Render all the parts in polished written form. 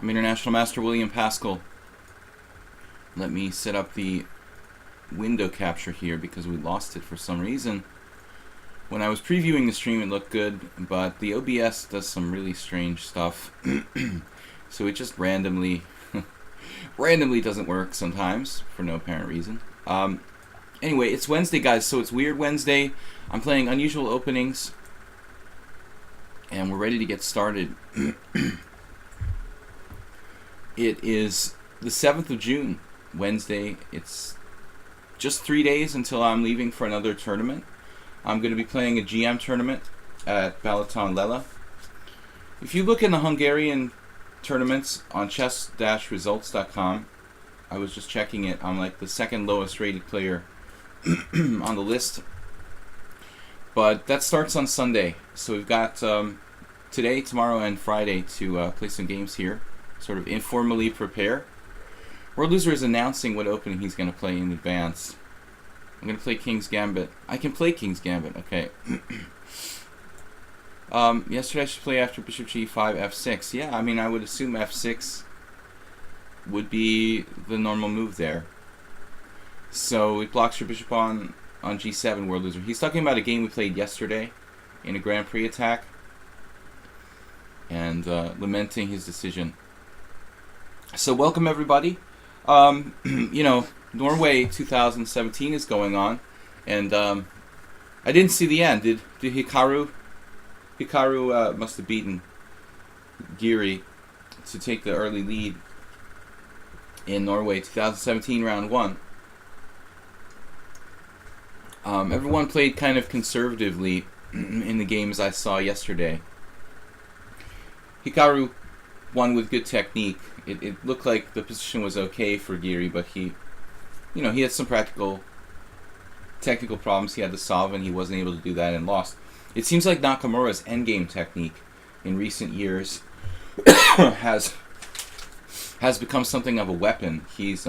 I'm International Master William Paschall. Let me set up the window capture here because we lost it for some reason. When I was previewing the stream it looked good, but the OBS does some really strange stuff. So it just randomly doesn't work sometimes for no apparent reason. Anyway, it's Wednesday, guys, so it's Weird Wednesday. I'm playing unusual openings and we're ready to get started. It is the 7th of June, Wednesday. It's just 3 days until I'm leaving for another tournament. I'm going to be playing a GM tournament at Balaton Lella. If you look in the Hungarian tournaments on chess-results.com, I was just checking it. I'm like the second lowest rated player on the list. But that starts on Sunday. So we've got today, tomorrow, and Friday to play some games here. Sort of informally prepare. World Loser is announcing what opening he's going to play in advance. I'm going to play King's Gambit. I can play King's Gambit, okay. Yesterday I should play after Bishop G5, F6. Yeah, I mean, I would assume F6 would be the normal move there. So it blocks your bishop on G7, World Loser. He's talking about a game we played yesterday in a Grand Prix attack. And lamenting his decision. So welcome everybody. You know, Norway 2017 is going on, and I didn't see the end. Did Hikaru? Hikaru must have beaten Giri to take the early lead in Norway 2017 round 1. Everyone played kind of conservatively in the games I saw yesterday. Hikaru won with good technique. It looked like the position was okay for Giri, but he had some technical problems he had to solve, and he wasn't able to do that and lost. It seems like Nakamura's endgame technique in recent years has become something of a weapon. He's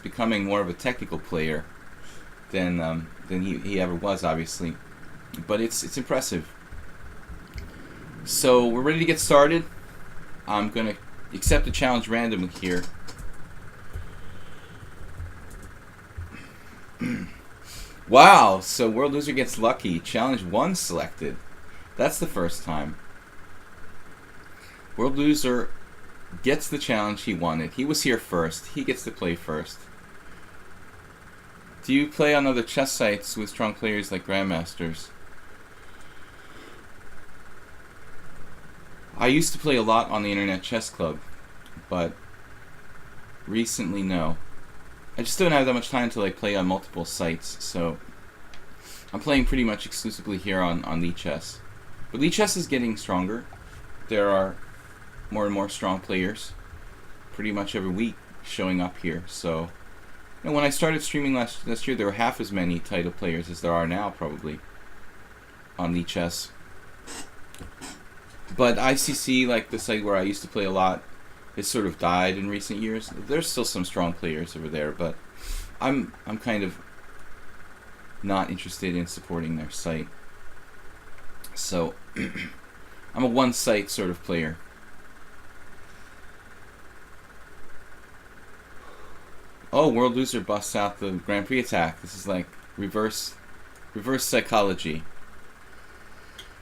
becoming more of a technical player than he ever was, obviously. But it's impressive. So we're ready to get started. I'm going to accept a challenge randomly here. Wow, so World Loser gets lucky. Challenge 1 selected. That's the first time. World Loser gets the challenge he wanted. He was here first. He gets to play first. Do you play on other chess sites with strong players like Grandmasters? I used to play a lot on the Internet Chess Club, but recently no. I just don't have that much time to like play on multiple sites, so I'm playing pretty much exclusively here on lichess. But lichess is getting stronger. There are more and more strong players pretty much every week showing up here. So, when I started streaming last year, there were half as many title players as there are now, probably, on lichess. But ICC, like the site where I used to play a lot, has sort of died in recent years. There's still some strong players over there, but I'm kind of not interested in supporting their site. So I'm a one-site sort of player. Oh, World Loser busts out the Grand Prix attack. This is like reverse psychology.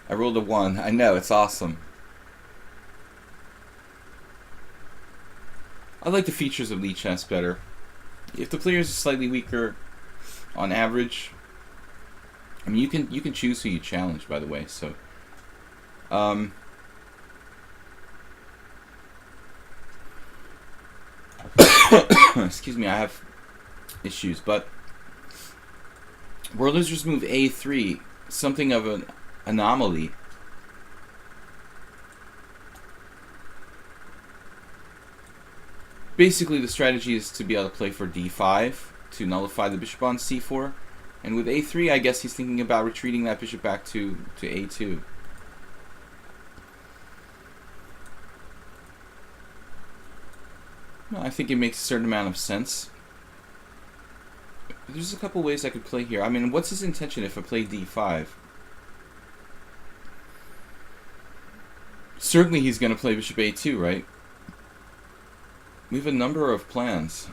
I rolled a 1. I know, it's awesome. I like the features of lichess better. If the players are slightly weaker on average, I mean, you can choose who you challenge, by the way. So, excuse me, I have issues. But World Losers move A3, something of an anomaly. Basically, the strategy is to be able to play for D5 to nullify the bishop on C4, and with A3, I guess he's thinking about retreating that bishop back to A2. Well, I think it makes a certain amount of sense. There's a couple ways I could play here. I mean, what's his intention if I play D5? Certainly he's going to play bishop A2, right? We have a number of plans.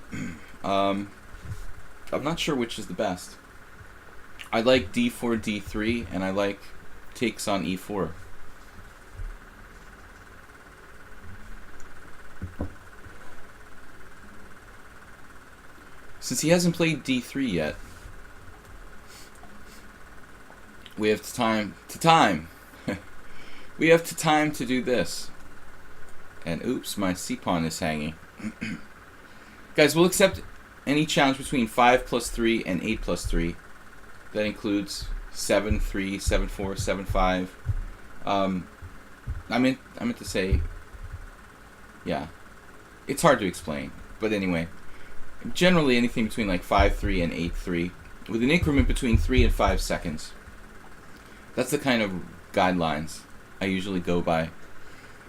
I'm not sure which is the best. I like d4, d3, and I like takes on e4. Since he hasn't played d3 yet, we have time we have time to do this. And oops, my c-pawn is hanging. Guys, we'll accept any challenge between 5 plus 3 and 8 plus 3. That includes 7, 3, 7, 4, 7, 5. I meant to say, yeah. It's hard to explain. But anyway, generally anything between like 5, 3 and 8, 3. With an increment between 3 and 5 seconds. That's the kind of guidelines I usually go by.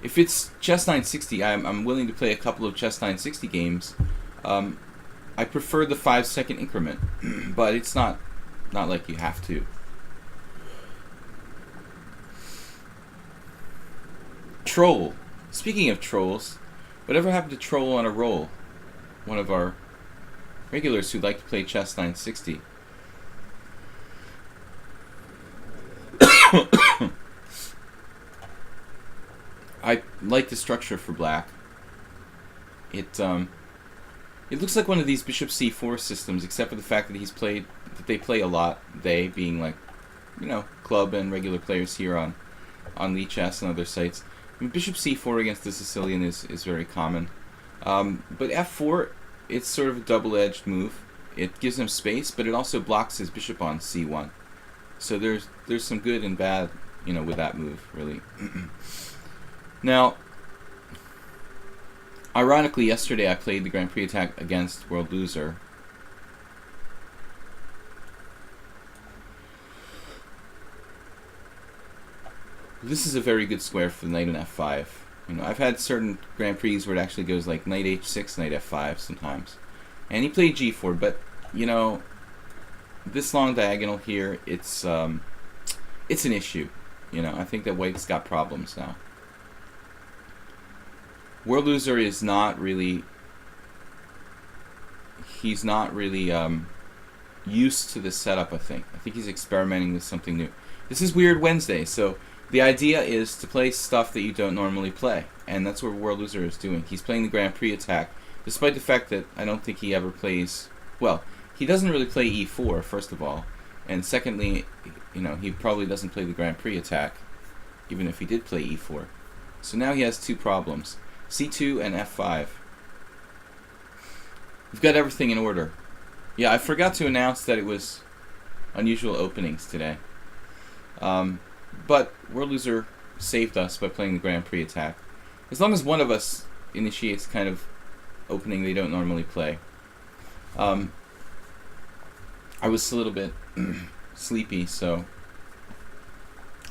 If it's Chess 960, I'm willing to play a couple of Chess 960 games. I prefer the 5-second increment, but it's not like you have to. Troll. Speaking of trolls, whatever happened to Troll on a Roll? One of our regulars who'd like to play Chess 960. I like the structure for black. It looks like one of these bishop c4 systems, except for the fact that they play a lot. They being like, club and regular players here on lichess and other sites. I mean, bishop c4 against the Sicilian is very common. But f4, it's sort of a double-edged move. It gives him space, but it also blocks his bishop on c1. So there's some good and bad, with that move, really. Now, ironically, yesterday I played the Grand Prix attack against World Loser. This is a very good square for the knight in f5. I've had certain Grand Prix where it actually goes like knight h6, knight f5 sometimes. And he played g4, but, this long diagonal here, it's an issue. I think that white's got problems now. World Loser is not really... He's not really used to this setup, I think. I think he's experimenting with something new. This is Weird Wednesday, so the idea is to play stuff that you don't normally play. And that's what World Loser is doing. He's playing the Grand Prix attack, despite the fact that I don't think he ever plays... Well, he doesn't really play e4, first of all. And secondly, he probably doesn't play the Grand Prix attack, even if he did play e4. So now he has two problems. c2 and f5. We've got everything in order. Yeah, I forgot to announce that it was unusual openings today. But World Loser saved us by playing the Grand Prix attack. As long as one of us initiates kind of opening they don't normally play. I was a little bit sleepy, so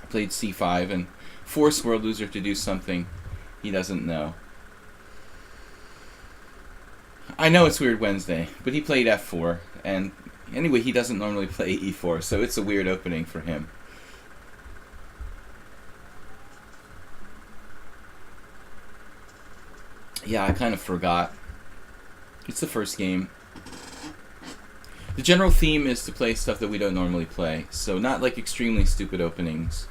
I played c5 and forced World Loser to do something he doesn't know. I know it's Weird Wednesday, but he played f4, and anyway, he doesn't normally play e4, so it's a weird opening for him. Yeah, I kind of forgot. It's the first game. The general theme is to play stuff that we don't normally play, so not like extremely stupid openings,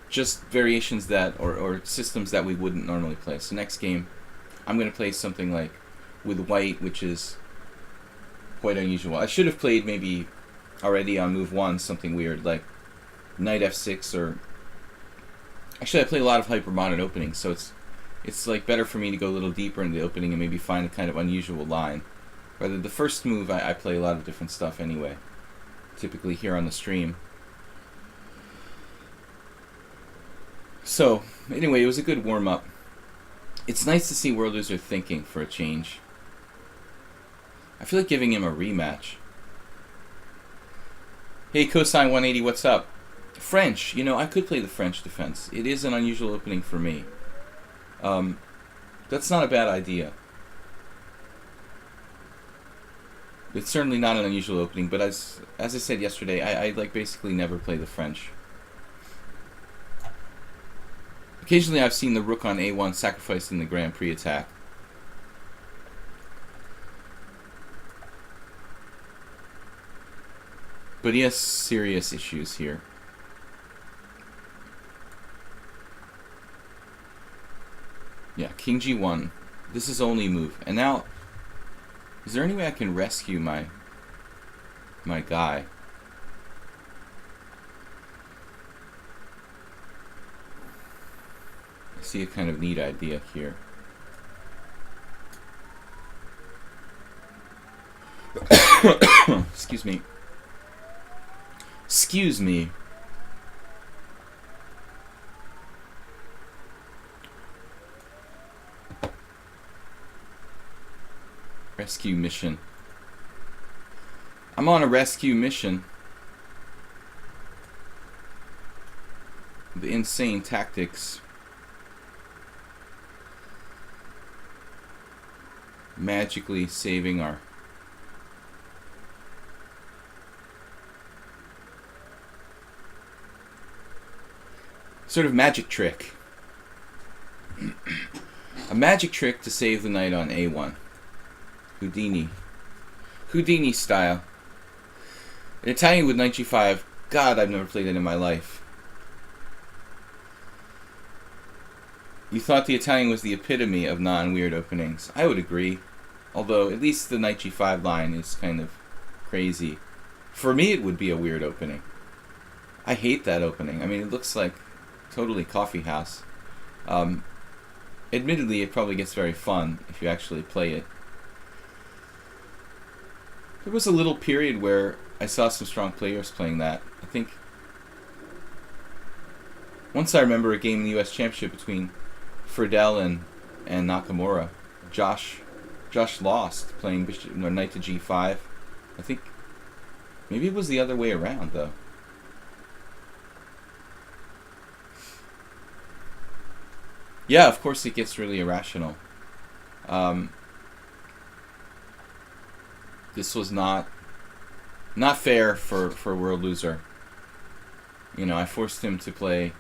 just variations that, or systems that we wouldn't normally play. So next game, I'm going to play something like with white, which is quite unusual. I should have played maybe already on move 1 something weird, like knight f6, or... Actually, I play a lot of hypermodern openings, so it's like better for me to go a little deeper in the opening and maybe find a kind of unusual line. Rather, the first move, I play a lot of different stuff anyway, typically here on the stream. So, anyway, it was a good warm-up. It's nice to see World Loser thinking for a change. I feel like giving him a rematch. Hey, Cosine 180, what's up? French, I could play the French defense. It is an unusual opening for me. That's not a bad idea. It's certainly not an unusual opening, but as I said yesterday, I like basically never play the French. Occasionally I've seen the rook on a1 sacrificed in the Grand Prix attack. But he has serious issues here. Yeah, king g1. This is only move. And now, is there any way I can rescue my guy? I see a kind of neat idea here. Excuse me. Excuse me. Rescue mission. I'm on a rescue mission. The insane tactics. Magically saving our sort of magic trick. A magic trick to save the knight on a1. Houdini style. An Italian with knight g5. God, I've never played it in my life. You thought the Italian was the epitome of non-weird openings. I would agree. Although, at least the knight g5 line is kind of crazy. For me, it would be a weird opening. I hate that opening. I mean, it looks like totally coffee house. Admittedly, it probably gets very fun if you actually play it. There was a little period where I saw some strong players playing that. I think once I remember a game in the U.S. Championship between Friedel and Nakamura. Josh lost playing bishop, knight to g5. I think maybe it was the other way around though. Yeah, of course it gets really irrational. This was not fair for World Loser. You know, I forced him to play.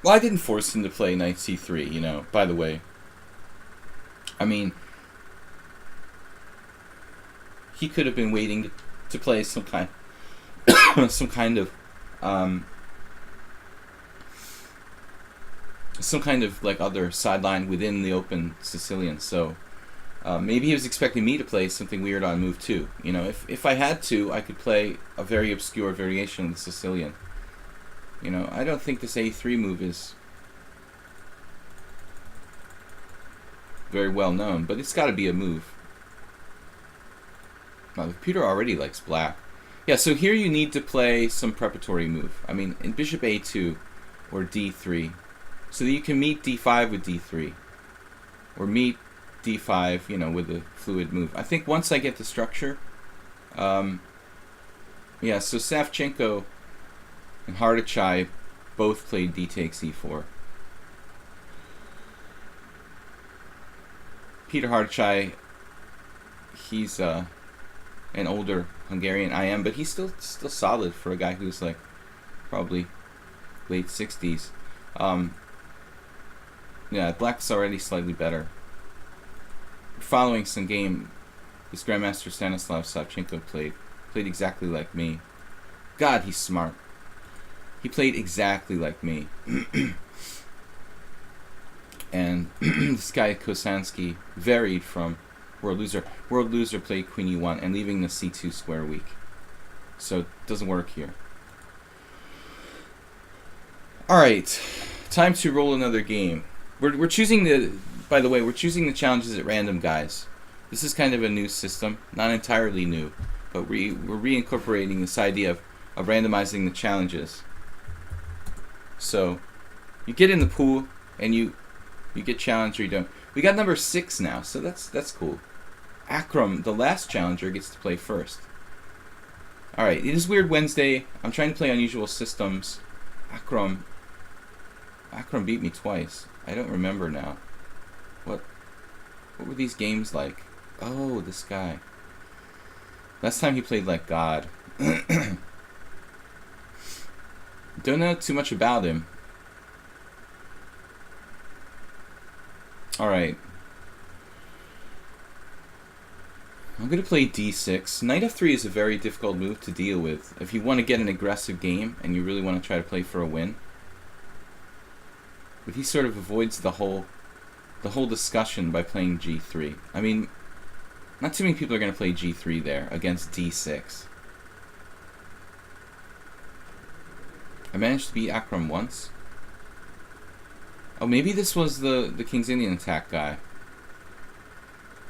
Well, I didn't force him to play knight c3. You know, by the way. I mean, he could have been waiting to play some kind of like other sideline within the open Sicilian. So maybe he was expecting me to play something weird on move 2. You know, if I had to, I could play a very obscure variation of the Sicilian. You know, I don't think this a3 move is very well known, but it's got to be a move. Now, the computer already likes black. Yeah, so here you need to play some preparatory move. I mean, in bishop a2 or d3, so that you can meet d5 with d3, or meet d5, you know, with a fluid move. I think once I get the structure, yeah, so Savchenko and Hardachai both played d takes e4. Peter Hardachai, he's an older Hungarian. I am, but he's still solid for a guy who's like probably late 60s. Yeah, black's already slightly better. Following some game, this Grandmaster Stanislav Savchenko played exactly like me. God, he's smart. He played exactly like me. And this guy Kosansky varied from World Loser. World Loser played Queen E1 and leaving the C2 square weak. So it doesn't work here. Alright, time to roll another game. We're choosing by the way, we're choosing the challenges at random, guys. This is kind of a new system, not entirely new, but we're reincorporating this idea of randomizing the challenges. So you get in the pool and you get challenged or you don't. We got number 6 now, so that's cool. Akram, the last challenger, gets to play first. Alright, it is Weird Wednesday. I'm trying to play unusual systems. Akram beat me twice. I don't remember now. What were these games like? Oh, this guy. Last time he played like God. Don't know too much about him. Alright. I'm going to play d6. Knight f3 is a very difficult move to deal with if you want to get an aggressive game and you really want to try to play for a win. But he sort of avoids the whole discussion by playing g3. I mean, not too many people are going to play g3 there against d6. I managed to beat Akram once. Oh, maybe this was the King's Indian attack guy.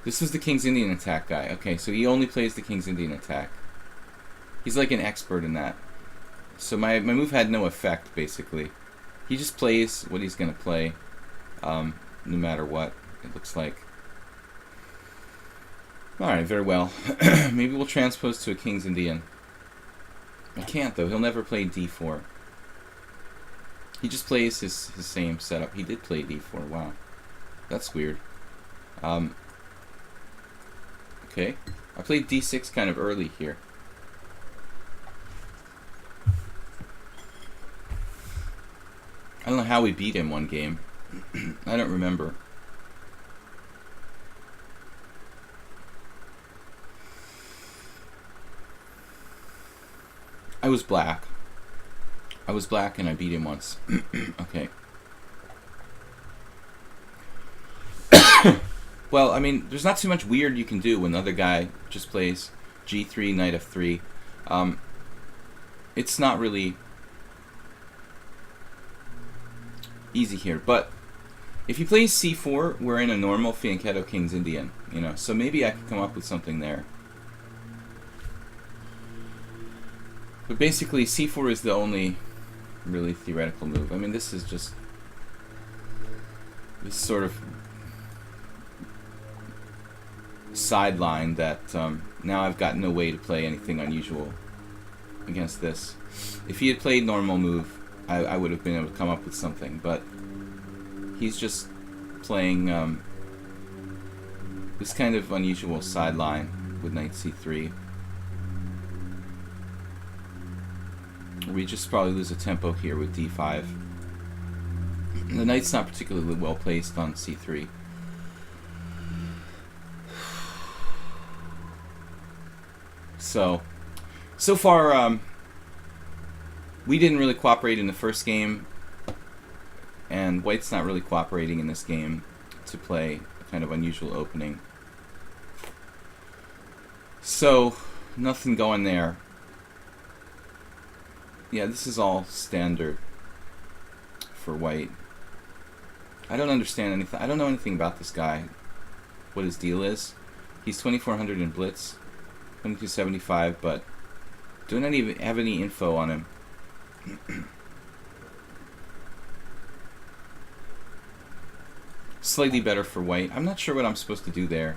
This was the King's Indian attack guy. Okay, so he only plays the King's Indian attack. He's like an expert in that. So my move had no effect, basically. He just plays what he's going to play, no matter what, it looks like. Alright, very well. Maybe we'll transpose to a King's Indian. I can't, though. He'll never play d4. He just plays his same setup. He did play d4. Wow. That's weird. Okay. I played d6 kind of early here. I don't know how we beat him one game. I don't remember. I was black. I was black and I beat him once. Okay. Well, I mean, there's not too much weird you can do when the other guy just plays g3, knight f3. It's not really easy here, but if he plays c4, we're in a normal fianchetto King's Indian, you know, so maybe I can come up with something there. But basically, c4 is the only really theoretical move. I mean, this is just this sort of sideline that now I've got no way to play anything unusual against this. If he had played normal move, I would have been able to come up with something, but he's just playing this kind of unusual sideline with knight c3. We just probably lose a tempo here with d5. The knight's not particularly well placed on c3. So far, we didn't really cooperate in the first game, and white's not really cooperating in this game to play a kind of unusual opening. So, nothing going there. Yeah, this is all standard for white. I don't understand anything. I don't know anything about this guy, what his deal is. He's 2400 in blitz, 2275, but don't even have any info on him. Slightly better for white. I'm not sure what I'm supposed to do there.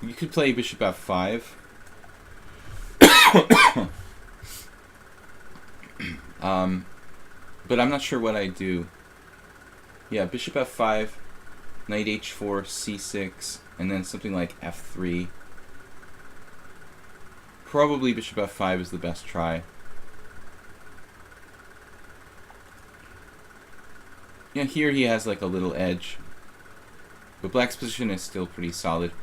You could play bishop f5. But I'm not sure what I do. Yeah, bishop f5, knight h4, c6, and then something like f3. Probably bishop f5 is the best try. Yeah, here he has like a little edge, but black's position is still pretty solid.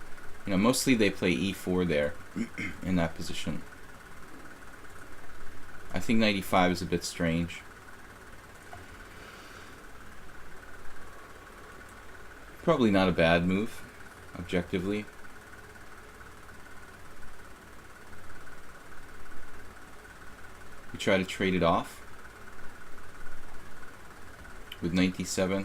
You know, mostly they play e4 there in that position. I think knight e5 is a bit strange. Probably not a bad move, objectively. We try to trade it off with knight d7.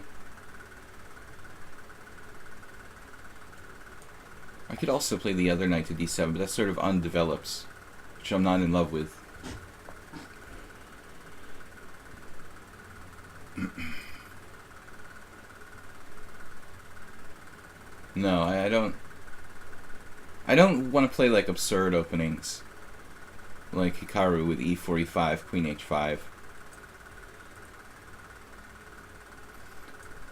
I could also play the other knight to d7, but that sort of undevelops, which I'm not in love with. No, I don't want to play like absurd openings, like Hikaru with e4, e5, queen h5.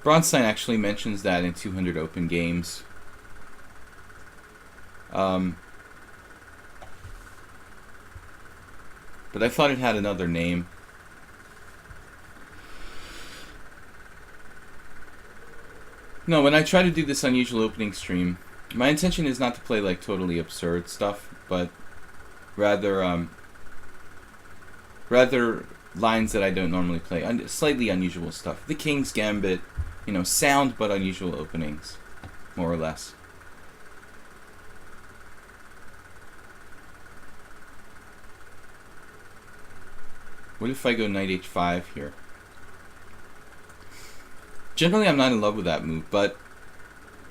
Bronstein actually mentions that in 200 open games. But I thought it had another name. No, when I try to do this unusual opening stream, my intention is not to play like totally absurd stuff, but rather rather lines that I don't normally play, slightly unusual stuff. The King's Gambit, you know, sound but unusual openings, more or less. What if I go knight h5 here? Generally, I'm not in love with that move, but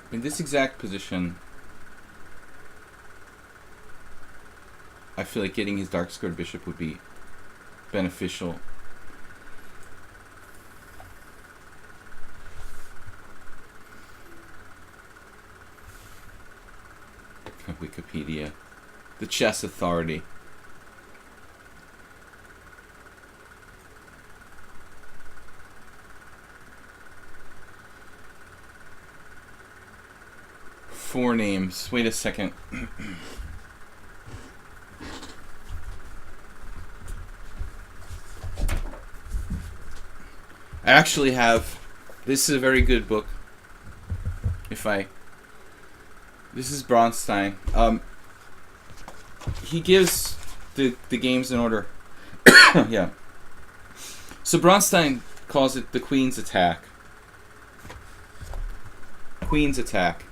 in this exact position, I feel like getting his dark-squared bishop would be beneficial. Wikipedia. The Chess Authority. Four names. Wait a second. I actually have, this is a very good book. This is Bronstein. He gives the games in order. Yeah. So Bronstein calls it the Queen's Attack. Queen's Attack.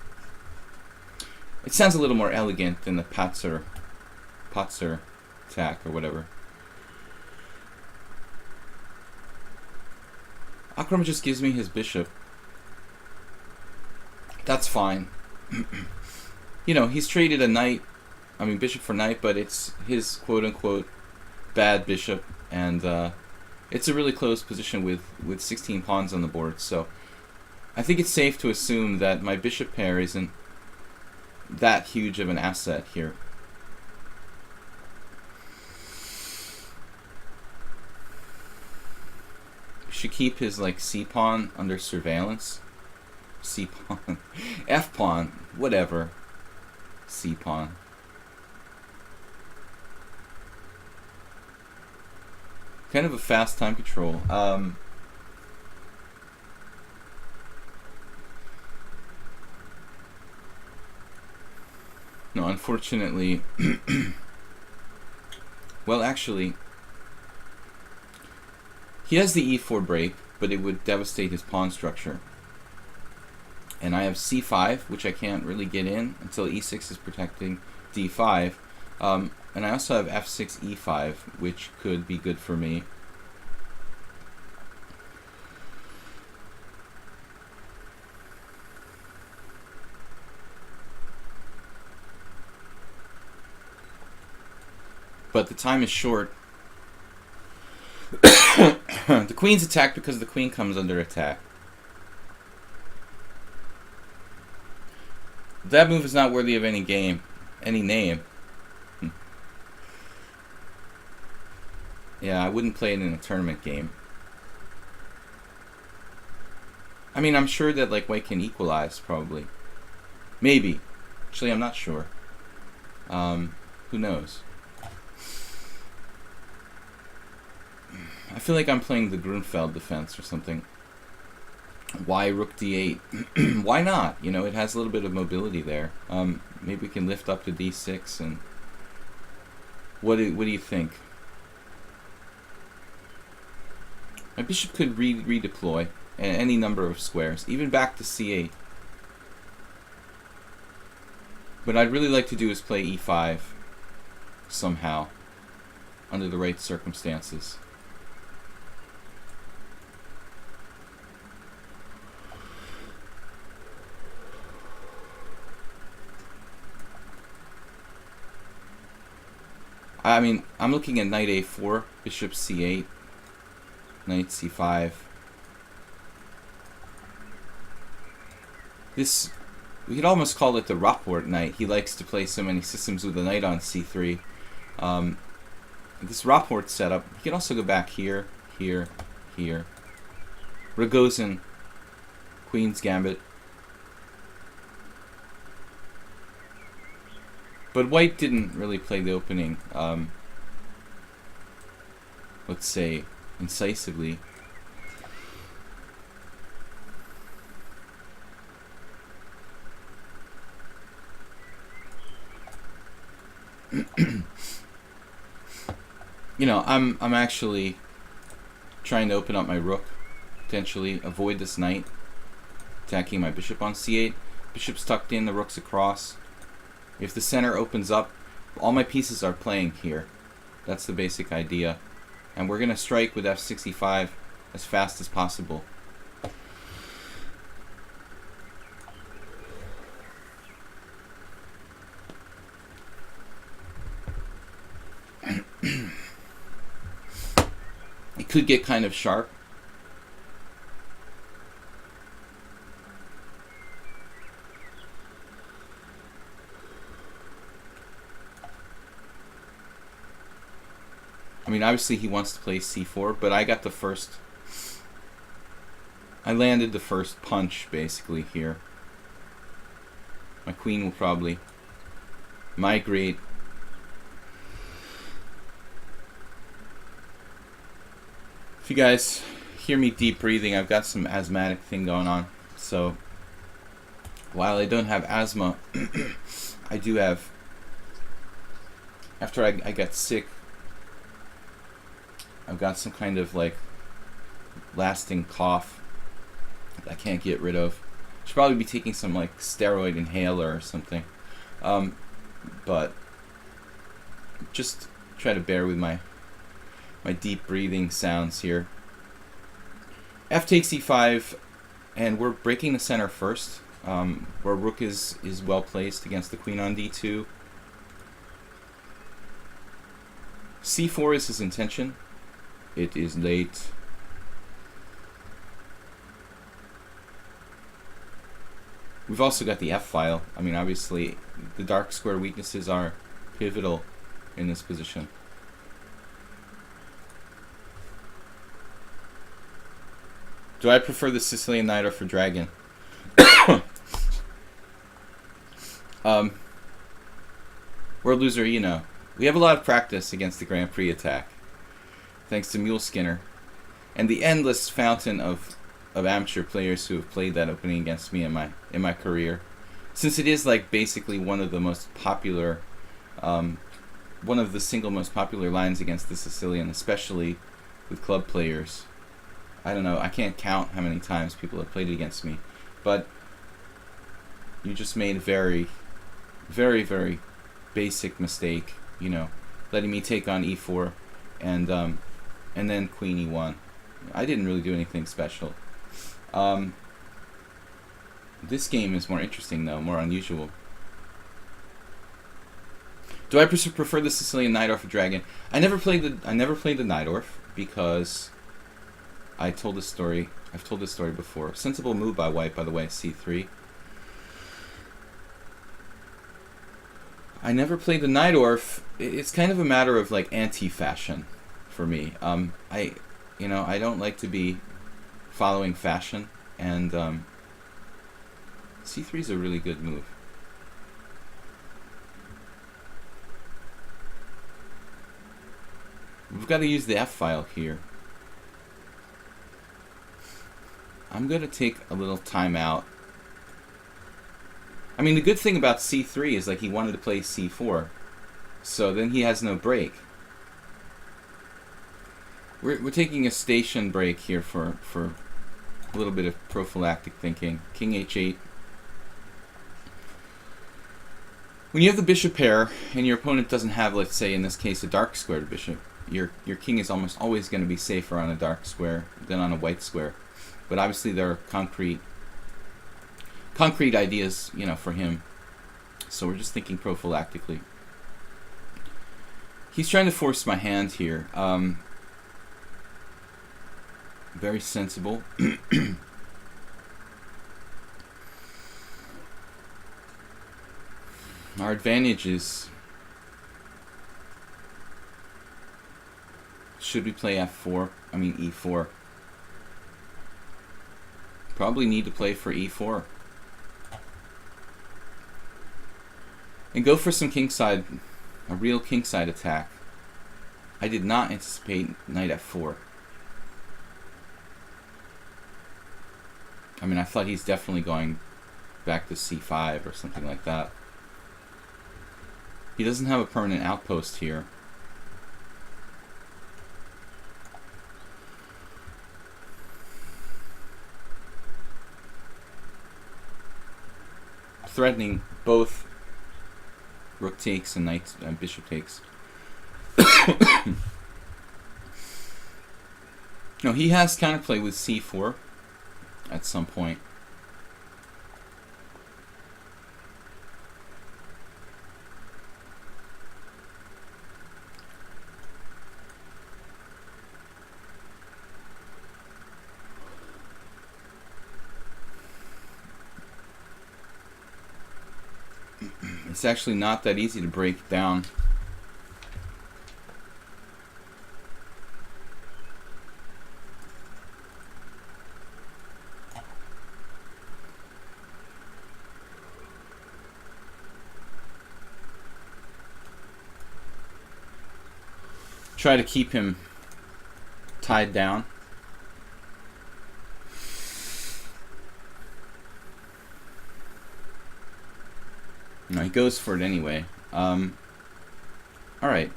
It sounds a little more elegant than the Patzer attack or whatever. Akram just gives me his bishop. That's fine. You know, he's traded a knight, bishop for knight, but it's his quote-unquote bad bishop, and it's a really close position with 16 pawns on the board, so I think it's safe to assume that my bishop pair isn't that huge of an asset here. Should keep his like C pawn under surveillance. C pawn, F pawn, whatever. C pawn. Kind of a fast time control. No, unfortunately. Well, actually, he has the e4 break, but it would devastate his pawn structure. And I have c5, which I can't really get in until e6 is protecting d5. And I also have f6, e5, which could be good for me. But the time is short. The queen's attacked because the queen comes under attack. That move is not worthy of any name. Yeah, I wouldn't play it in a tournament game. I mean, I'm sure that like white can equalize, probably. Maybe. Actually, I'm not sure. Who knows? I feel like I'm playing the Grunfeld defense or something. Why rook d8? Why not? You know, it has a little bit of mobility there. Maybe we can lift up to d6 and... What do you think? My bishop could redeploy any number of squares, even back to c8. What I'd really like to do is play e5 somehow, under the right circumstances. I mean, I'm looking at knight a4, bishop c8, knight c5. This, we could almost call it the Rapport knight. He likes to play so many systems with the knight on c3. This Rapport setup, he can also go back here, here, here. Rogozin, Queen's Gambit. But white didn't really play the opening, let's say, incisively. You know, I'm actually trying to open up my rook, potentially avoid this knight attacking my bishop on c8. Bishop's tucked in, the rook's across. If the center opens up, all my pieces are playing here. That's the basic idea. And we're going to strike with f65 as fast as possible. It could get kind of sharp. I mean, obviously he wants to play c4, but I got the first... I landed the first punch, basically, here. My queen will probably migrate. If you guys hear me deep breathing, I've got some asthmatic thing going on. So, while I don't have asthma, I do have... After I got sick, I've got some kind of like lasting cough that I can't get rid of. Should probably be taking some like steroid inhaler or something. But just try to bear with my deep breathing sounds here. F takes e5, and we're breaking the center first, where rook is well placed against the queen on d2. c4 is his intention. It is late. We've also got the f-file. I mean, obviously, the dark square weaknesses are pivotal in this position. Do I prefer the Sicilian knight or for dragon? World loser, you know. We have a lot of practice against the Grand Prix attack, thanks to Mule Skinner, and the endless fountain of amateur players who have played that opening against me in my career. Since it is like basically one of the most popular, one of the single most popular lines against the Sicilian, especially with club players. I don't know, I can't count how many times people have played it against me, but you just made a very, very, very basic mistake, you know, letting me take on e4 and then queen e1. I didn't really do anything special. This game is more interesting though, more unusual. Do I prefer the Sicilian Najdorf or dragon? I never played the Najdorf because I've told this story before. Sensible move by white, by the way, c3. I never played the Najdorf. It's kind of a matter of like anti-fashion for me. I don't like to be following fashion, and c3 is a really good move. We've got to use the f-file here. I'm going to take a little time out. I mean, the good thing about c3 is like he wanted to play c4, so then he has no break. We're taking a station break here for a little bit of prophylactic thinking. King h8. When you have the bishop pair and your opponent doesn't have, let's say in this case, a dark squared bishop, your king is almost always going to be safer on a dark square than on a white square. But obviously there are concrete ideas, you know, for him. So we're just thinking prophylactically. He's trying to force my hand here. Very sensible. Our advantage is, should we play f4? I mean e4. Probably need to play for e4. And go for some kingside, a real kingside attack. I did not anticipate knight f4. I mean, I thought he's definitely going back to c5 or something like that. He doesn't have a permanent outpost here. Threatening both rook takes and knight and bishop takes. No, he has counterplay with c4 at some point. It's actually not that easy to break down. Try to keep him tied down. No, he goes for it anyway. Alright.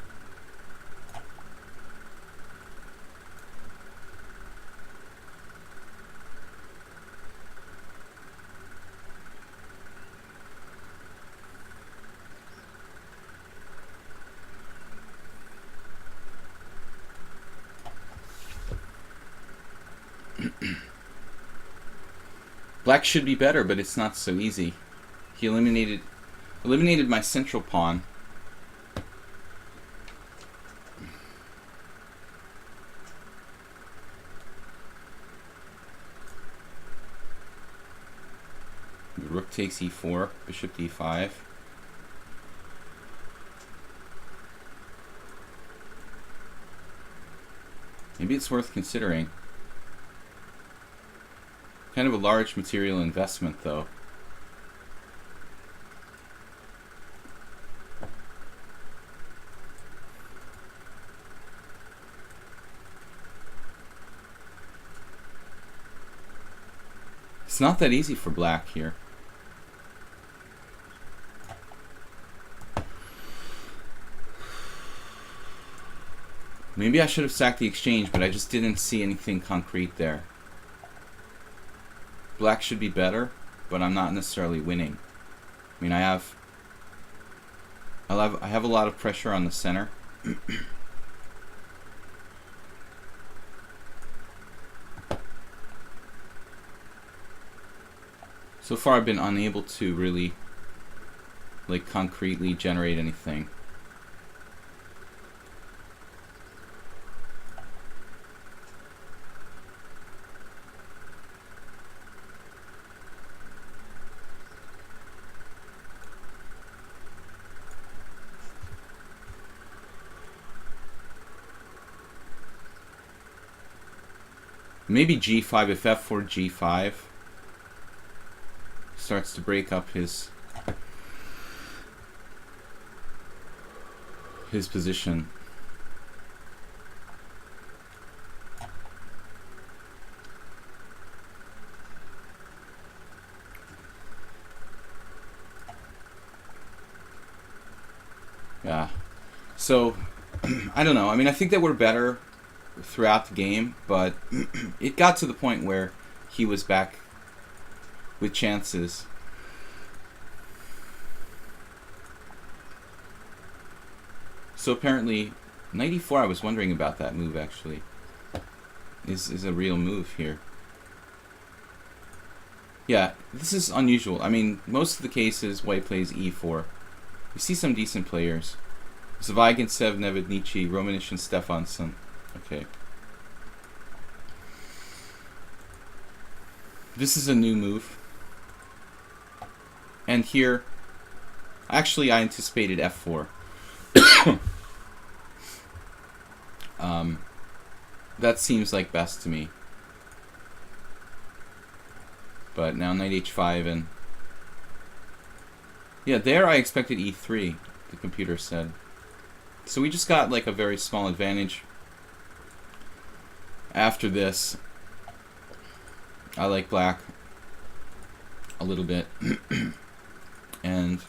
Black should be better, but it's not so easy. He eliminated my central pawn. Rook takes e4, bishop d5. Maybe it's worth considering. Kind of a large material investment, though. It's not that easy for black here. Maybe I should have sacked the exchange, but I just didn't see anything concrete there. Black should be better, but I'm not necessarily winning. I mean, I have a lot of pressure on the center. So far I've been unable to really like concretely generate anything. Maybe g5 if f4 g5 starts to break up his position. Yeah. So I don't know. I mean, I think that we're better throughout the game, but it got to the point where he was back with chances. So apparently, knight e4, I was wondering about that move actually. Is a real move here. Yeah, this is unusual. I mean, most of the cases, white plays e4. You see some decent players. Zavigintsev, Nevednichi, Romanish, and Stefansson. Okay. This is a new move. And here, actually I anticipated f4. That seems like best to me. But now knight h5 and... Yeah, there I expected e3, the computer said. So we just got like a very small advantage. After this, I like black a little bit. And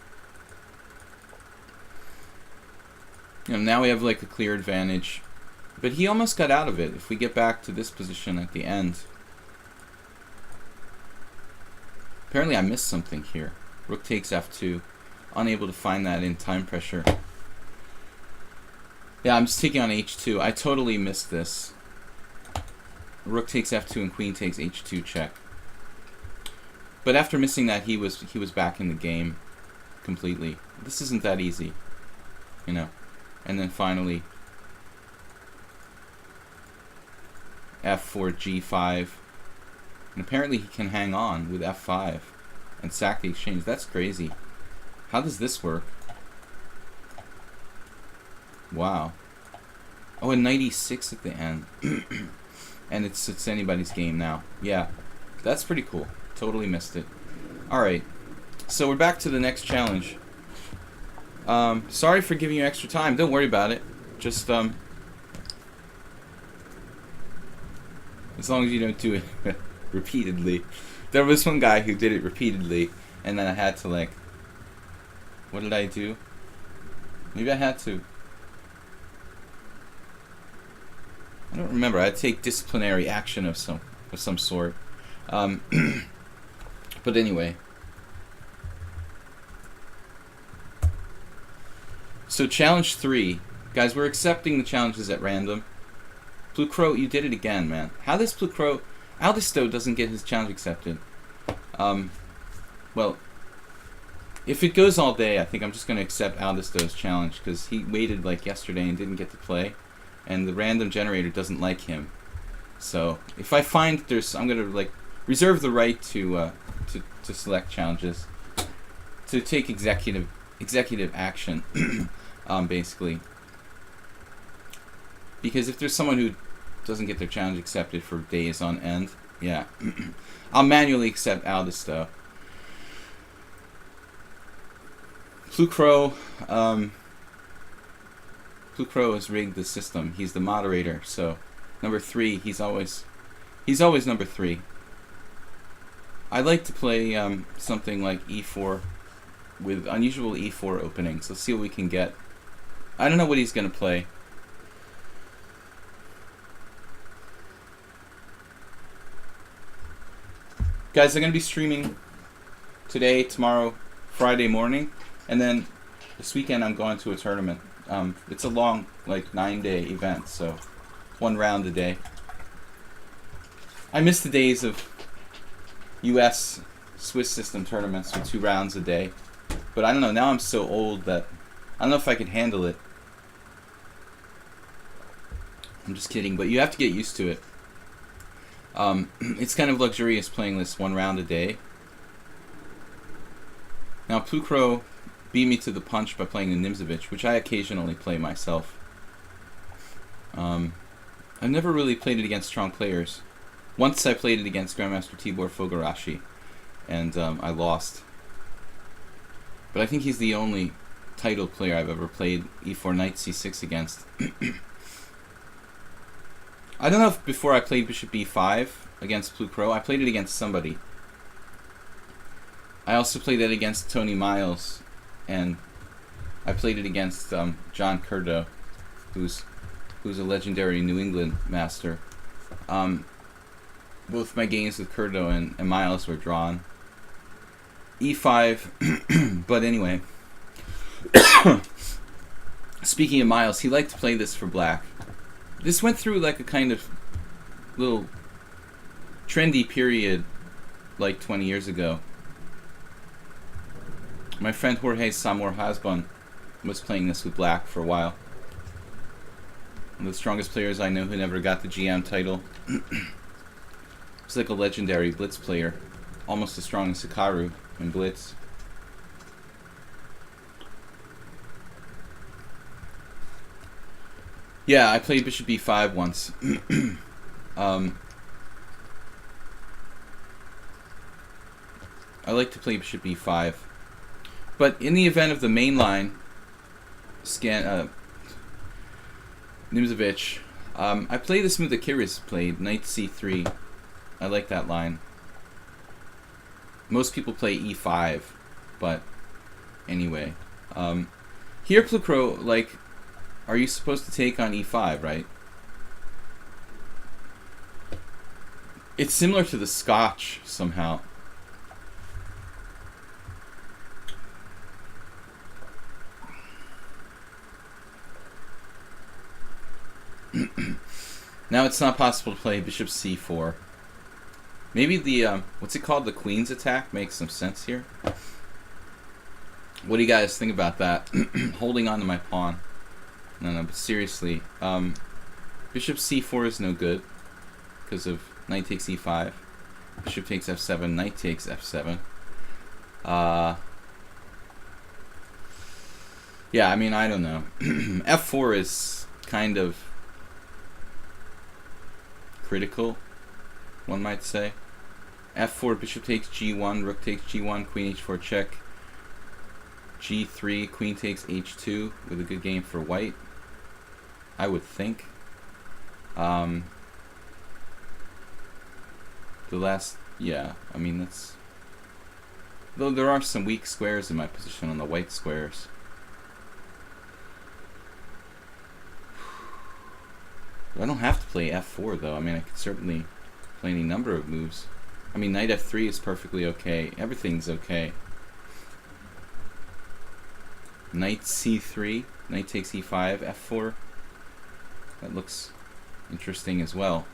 You know, now we have like a clear advantage. But he almost got out of it. If we get back to this position at the end. Apparently I missed something here. Rook takes f2. Unable to find that in time pressure. Yeah, I'm just taking on h2. I totally missed this. Rook takes f2 and queen takes h2 check. But after missing that, he was back in the game completely. This isn't that easy, you know. And then finally f4 g5. And apparently he can hang on with f5 and sack the exchange. That's crazy. How does this work? Wow. Oh, a knight e6 at the end. And it's anybody's game now. Yeah, that's pretty cool. Totally missed it. Alright, so we're back to the next challenge. Sorry for giving you extra time. Don't worry about it. Just, as long as you don't do it repeatedly. There was one guy who did it repeatedly, and then I had to, like... What did I do? Maybe I had to... I don't remember. I had to take disciplinary action of some sort. But anyway. So challenge 3. Guys, we're accepting the challenges at random. Blue Crow, you did it again, man. How does Blue Crow... Aldisto doesn't get his challenge accepted. Well, if it goes all day, I think I'm just going to accept Aldisto's challenge, because he waited like yesterday and didn't get to play. And the random generator doesn't like him. So if I find there's... I'm going to like reserve the right to select challenges. To take executive action, basically. Because if there's someone who doesn't get their challenge accepted for days on end, yeah, I'll manually accept Aldisto. Blue Crow has rigged the system. He's the moderator, so number 3. He's always number 3. I like to play something like e4 with unusual e4 openings. Let's see what we can get. I don't know what he's gonna play. Guys, I'm going to be streaming today, tomorrow, Friday morning, and then this weekend I'm going to a tournament. It's a long, like, 9-day event, so 1 round a day. I miss the days of US Swiss system tournaments with 2 rounds a day. But I don't know, now I'm so old that I don't know if I could handle it. I'm just kidding, but you have to get used to it. It's kind of luxurious playing this 1 round a day. Now, Blue Crow beat me to the punch by playing the Nimzovich, which I occasionally play myself. I've never really played it against strong players. Once I played it against Grandmaster Tibor Fogarashi, and I lost. But I think he's the only title player I've ever played e4 knight c6 against. I don't know if before I played bishop b5 against Blue Crow, I played it against somebody. I also played it against Tony Miles, and I played it against John Curdo, who's a legendary New England master. Both my games with Curdo and Miles were drawn. e5, but anyway. Speaking of Miles, he liked to play this for black. This went through like a kind of little trendy period like 20 years ago. My friend Jorge Samor Hasbun was playing this with black for a while. One of the strongest players I know who never got the GM title. He's like a legendary blitz player, almost as strong as Hikaru in blitz. Yeah, I played bishop b5 once. I like to play bishop b5. But in the event of the main line, Nimzovich, I play this move that Kiris played, knight c3. I like that line. Most people play e5, but anyway. Here Blue Crow, like, are you supposed to take on e5, right? It's similar to the Scotch somehow. Now it's not possible to play bishop c4. Maybe the, what's it called? The queen's attack makes some sense here. What do you guys think about that? Holding on to my pawn. No, but seriously. Bishop c4 is no good because of knight takes e5. Bishop takes f7, knight takes f7. Yeah, I mean, I don't know. f4 is kind of critical, one might say. f4, bishop takes g1, rook takes g1, queen h4 check. g3, queen takes h2 with a good game for white, I would think. The last, yeah, I mean, that's, though there are some weak squares in my position on the white squares. I don't have to play f4 though. I mean, I could certainly play any number of moves. I mean, knight f3 is perfectly okay. Everything's okay. Knight c3, knight takes e5, f4. That looks interesting as well.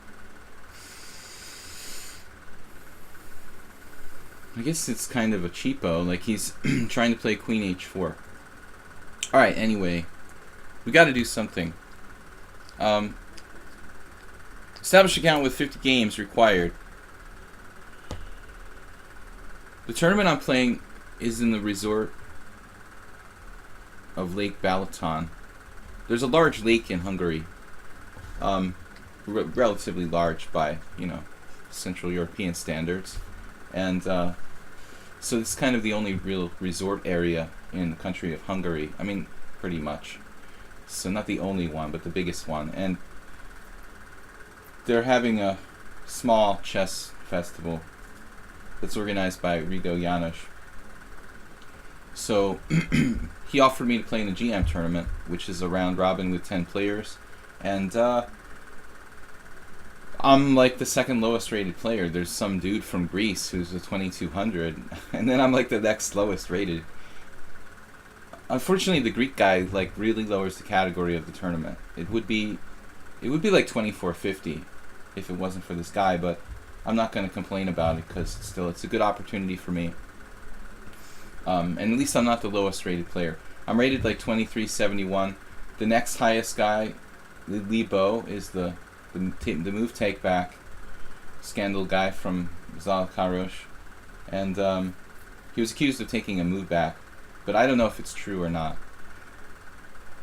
I guess it's kind of a cheapo, like he's trying to play queen h4. Alright, anyway, we gotta do something. Establish account with 50 games required. The tournament I'm playing is in the resort of Lake Balaton. There's a large lake in Hungary. Relatively large by, you know, Central European standards. And so it's kind of the only real resort area in the country of Hungary. I mean, pretty much. So not the only one, but the biggest one. And they're having a small chess festival that's organized by Rigo Janos. So he offered me to play in the GM tournament, which is a round robin with 10 players. And I'm like the second lowest rated player. There's some dude from Greece who's a 2200, and then I'm like the next lowest rated. Unfortunately, the Greek guy like really lowers the category of the tournament. It would be like 2450 if it wasn't for this guy, but I'm not going to complain about it because still it's a good opportunity for me. And at least I'm not the lowest rated player. I'm rated like 2371. The next highest guy, Libo, is the move take back scandal guy from Zalakarosh, and he was accused of taking a move back, but I don't know if it's true or not.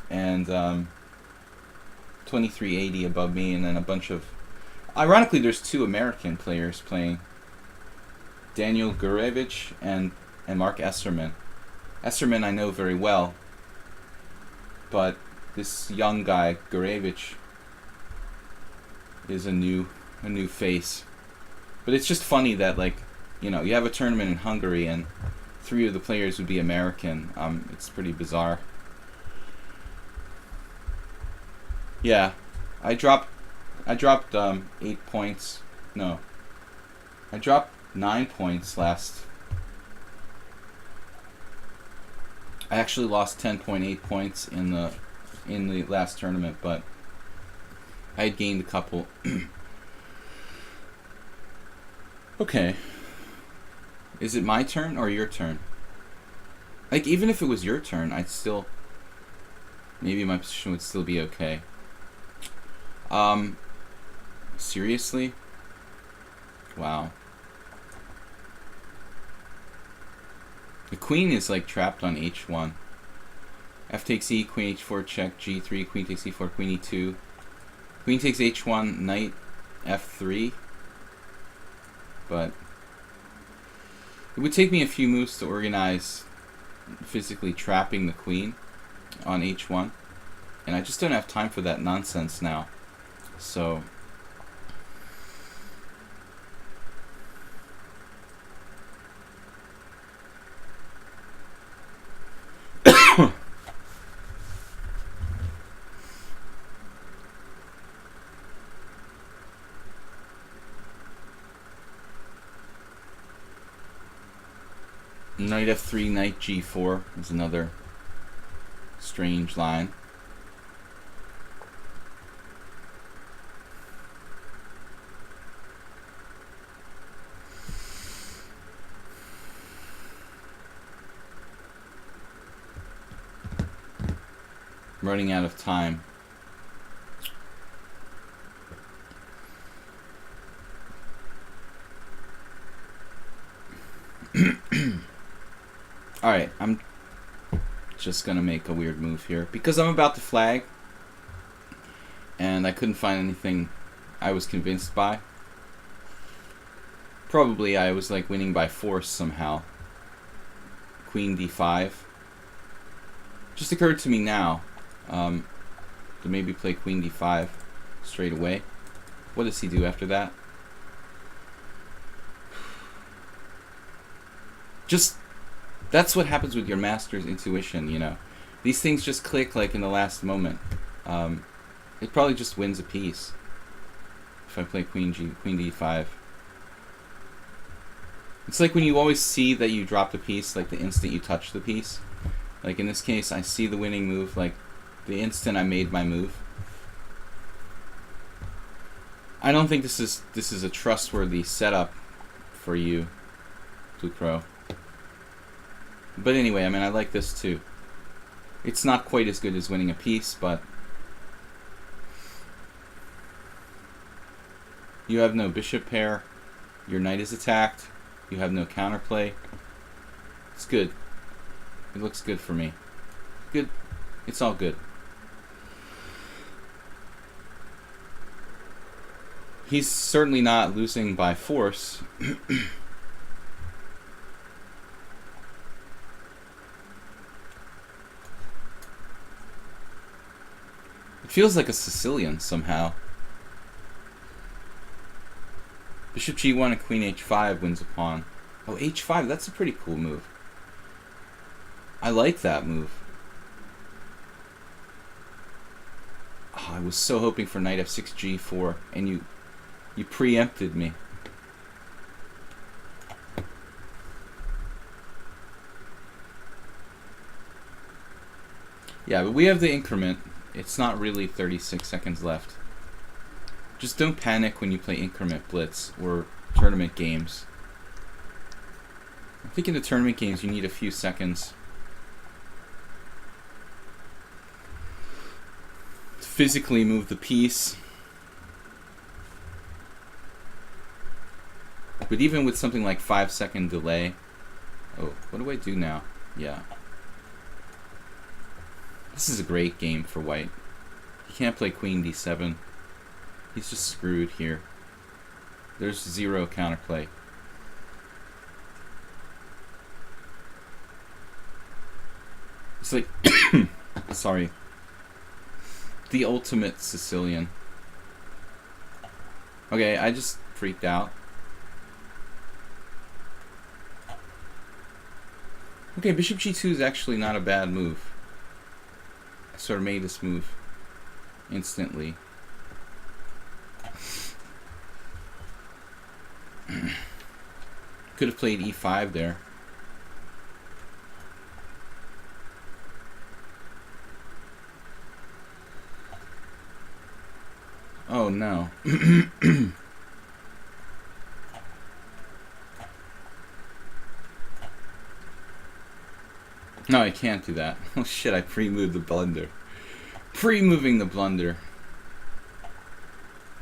And 2380 above me, and then a bunch of, ironically there's two American players playing, Daniel Gurevich and Mark Esserman. Esserman I know very well, but this young guy Gurevich is a new face. But it's just funny that, like, you know, you have a tournament in Hungary and 3 of the players would be American. It's pretty bizarre. Yeah, I dropped 8 points. No, I dropped 9 points last. I actually lost 10.8 points in the last tournament, but I had gained a couple. Okay. Is it my turn or your turn? Like, even if it was your turn, I'd still, maybe my position would still be okay. Seriously? Wow. The queen is like trapped on h1. F takes e, queen h4 check, g3, queen takes e4, queen e2. Queen takes h1, knight f3. But it would take me a few moves to organize physically trapping the queen on h1. And I just don't have time for that nonsense now. So Knight f3, knight g4 is another strange line. I'm running out of time. Alright, I'm just gonna make a weird move here because I'm about to flag and I couldn't find anything I was convinced by. Probably I was like winning by force somehow. Queen d5. Just occurred to me now to maybe play queen d5 straight away. What does he do after that? Just, that's what happens with your master's intuition, you know. These things just click like in the last moment. It probably just wins a piece if I play queen d5. It's like when you always see that you dropped a piece, like the instant you touch the piece. Like in this case, I see the winning move, like the instant I made my move. I don't think this is a trustworthy setup for you, Blue Crow. But anyway, I mean, I like this too. It's not quite as good as winning a piece, but you have no bishop pair. Your knight is attacked. You have no counterplay. It's good. It looks good for me. Good. It's all good. He's certainly not losing by force. It feels like a Sicilian somehow. Bishop g1 and queen h5 wins a pawn. Oh, h5, that's a pretty cool move. I like that move. Oh, I was so hoping for knight f6 g4, and you preempted me. Yeah, but we have the increment. It's not really 36 seconds left. Just don't panic when you play increment blitz or tournament games. I think in the tournament games you need a few seconds to physically move the piece. But even with something like 5-second delay... Oh, what do I do now? Yeah. This is a great game for white. He can't play queen d7. He's just screwed here. There's zero counterplay. It's like... sorry. The ultimate Sicilian. Okay, I just freaked out. Okay, bishop g2 is actually not a bad move. I sort of made this move instantly. Could have played e5 there. Oh no. No, I can't do that. Oh shit, I pre-moved the blunder. Pre-moving the blunder.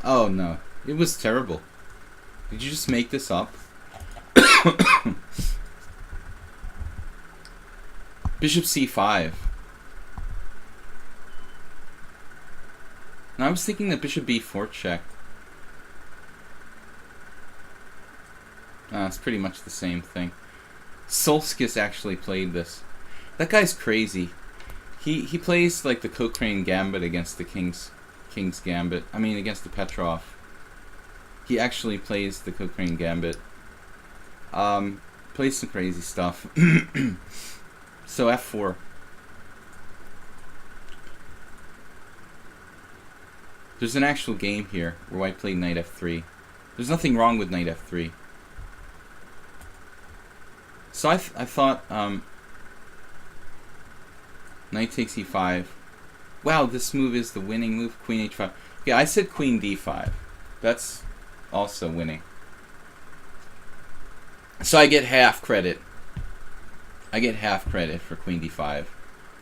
Oh no. It was terrible. Did you just make this up? Bishop c5. Now I was thinking that bishop b4 check. It's pretty much the same thing. Solskis actually played this. That guy's crazy. He plays like the Cochrane Gambit against the King's Gambit. I mean against the Petrov. He actually plays the Cochrane Gambit. Plays some crazy stuff. So f4. There's an actual game here where white played knight f3. There's nothing wrong with knight f3. So I thought knight takes e5. Wow, this move is the winning move. Queen h5. Yeah, I said queen d5. That's also winning. So I get half credit. I get half credit for queen d5.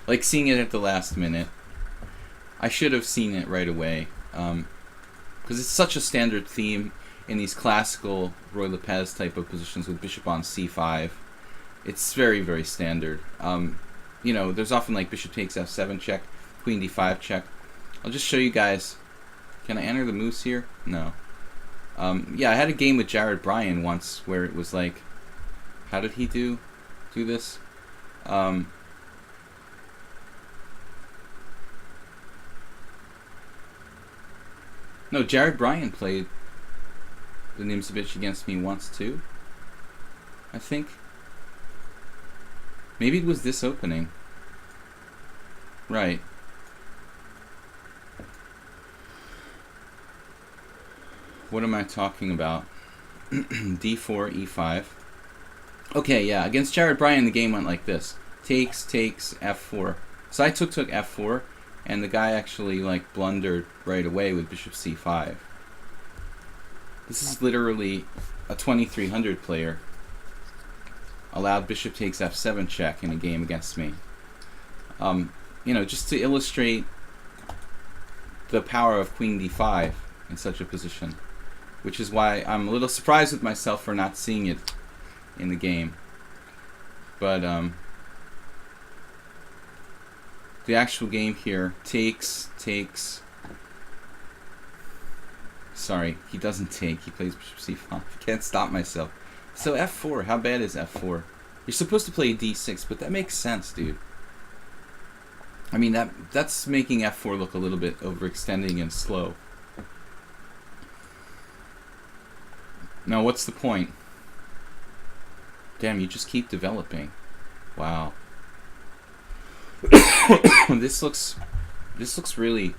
Like seeing it at the last minute. I should have seen it right away. Because it's such a standard theme in these classical Roy Lopez type of positions with bishop on c5. It's very, very standard. You know, there's often like bishop takes f7 check, queen d5 check. I'll just show you guys. Can I enter the moose here? No. Yeah, I had a game with Jared Bryan once where it was like, how did he do this? No, Jared Bryan played the Nimzovich against me once too, I think. Maybe it was this opening. Right. What am I talking about? d4, e5. Okay, yeah, against Jared Bryan the game went like this. Takes, f4. So I took f4, and the guy actually like blundered right away with bishop c5. This is literally a 2300 player allowed bishop takes f7 check in a game against me. You know, just to illustrate the power of queen d5 in such a position, which is why I'm a little surprised with myself for not seeing it in the game. But the actual game here takes. Sorry, he doesn't take. He plays bishop c5. I can't stop myself. So f4, how bad is f4? You're supposed to play d6, but that makes sense, dude. I mean, that's making f4 look a little bit overextending and slow. Now, what's the point? Damn, you just keep developing. Wow. This looks really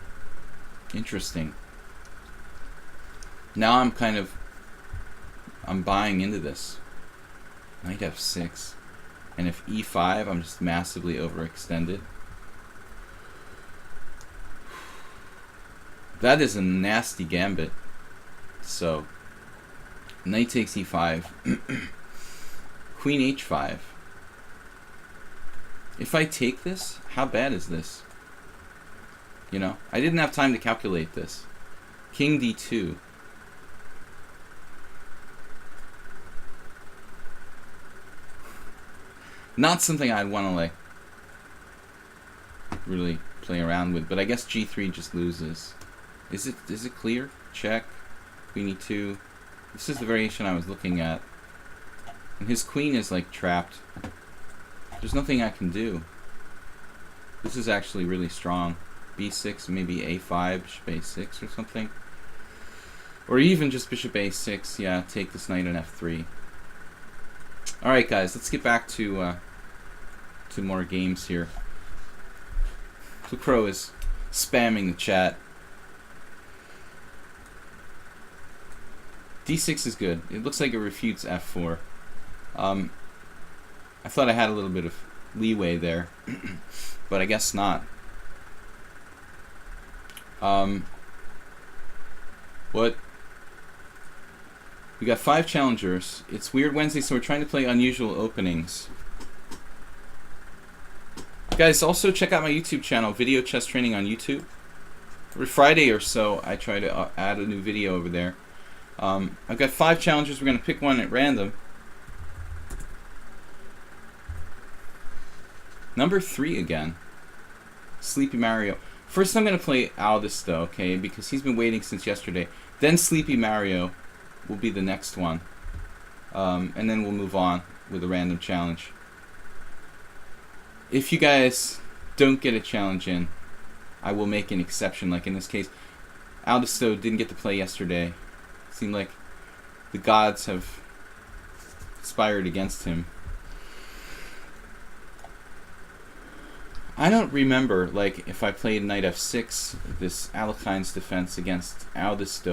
interesting. Now I'm buying into this. Knight f6. And if e5, I'm just massively overextended. That is a nasty gambit. So, knight takes e5. Queen h5. If I take this, how bad is this? You know, I didn't have time to calculate this. King d2. Not something I'd want to like really play around with, but I guess g3 just loses. Is it clear? Check. Queen e2. This is the variation I was looking at. And his queen is like trapped. There's nothing I can do. This is actually really strong. b6, maybe a5, bishop a6 or something. Or even just bishop a6. Yeah, take this knight on f3. Alright guys, let's get back to more games here. The Crow is spamming the chat. d6 is good. It looks like it refutes f4. I thought I had a little bit of leeway there, but I guess not. What? We got 5 challengers. It's Weird Wednesday, so we're trying to play unusual openings. Guys, also check out my YouTube channel, Video Chess Training on YouTube. Every Friday or so, I try to add a new video over there. I've got 5 challengers. We're going to pick one at random. Number 3 again. Sleepy Mario. First I'm going to play Aldous, though, okay, because he's been waiting since yesterday. Then Sleepy Mario will be the next one. And then we'll move on with a random challenge. If you guys don't get a challenge in, I will make an exception. Like in this case, Aldous didn't get to play yesterday. It seemed like the gods have conspired against him. I don't remember, like, if I played knight f6, this Alekhine's defense against Aldous.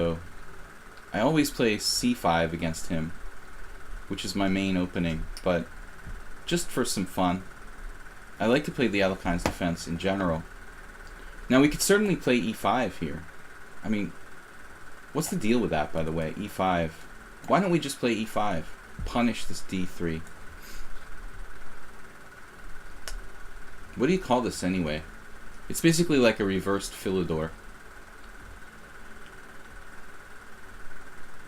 I always play c5 against him, which is my main opening, but just for some fun. I like to play the Alekhines defense in general. Now we could certainly play e5 here. I mean, what's the deal with that, by the way? e5. Why don't we just play e5? Punish this d3. What do you call this anyway? It's basically like a reversed Philidor.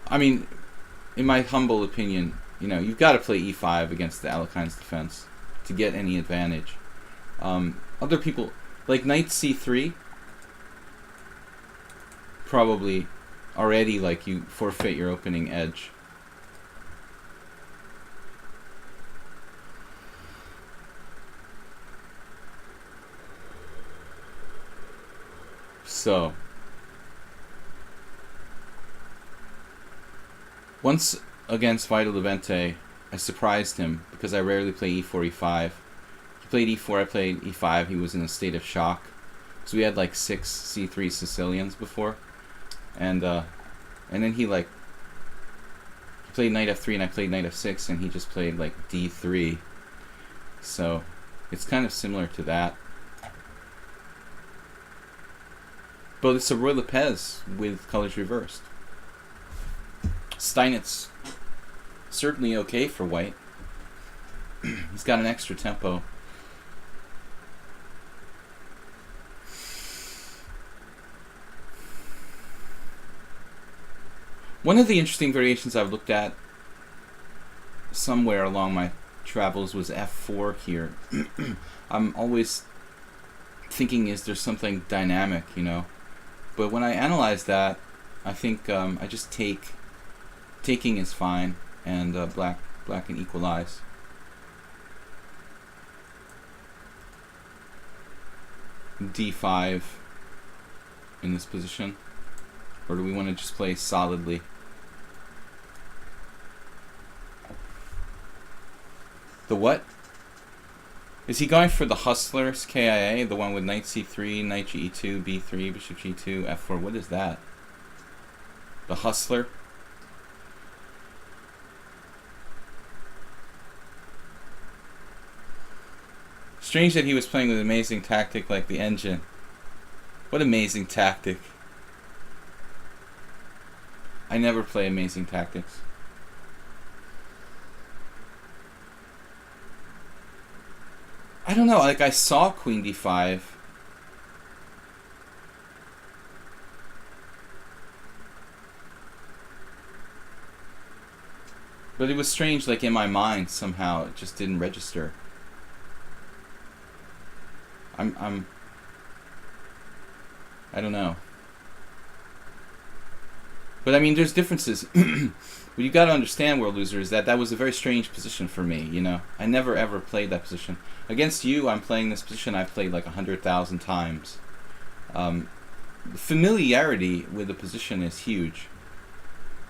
I mean, in my humble opinion, you know, you've got to play e5 against the Alekhines defense to get any advantage. Other people, like knight c3, probably already like you forfeit your opening edge. So, once against Vito Levente, I surprised him because I rarely play e4, e5. He played e4, I played e5. He was in a state of shock. So we had like 6 c3 Sicilians before, and then he played knight f3 and I played knight f6, and he just played like d3. So it's kind of similar to that. But it's a Roy Lopez with colors reversed. Steinitz, certainly okay for white. He's got an extra tempo. One of the interesting variations I've looked at somewhere along my travels was f4 here. I'm always thinking, is there something dynamic, you know? But when I analyze that, I think I just taking is fine, and black can equalize. d5 in this position, or do we want to just play solidly? The what? Is he going for the Hustler's KIA, the one with knight c3, knight ge2, b3, bishop g2, f4? What is that? The Hustler? Strange that he was playing with an amazing tactic like the engine. What amazing tactic. I never play amazing tactics. I don't know, like I saw queen d5. But it was strange, like in my mind somehow it just didn't register. I don't know. But I mean, there's differences. What you got to understand, World Loser, is that was a very strange position for me, you know. I never ever played that position. Against you, I'm playing this position I've played like 100,000 times. Familiarity with the position is huge.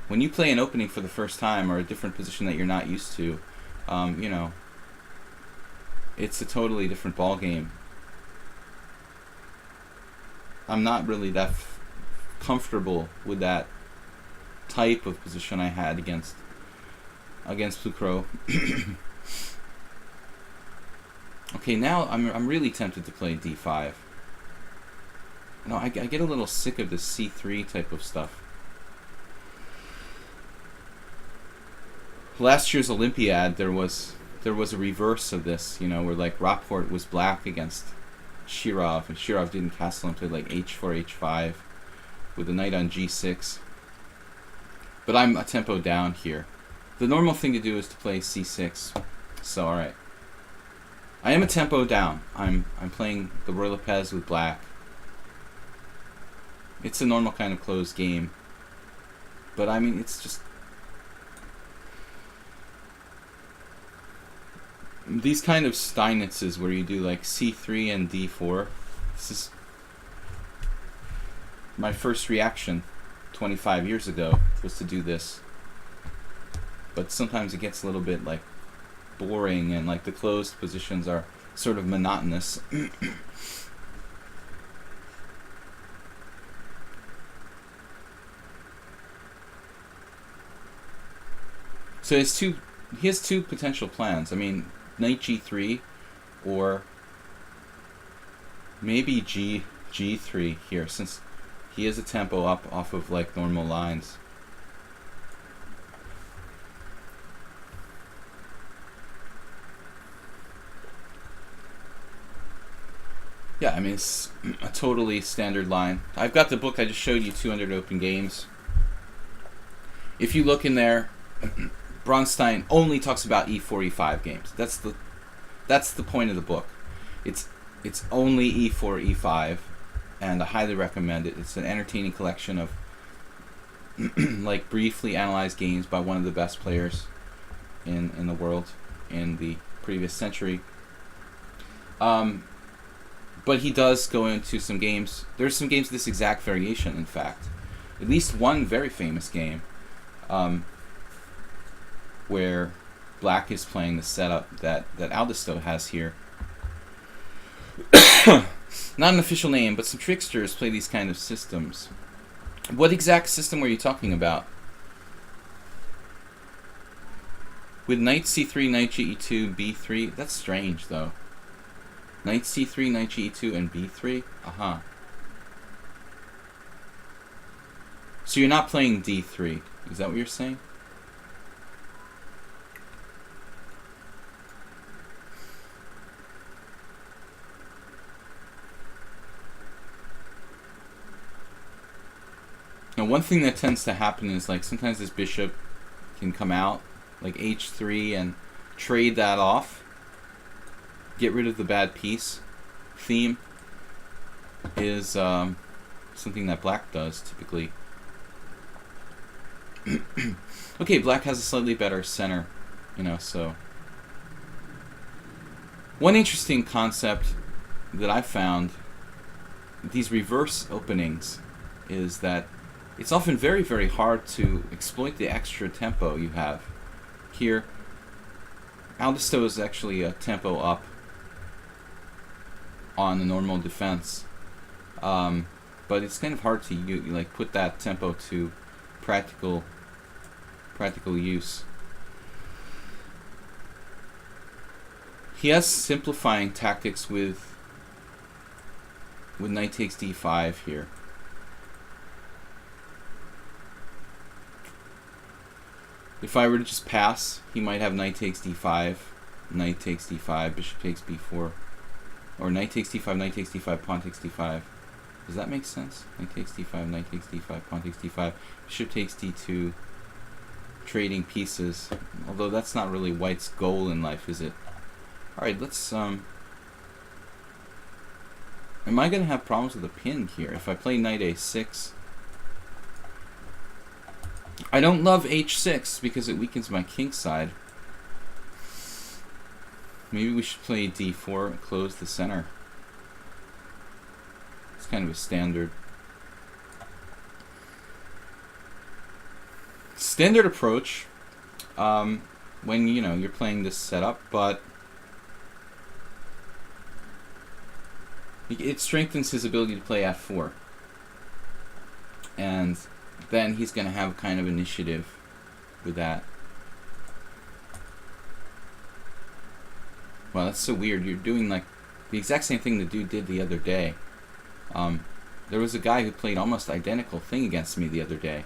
When you play an opening for the first time, or a different position that you're not used to, you know, it's a totally different ball game. I'm not really that comfortable with that type of position I had against Blue-Crow. Okay, now I'm really tempted to play d5. No, I get a little sick of this c3 type of stuff. Last year's Olympiad, there was a reverse of this, you know, where like Rockport was black against Shirov, and Shirov didn't castle and played like h4, h5 with the knight on g6. But I'm a tempo down here. The normal thing to do is to play c6. So alright. I am a tempo down. I'm playing the Roy Lopez with black. It's a normal kind of closed game. But I mean, it's just these kind of Steinitzes where you do like c3 and d4. This is my first reaction 25 years ago, was to do this. But sometimes it gets a little bit like boring, and like the closed positions are sort of monotonous. So he has two potential plans. I mean, knight g3, or maybe g3 here, since he has a tempo up off of like normal lines. Yeah, I mean, it's a totally standard line. I've got the book I just showed you, 200 Open Games. If you look in there, Bronstein only talks about e4, e5 games. That's the point of the book. It's only e4, e5, and I highly recommend it. It's an entertaining collection of like briefly analyzed games by one of the best players in the world in the previous century. But he does go into some games. There's some games of this exact variation, in fact. At least one very famous game where black is playing the setup that Aldisto has here. Not an official name, but some tricksters play these kind of systems. What exact system were you talking about? With knight c3, knight ge2, b3? That's strange, though. Knight c3, knight ge2, and b3? Uh-huh. So you're not playing d3. Is that what you're saying? Now, one thing that tends to happen is, like, sometimes this bishop can come out, like h3, and trade that off. Get rid of the bad piece theme is something that black does typically. Okay, black has a slightly better center, so. One interesting concept that I found with these reverse openings is that it's often very, very hard to exploit the extra tempo you have. Here, Aldisto is actually a tempo up on the normal defense, but it's kind of hard to like put that tempo to practical use. He has simplifying tactics with knight takes d5 here. If I were to just pass, he might have knight takes d5, knight takes d5, bishop takes b4. Or knight takes d5, knight takes d5, pawn takes d5. Does that make sense? Knight takes d5, knight takes d5, pawn takes d5, bishop takes d2, trading pieces. Although that's not really white's goal in life, is it? Alright, let's, am I going to have problems with the pin here if I play knight a6? I don't love h6 because it weakens my king side. Maybe we should play d4 and close the center. It's kind of a standard approach when you're playing this setup, but it strengthens his ability to play f4, and then he's going to have kind of initiative with that. Wow, that's so weird. You're doing like the exact same thing the dude did the other day. There was a guy who played almost identical thing against me the other day.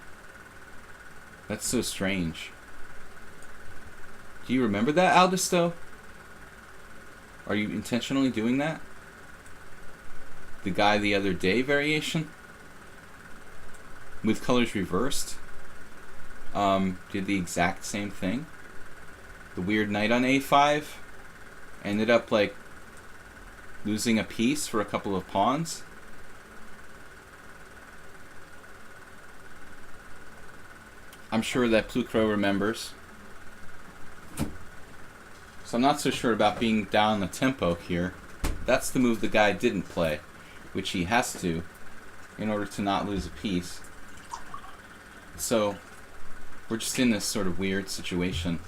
That's so strange. Do you remember that, Aldisto? Are you intentionally doing that? The guy the other day variation? With colors reversed? Did the exact same thing? The weird knight on a5? Ended up like losing a piece for a couple of pawns. I'm sure that Plucro remembers. So I'm not so sure about being down the tempo here. That's the move the guy didn't play, which he has to in order to not lose a piece. So we're just in this sort of weird situation.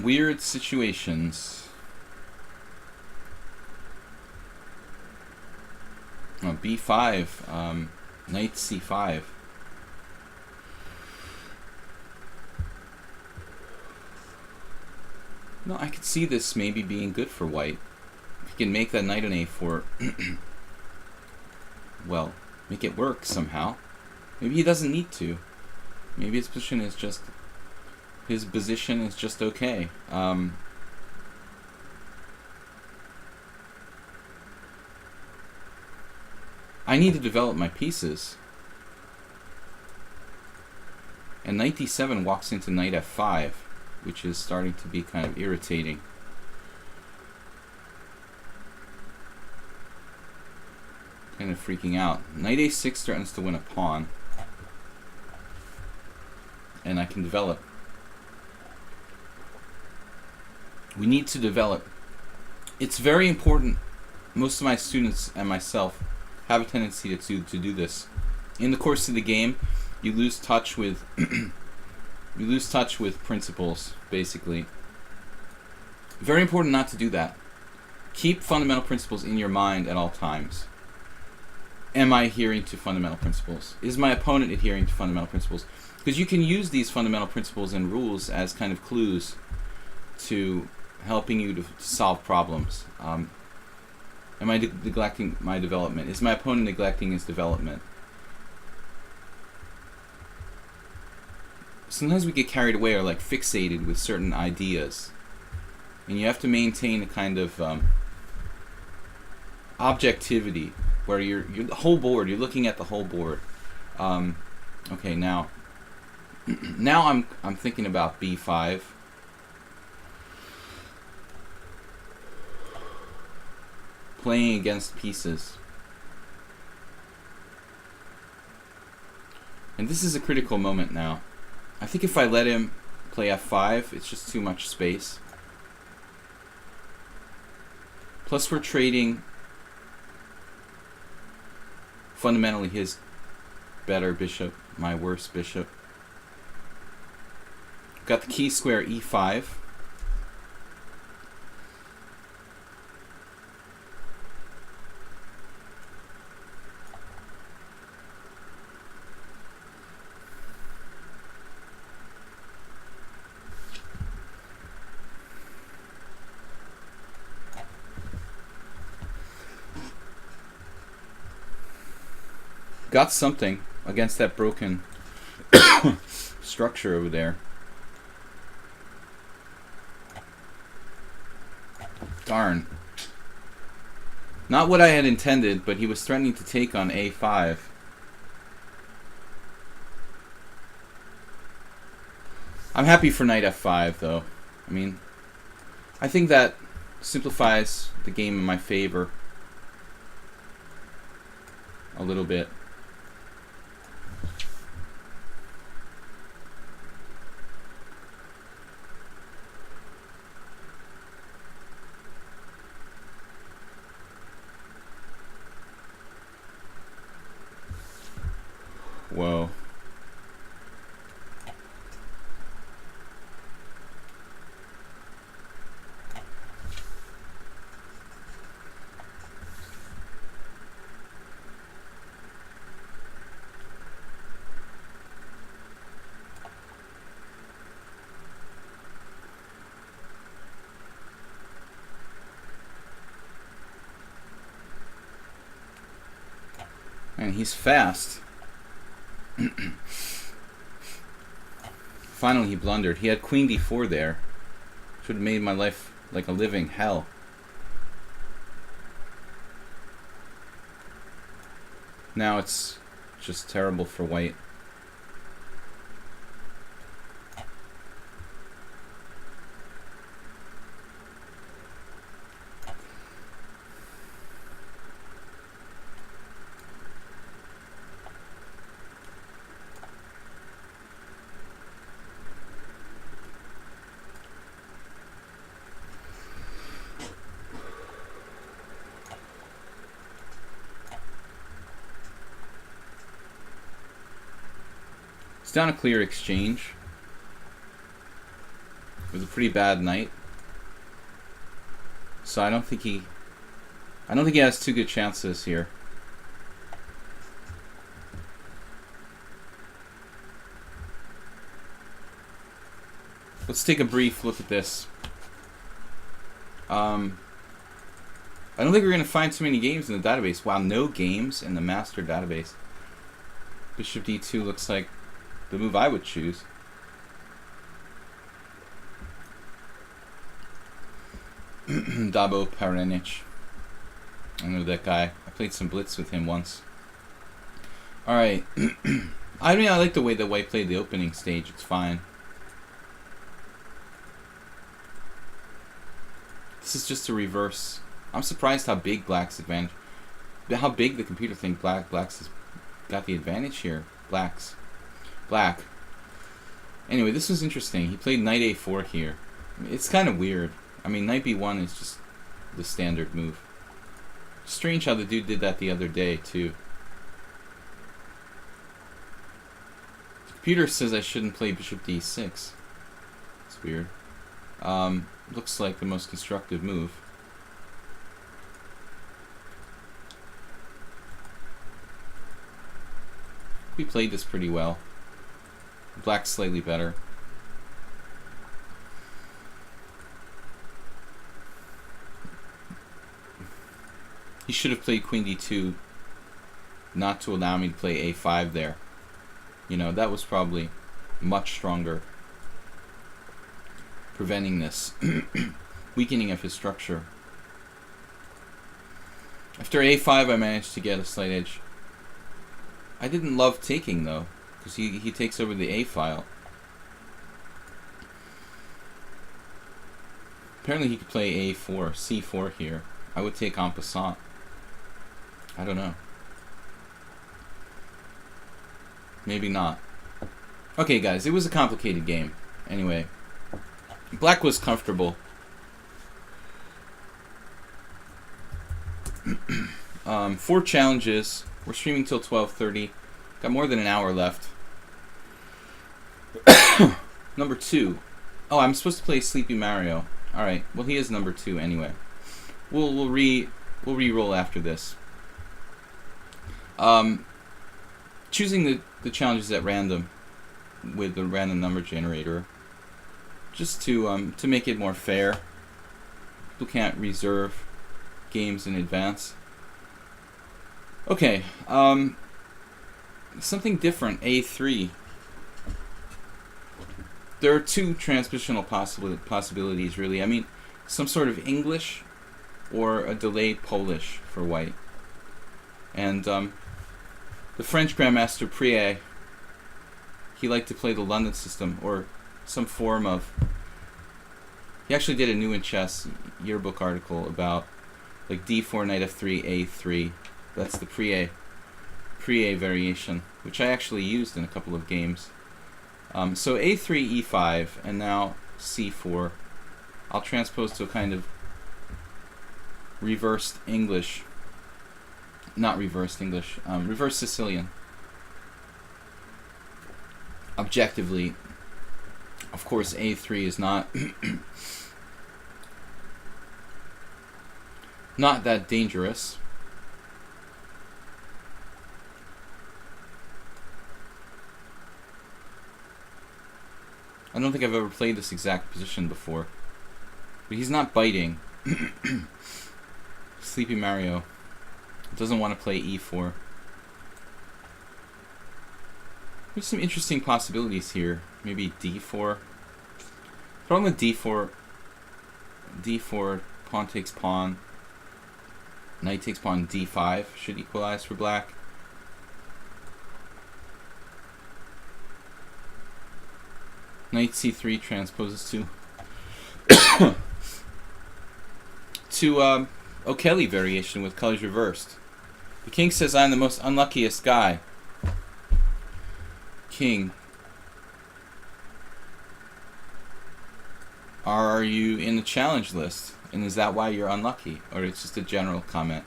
Weird situations. b5, knight c5. No, I could see this maybe being good for white. If he can make that knight on a4, well, make it work somehow. Maybe he doesn't need to. Maybe his position is just okay. I need to develop my pieces. And knight d7 walks into knight f5, which is starting to be kind of irritating. Kind of freaking out. Knight a6 threatens to win a pawn. And I can develop. We need to develop. It's very important. Most of my students and myself have a tendency to do this. In the course of the game, you lose touch with principles, basically. Very important not to do that. Keep fundamental principles in your mind at all times. Am I adhering to fundamental principles? Is my opponent adhering to fundamental principles? Because you can use these fundamental principles and rules as kind of clues to helping you to solve problems. Am I neglecting my development? Is my opponent neglecting his development? Sometimes we get carried away or like fixated with certain ideas. And you have to maintain a kind of objectivity where you're the whole board, you're looking at the whole board. Okay, now I'm thinking about b5. Playing against pieces. And this is a critical moment now. I think if I let him play f5, it's just too much space. Plus we're trading fundamentally his better bishop, my worse bishop. Got the key square e5. Got something against that broken structure over there. Darn. Not what I had intended, but he was threatening to take on a5. I'm happy for knight f5, though. I mean, I think that simplifies the game in my favor a little bit. Whoa. And he's fast. Finally he blundered. He had queen d4 there. Should have made my life like a living hell. Now it's just terrible for white. It's down a clear exchange. It was a pretty bad knight. So I don't think he has two good chances here. Let's take a brief look at this. I don't think we're going to find too many games in the database. Wow, no games in the master database. Bishop d2 looks like the move I would choose. Dabo Parenic. I know that guy. I played some blitz with him once. Alright. I mean, I like the way that White played the opening stage. It's fine. This is just a reverse. I'm surprised how big Black's advantage. How big the computer think Black's has got the advantage here. Black. Anyway, this was interesting. He played knight a4 here. It's kind of weird. I mean, knight b1 is just the standard move. Strange how the dude did that the other day, too. The computer says I shouldn't play bishop d6. It's weird. Looks like the most constructive move. We played this pretty well. Black's slightly better. He should have played queen d2 not to allow me to play a5 there. You know, that was probably much stronger. Preventing this. Weakening of his structure. After a5 I managed to get a slight edge. I didn't love taking though, because he takes over the a file. Apparently he could play a4, c4 here. I would take en passant. I don't know. Maybe not. Okay guys, it was a complicated game. Anyway, Black was comfortable. 4 challenges. We're streaming till 12:30. Got more than an hour left. Number 2. Oh, I'm supposed to play Sleepy Mario. All right. Well, he is number 2 anyway. We'll re-roll after this. Choosing the challenges at random with the random number generator, just to make it more fair. People can't reserve games in advance. Okay, something different, a3. There are 2 transpositional possibilities, really. I mean, some sort of English or a delayed Polish for White. And the French Grandmaster Prier, he liked to play the London system, or some form of... He actually did a New in Chess yearbook article about like d4, knight f3, a3. That's the Prier variation, which I actually used in a couple of games. So a3, e5, and now c4. I'll transpose to a kind of reversed English. Not reversed English. Reversed Sicilian. Objectively, of course, a3 is not not that dangerous. I don't think I've ever played this exact position before. But he's not biting. Sleepy Mario doesn't want to play e4. There's some interesting possibilities here. Maybe d4. Problem with d4, pawn takes pawn. Knight takes pawn, d5 should equalize for Black. Knight c3 transposes to O'Kelly variation with colors reversed. The king says I'm the most unluckiest guy. King, are you in the challenge list? And is that why you're unlucky? Or it's just a general comment?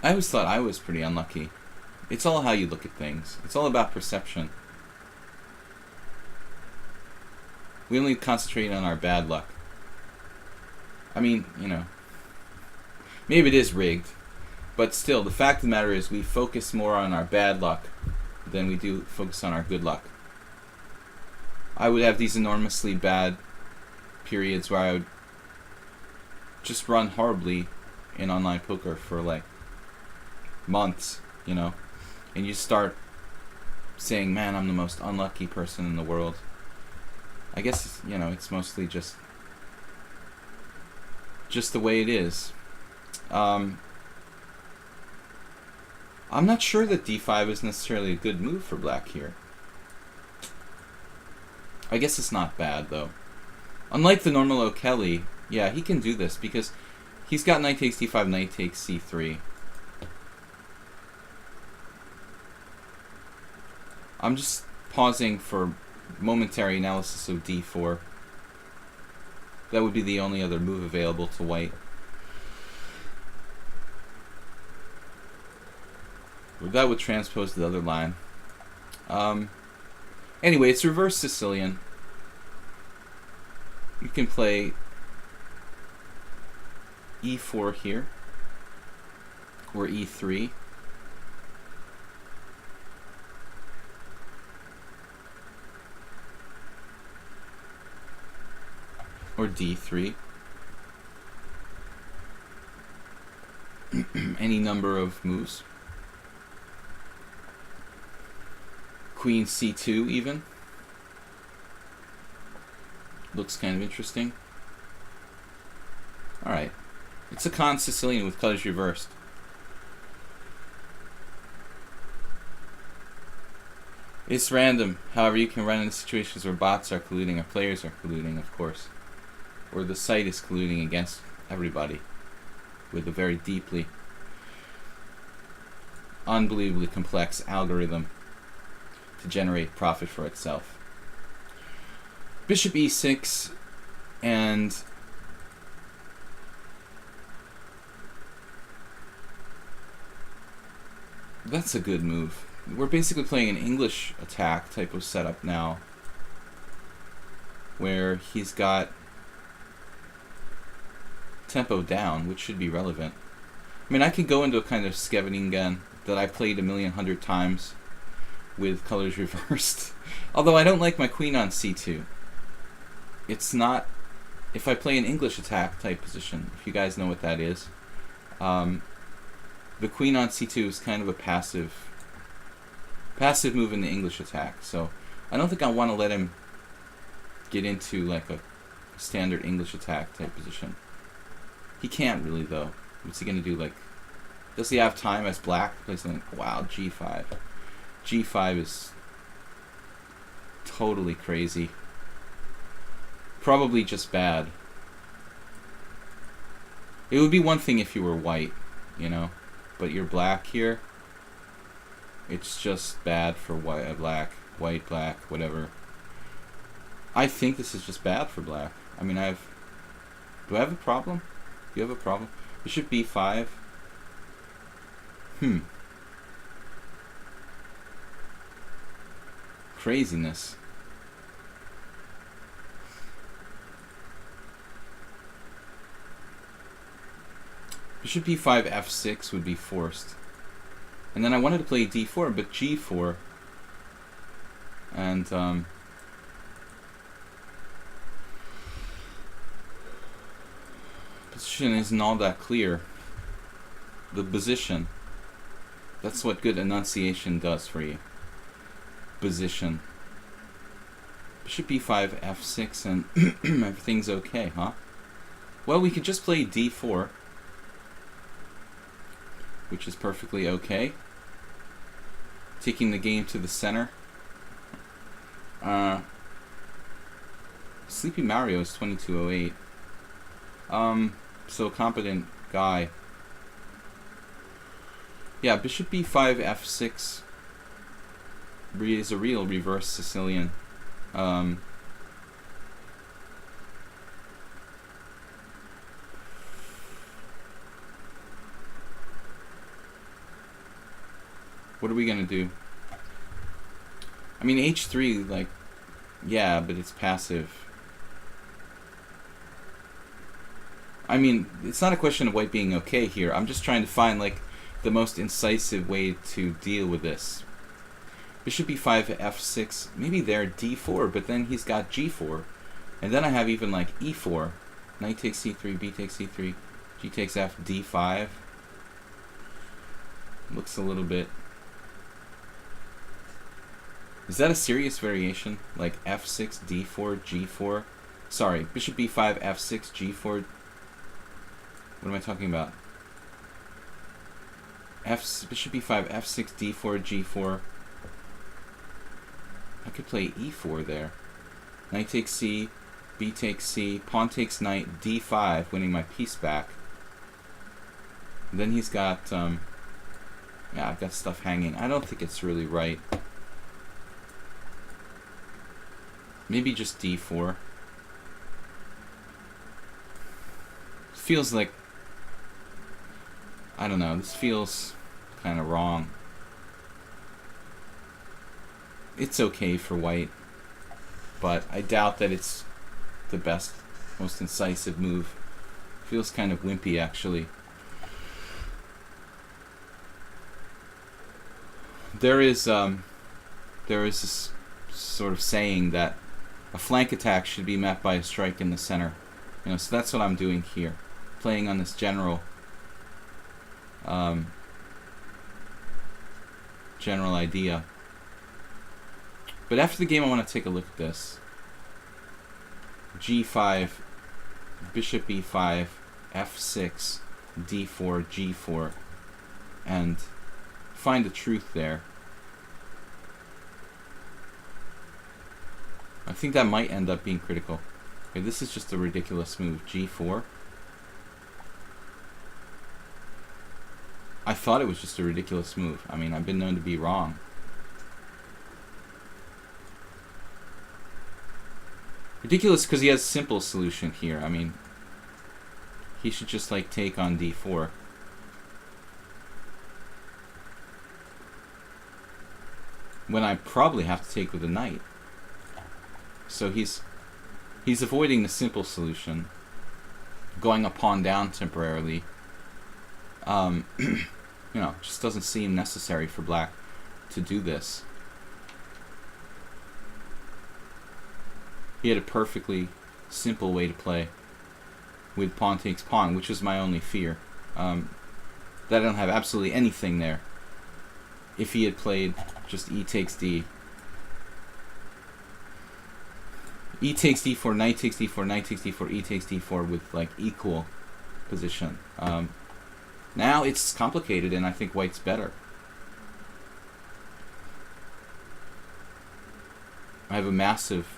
I always thought I was pretty unlucky. It's all how you look at things. It's all about perception. We only concentrate on our bad luck. I mean, you know, maybe it is rigged, but still, the fact of the matter is we focus more on our bad luck than we do focus on our good luck. I would have these enormously bad periods where I would just run horribly in online poker for like months, you know, and you start saying, man, I'm the most unlucky person in the world. I guess, you know, it's mostly just the way it is. I'm not sure that d5 is necessarily a good move for black here. I guess it's not bad, though. Unlike the normal O'Kelly, yeah, he can do this because he's got knight takes d5, knight takes c3. I'm just pausing for momentary analysis of d4. That would be the only other move available to white. That would transpose the other line. Anyway, it's reverse Sicilian. You can play e4 here, or e3. Or d3. Any number of moves. Queen c2 even. Looks kind of interesting. Alright. It's a con Sicilian with colors reversed. It's random. However, you can run into situations where bots are colluding or players are colluding, of course. Or the site is colluding against everybody with a very deeply, unbelievably complex algorithm to generate profit for itself. Bishop e6, and that's a good move. We're basically playing an English attack type of setup now, where he's got tempo down, which should be relevant. I mean, I could go into a kind of Scheveningen that I played 1,100,000 times with colors reversed. Although I don't like my queen on c2. It's not... If I play an English attack type position, if you guys know what that is, the queen on c2 is kind of a passive move in the English attack. So I don't think I want to let him get into like a standard English attack type position. He can't really, though. What's he going to do? Like, does he have time as black to play something? Wow, g5. g5 is totally crazy. Probably just bad. It would be one thing if you were white, you know, but you're black here. It's just bad for white, black, whatever. I think this is just bad for black. I mean, do I have a problem? Do you have a problem? Bishop b5. Craziness. Bishop b5, f6 would be forced. And then I wanted to play d4, but g4. And, position isn't all that clear. The position. That's what good enunciation does for you. Position. Bishop b5, f6, and everything's okay, huh? Well, we could just play d4, which is perfectly okay. Taking the game to the center. Sleepy Mario is 2208. So competent guy. Yeah, bishop b5, f6 is a real reverse Sicilian. What are we gonna do? I mean, h3, like, yeah, but it's passive. I mean, it's not a question of white being okay here. I'm just trying to find, like, the most incisive way to deal with this. Bishop e5, f6, maybe there, d4, but then he's got g4. And then I have even like e4, knight takes c3, b takes c3, g takes f, d5. Looks a little bit... Is that a serious variation? Like f6, d4, g4? Sorry, bishop b5, f6, g4. What am I talking about? Bishop e5, f6, d4, g4. I could play e4 there. Knight takes c, b takes c, pawn takes knight, d5, winning my piece back. And then he's got, yeah, I've got stuff hanging. I don't think it's really right. Maybe just d4. Feels like, I don't know, this feels kind of wrong. It's okay for white, but I doubt that it's the best, most incisive move. Feels kind of wimpy, actually. There is this sort of saying that a flank attack should be met by a strike in the center. You know, so that's what I'm doing here, playing on this general idea. But after the game, I want to take a look at this. g5, bishop e5, f6, d4, g4, and find the truth there. I think that might end up being critical. Okay, this is just a ridiculous move. g4. I thought it was just a ridiculous move. I mean, I've been known to be wrong. Ridiculous because he has simple solution here. I mean, he should just like take on d4. When I probably have to take with a knight. So he's avoiding the simple solution, going a pawn down temporarily. You know, just doesn't seem necessary for black to do this. He had a perfectly simple way to play with pawn takes pawn, which was my only fear. That I don't have absolutely anything there. If he had played just e takes d, e takes d4, knight takes d4, knight takes d4, e takes d4 with like equal position. Now it's complicated, and I think white's better. I have a massive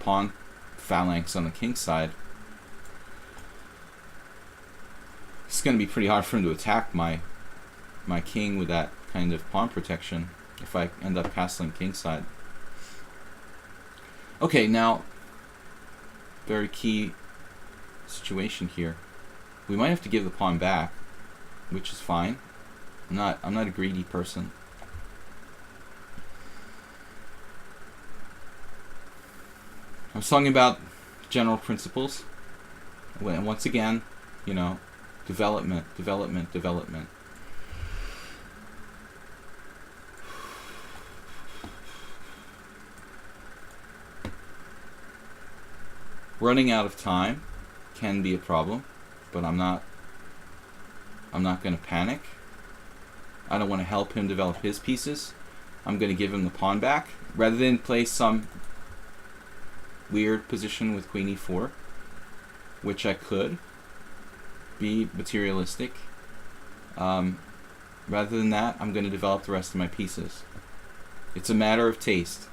pawn phalanx on the king side. It's going to be pretty hard for him to attack my king with that kind of pawn protection if I end up castling king side. Okay, now very key situation here. We might have to give the pawn back, which is fine. I'm not a greedy person. I was talking about general principles. And once again, you know, development. Running out of time can be a problem, but I'm not going to panic. I don't want to help him develop his pieces. I'm going to give him the pawn back rather than play some weird position with queen e4, which I could be materialistic. Rather than that, I'm going to develop the rest of my pieces. It's a matter of taste.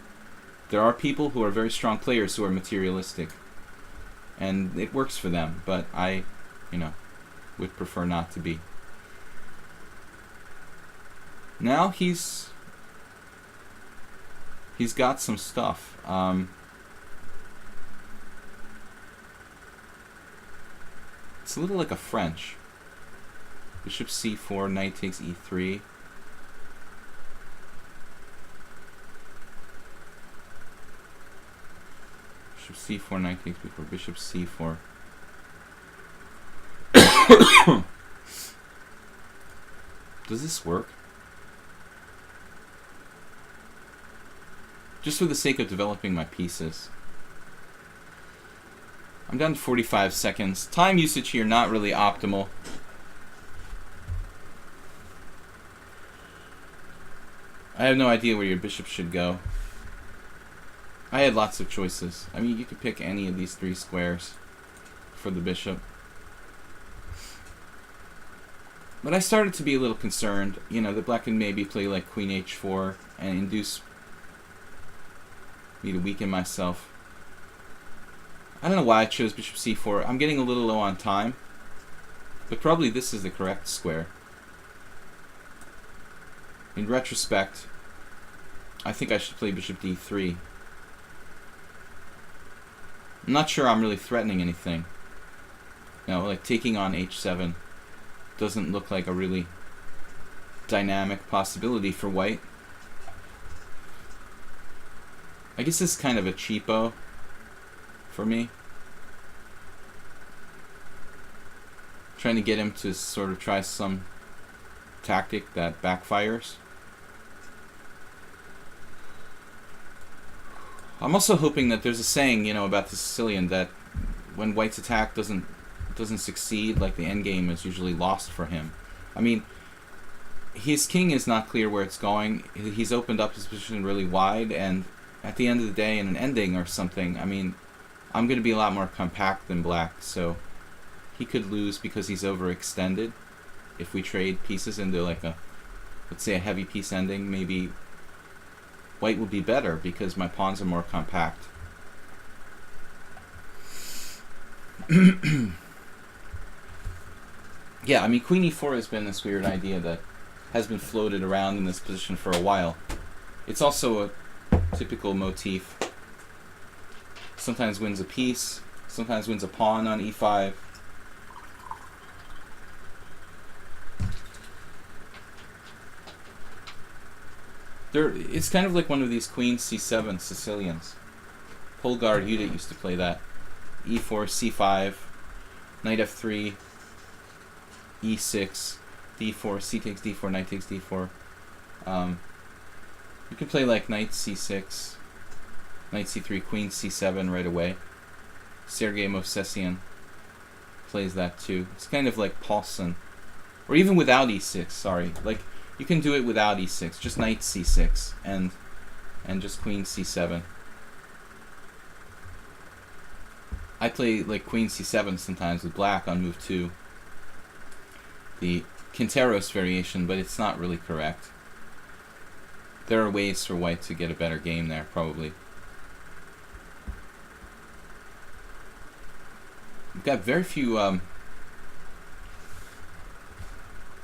There are people who are very strong players who are materialistic, and it works for them, but I, you know, would prefer not to be. Now he's got some stuff. It's a little like a French. Bishop c4, knight takes e3. Bishop c4, knight takes b4, bishop c4. Does this work? just for the sake of developing my pieces. I'm down to 45 seconds. Time usage here, not really optimal. I have no idea where your bishop should go. I had lots of choices. I mean, you could pick any of these 3 squares for the bishop. But I started to be a little concerned, you know, that black can maybe play like queen h4 and induce me to weaken myself. I don't know why I chose bishop c4. I'm getting a little low on time, but probably this is the correct square. In retrospect, I think I should play bishop d3. I'm not sure I'm really threatening anything. No, like taking on h7 doesn't look like a really dynamic possibility for white. I guess this is kind of a cheapo for me. Trying to get him to sort of try some tactic that backfires. I'm also hoping that there's a saying, you know, about the Sicilian that when white's attack doesn't succeed, like the endgame is usually lost for him. I mean, his king is not clear where it's going. He's opened up his position really wide, and at the end of the day, in an ending or something, I mean, I'm going to be a lot more compact than black, so he could lose because he's overextended. If we trade pieces into like a, let's say a heavy piece ending, maybe white will be better because my pawns are more compact. Yeah, I mean, queen e4 has been this weird idea that has been floated around in this position for a while. It's also a typical motif. Sometimes wins a piece, sometimes wins a pawn on e5. It's kind of like one of these queen c7 Sicilians. Polgar Udit used to play that. e4, c5, knight f3, e6, d4, c takes d4, knight takes d4. You can play like knight c6, knight c3, queen c7 right away. Sergei Movsesian plays that too. It's kind of like Paulson. Or even without e6, sorry. Like, you can do it without e6, just knight c6 and just queen c7. I play like queen c7 sometimes with black on move 2. The Quinteros variation, but it's not really correct. There are ways for white to get a better game there, probably. We've got very few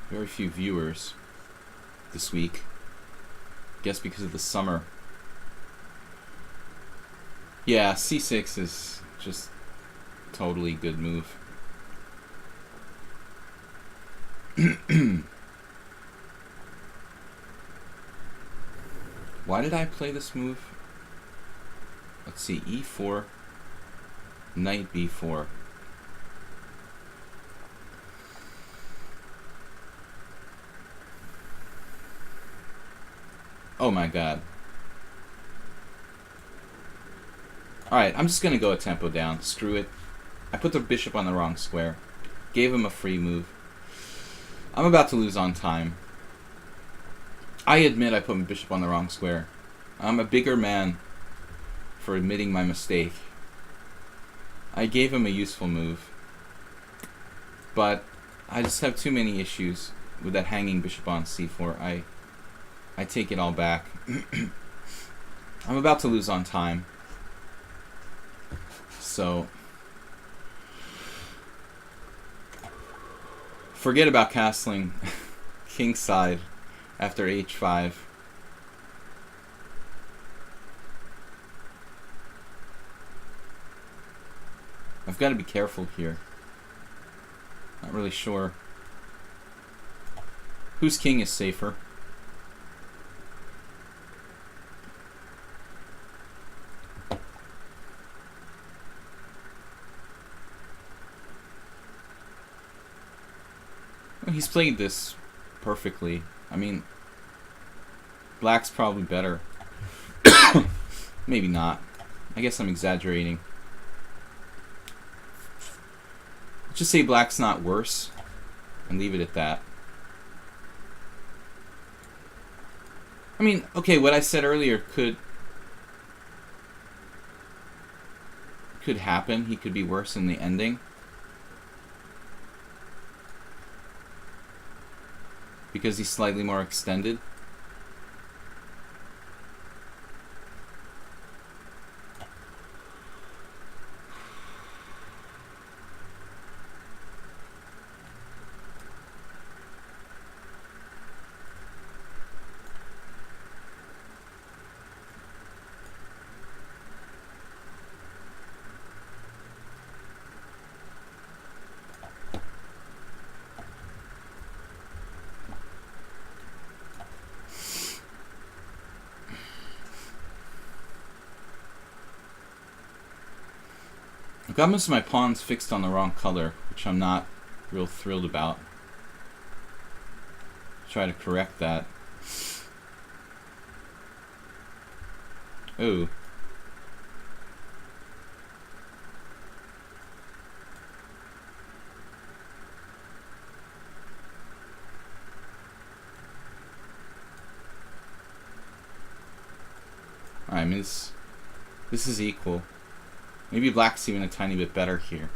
viewers this week. I guess because of the summer. Yeah, c6 is just totally good move. Why did I play this move? Let's see, e4, knight b4. Oh my god. Alright, I'm just gonna go a tempo down. Screw it. I put the bishop on the wrong square. Gave him a free move. I'm about to lose on time. I admit I put my bishop on the wrong square. I'm a bigger man for admitting my mistake. I gave him a useful move. But I just have too many issues with that hanging bishop on c4. I take it all back. I'm about to lose on time. So forget about castling kingside after h5. I've got to be careful here. Not really sure. Whose king is safer? He's played this perfectly. I mean, black's probably better. Maybe not. I guess I'm exaggerating. Let's just say black's not worse and leave it at that. I mean, okay, what I said earlier could happen. He could be worse in the ending. Because he's slightly more extended. I've got most of my pawns fixed on the wrong color, which I'm not real thrilled about. Try to correct that. Ooh. Alright, I mean, this is equal. Maybe black's even a tiny bit better here.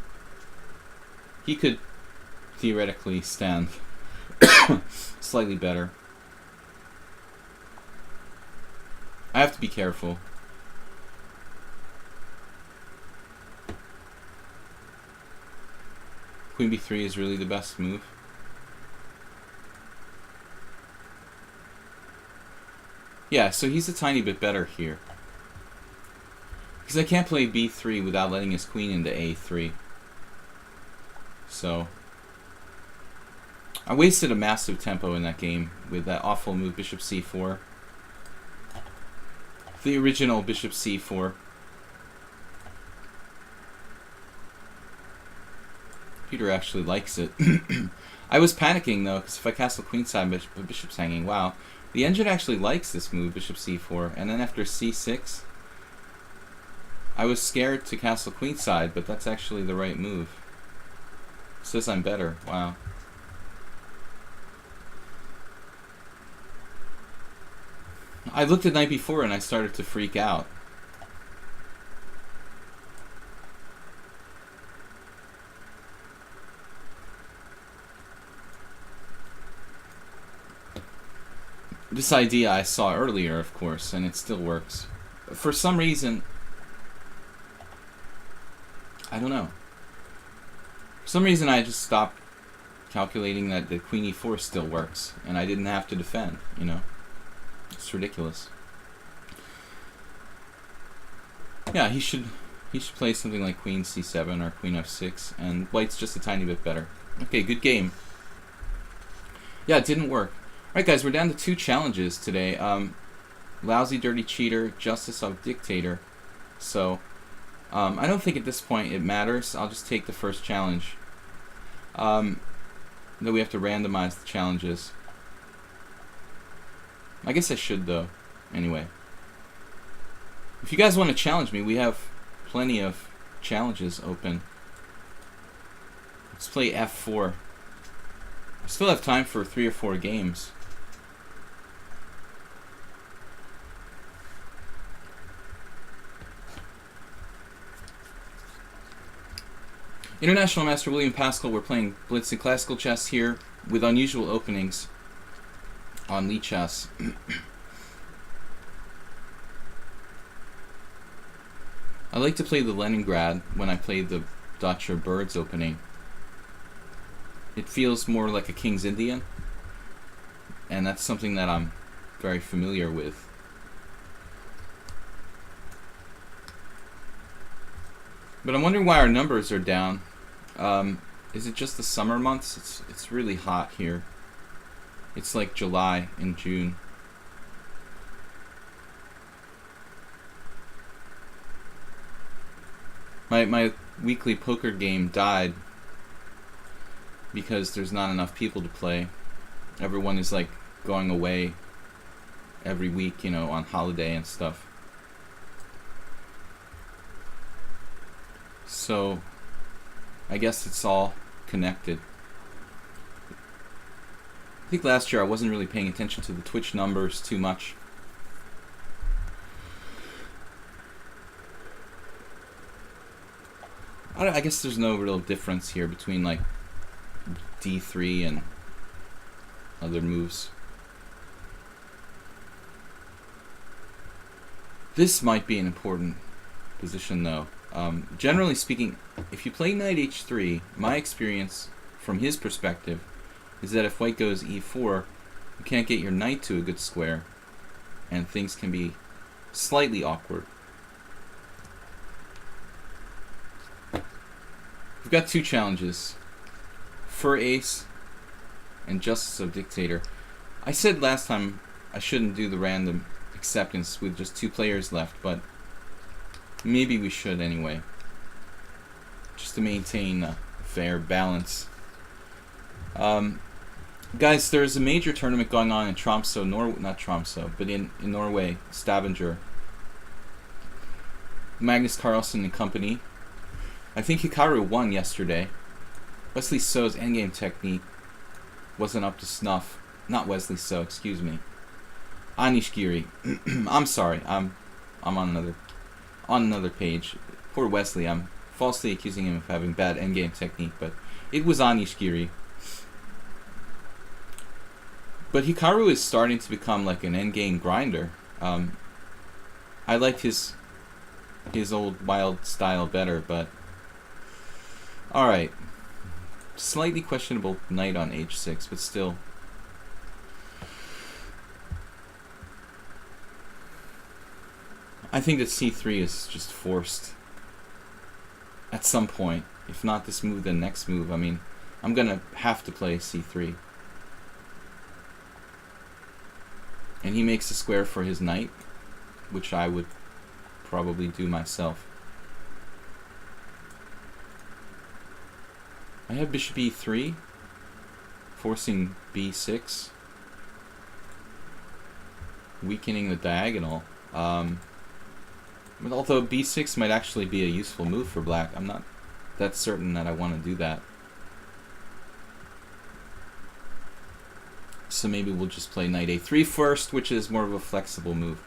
He could theoretically stand slightly better. I have to be careful. Queen b3 is really the best move. Yeah, so he's a tiny bit better here. Because I can't play b3 without letting his queen into a3. So I wasted a massive tempo in that game with that awful move bishop c4. The original bishop c4. Peter actually likes it. I was panicking though, because if I castle queenside, bishop's hanging. Wow. The engine actually likes this move, bishop c4. And then after c6, I was scared to castle queenside, but that's actually the right move. It says I'm better. Wow. I looked at knight b4 and I started to freak out. This idea I saw earlier, of course, and it still works. For some reason, I don't know. For some reason I just stopped calculating that the queen e4 still works, and I didn't have to defend, you know? It's ridiculous. Yeah, he should play something like queen c7 or queen f6, and white's just a tiny bit better. Okay, good game. Yeah, it didn't work. Alright guys, we're down to 2 challenges today. Lousy Dirty Cheater, Justice of Dictator. So, I don't think at this point it matters. I'll just take the first challenge. Then we have to randomize the challenges. I guess I should though. Anyway. If you guys want to challenge me, we have plenty of challenges open. Let's play f4. I still have time for 3 or 4 games. International Master William Paschall, we're playing Blitz and Classical Chess here with unusual openings on lichess. I like to play the Leningrad when I play the Dacia Birds opening. It feels more like a King's Indian, and that's something that I'm very familiar with. But I'm wondering why our numbers are down. Is it just the summer months? It's really hot here. It's like July and June. My weekly poker game died because there's not enough people to play. Everyone is like going away every week, you know, on holiday and stuff. So I guess it's all connected. I think last year I wasn't really paying attention to the Twitch numbers too much. I guess there's no real difference here between like d3 and other moves. This might be an important position though. Generally speaking, if you play knight h3, my experience from his perspective is that if white goes e4, you can't get your knight to a good square, and things can be slightly awkward. We've got two challenges. Fur Ace and Justice of Dictator. I said last time I shouldn't do the random acceptance with just two players left, but maybe we should anyway, just to maintain a fair balance. Guys, there's a major tournament going on in Tromsø, not Tromsø, but in Norway, Stavanger. Magnus Carlsen and company. I think Hikaru won yesterday. Wesley So's endgame technique wasn't up to snuff. Not Wesley So, excuse me. Anish Giri. I'm sorry. I'm on another page. Poor Wesley. I'm falsely accusing him of having bad endgame technique, but it was Anish Giri. But Hikaru is starting to become like an endgame grinder. I liked his old wild style better, but alright. Slightly questionable knight on h6, but still. I think that c3 is just forced at some point. If not this move, then next move. I mean, I'm gonna have to play c3. And he makes a square for his knight, which I would probably do myself. I have bishop e3, forcing b6, weakening the diagonal. But although b6 might actually be a useful move for black, I'm not that certain that I want to do that. So maybe we'll just play knight a3 first, which is more of a flexible move.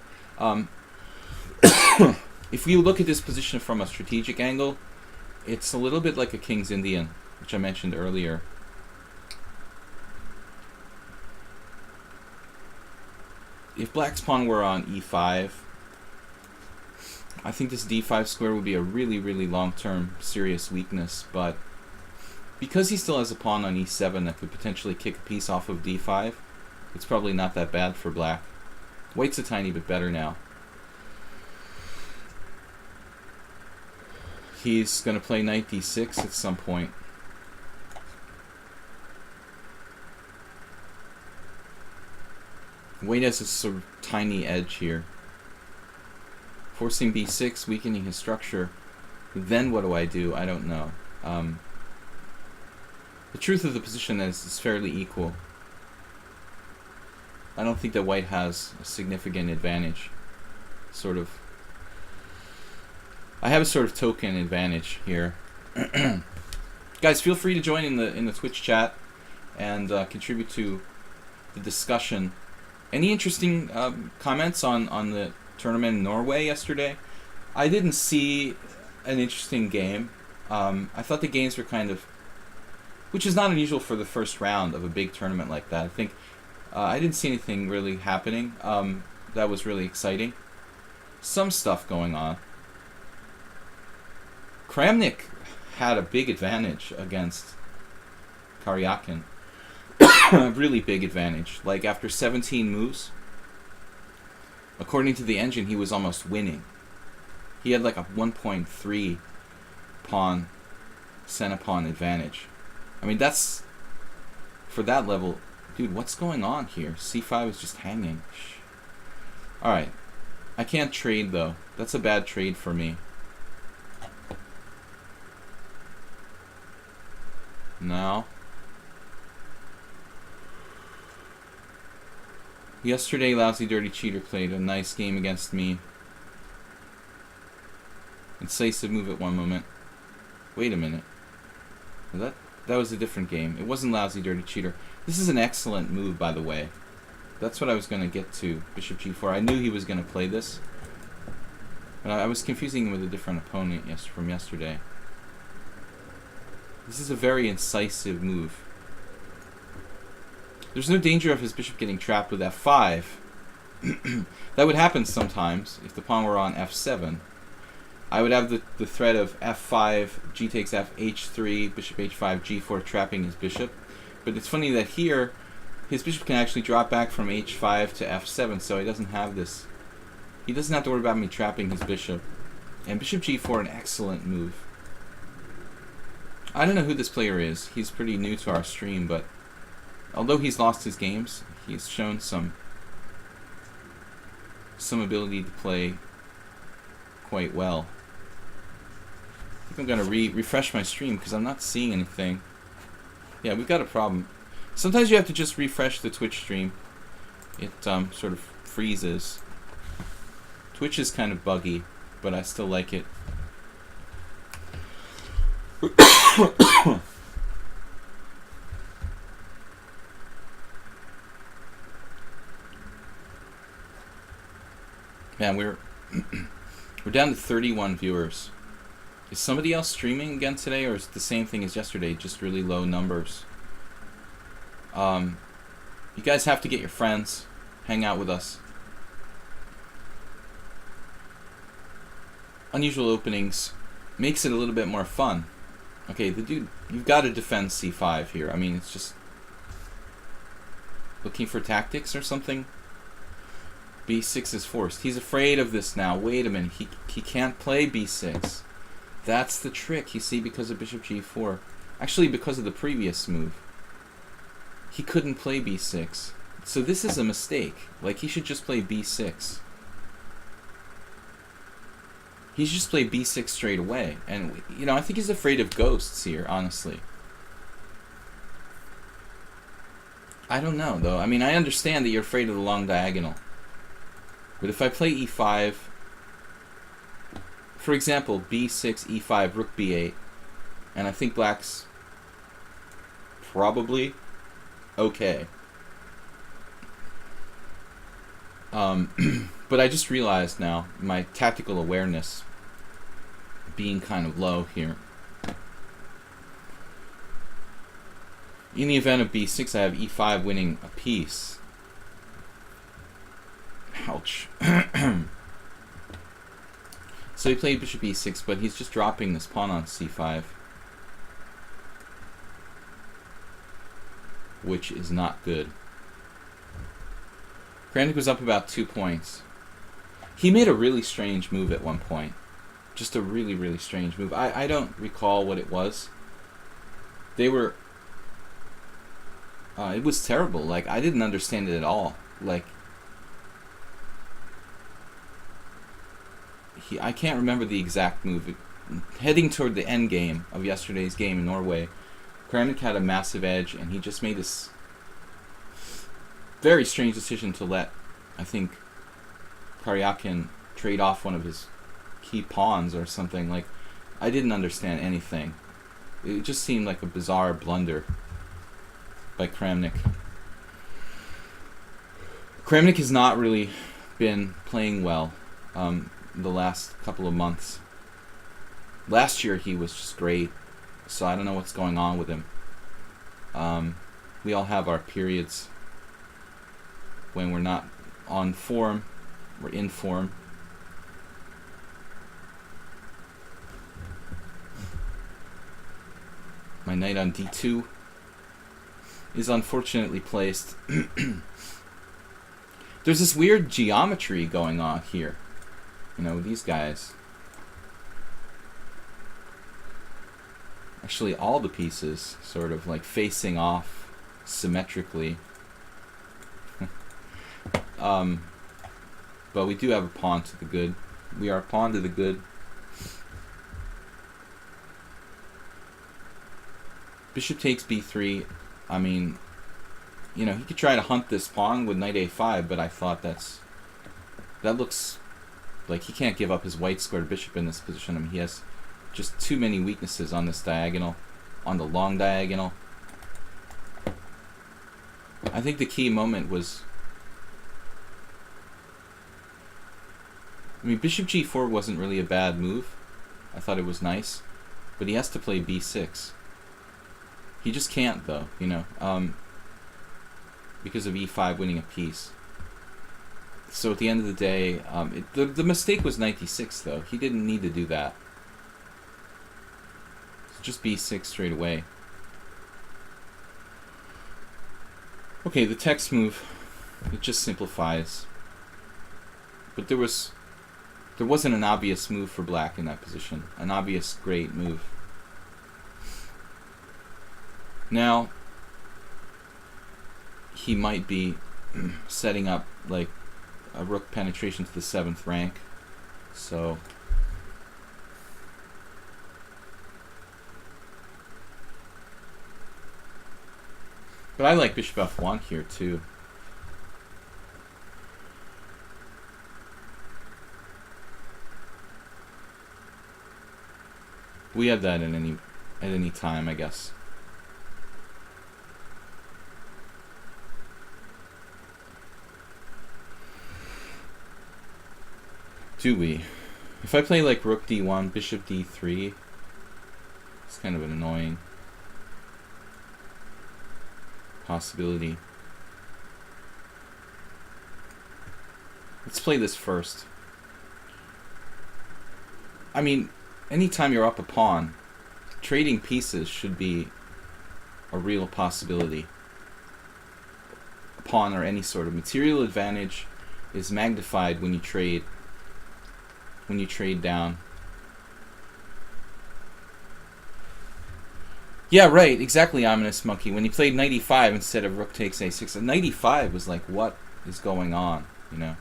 If we look at this position from a strategic angle, it's a little bit like a King's Indian, which I mentioned earlier. If black's pawn were on e5, I think this d5 square would be a really, really long-term serious weakness, but because he still has a pawn on e7 that could potentially kick a piece off of d5, it's probably not that bad for black. White's a tiny bit better now. He's going to play knight d6 at some point. White has a sort of tiny edge here. Forcing b6, weakening his structure. Then what do? I don't know. The truth of the position is it's fairly equal. I don't think that white has a significant advantage. I have a sort of token advantage here. Guys, feel free to join in the Twitch chat and contribute to the discussion. Any interesting comments on the tournament in Norway yesterday? I didn't see an interesting game. I thought the games were kind of, which is not unusual for the first round of a big tournament like that. I think I didn't see anything really happening that was really exciting. Some stuff going on. Kramnik had a big advantage against Karyakin. A really big advantage. Like after 17 moves, according to the engine, he was almost winning. He had like a 1.3 pawn, centipawn advantage. I mean, that's, for that level, dude, what's going on here? c5 is just hanging. Alright. I can't trade, though. That's a bad trade for me. Now. Yesterday, Lousy Dirty Cheater played a nice game against me. Incisive move at one moment. Wait a minute. That was a different game. It wasn't Lousy Dirty Cheater. This is an excellent move, by the way. That's what I was going to get to. Bishop g4. I knew he was going to play this. But I was confusing him with a different opponent from yesterday. This is a very incisive move. There's no danger of his bishop getting trapped with f5. That would happen sometimes if the pawn were on f7. I would have the threat of f5, g takes f, h3, bishop h5, g4 trapping his bishop. But it's funny that here, his bishop can actually drop back from h5 to f7, so he doesn't have this. He doesn't have to worry about me trapping his bishop. And bishop g4, an excellent move. I don't know who this player is. He's pretty new to our stream, but although he's lost his games, he's shown some ability to play quite well. I think I'm going to refresh my stream because I'm not seeing anything. Yeah, we've got a problem. Sometimes you have to just refresh the Twitch stream. It sort of freezes. Twitch is kind of buggy, but I still like it. Man, we're down to 31 viewers. Is somebody else streaming again today, or is it the same thing as yesterday, just really low numbers? You guys have to get your friends, hang out with us. Unusual openings makes it a little bit more fun. Okay, the dude, you've got to defend c5 here. I mean, it's just looking for tactics or something. b6 is forced. He's afraid of this now. Wait a minute. He can't play b6. That's the trick, you see, because of bishop g4. Actually, because of the previous move. He couldn't play b6. So this is a mistake. Like, he should just play b6. He should just play b6 straight away. And, you know, I think he's afraid of ghosts here, honestly. I don't know, though. I mean, I understand that you're afraid of the long diagonal. But if I play e5, for example, b6, e5, rook b8, and I think black's probably okay. But I just realized now, my tactical awareness being kind of low here. In the event of b6, I have e5 winning a piece. Ouch. So he played bishop e6, but he's just dropping this pawn on c5. Which is not good. Kramnik was up about 2 points. He made a really strange move at one point. Just a really, really strange move. I don't recall what it was. They were... it was terrible. Like, I didn't understand it at all. Like... I can't remember the exact move. Heading toward the end game of yesterday's game in Norway, Kramnik had a massive edge, and he just made this very strange decision to let, I think, Karyakin trade off one of his key pawns or something. Like, I didn't understand anything. It just seemed like a bizarre blunder by Kramnik. Kramnik has not really been playing well the last couple of months. Last year he was just great, so I don't know what's going on with him. We all have our periods when we're not on form, we're in form. My knight on d2 is unfortunately placed. There's this weird geometry going on here. You know, these guys. Actually, all the pieces sort of like facing off symmetrically. But we do have a pawn to the good. We are a pawn to the good. Bishop takes b3. I mean, you know, he could try to hunt this pawn with knight a5, but I thought that looks like he can't give up his white squared bishop in this position. I mean, he has just too many weaknesses on this diagonal, on the long diagonal. I think the key moment was, I mean, bishop g4 wasn't really a bad move. I thought it was nice, but he has to play b6. He just can't, though, you know, because of e5 winning a piece. So at the end of the day, the mistake was knight d6, though. He didn't need to do that. So just b6 straight away. Okay, the text move, it just simplifies. But there wasn't an obvious move for black in that position. An obvious great move. Now, he might be setting up like a rook penetration to the 7th rank. So but I like bishop f1 here too. We have that at any time, I guess. Do we? If I play like rook d1, bishop d3, it's kind of an annoying possibility. Let's play this first. I mean, anytime you're up a pawn, trading pieces should be a real possibility. A pawn or any sort of material advantage is magnified when you trade down. Yeah, right, exactly, Ominous Monkey. When he played knight e5 instead of rook takes a6, knight e5 was like, what is going on, you know?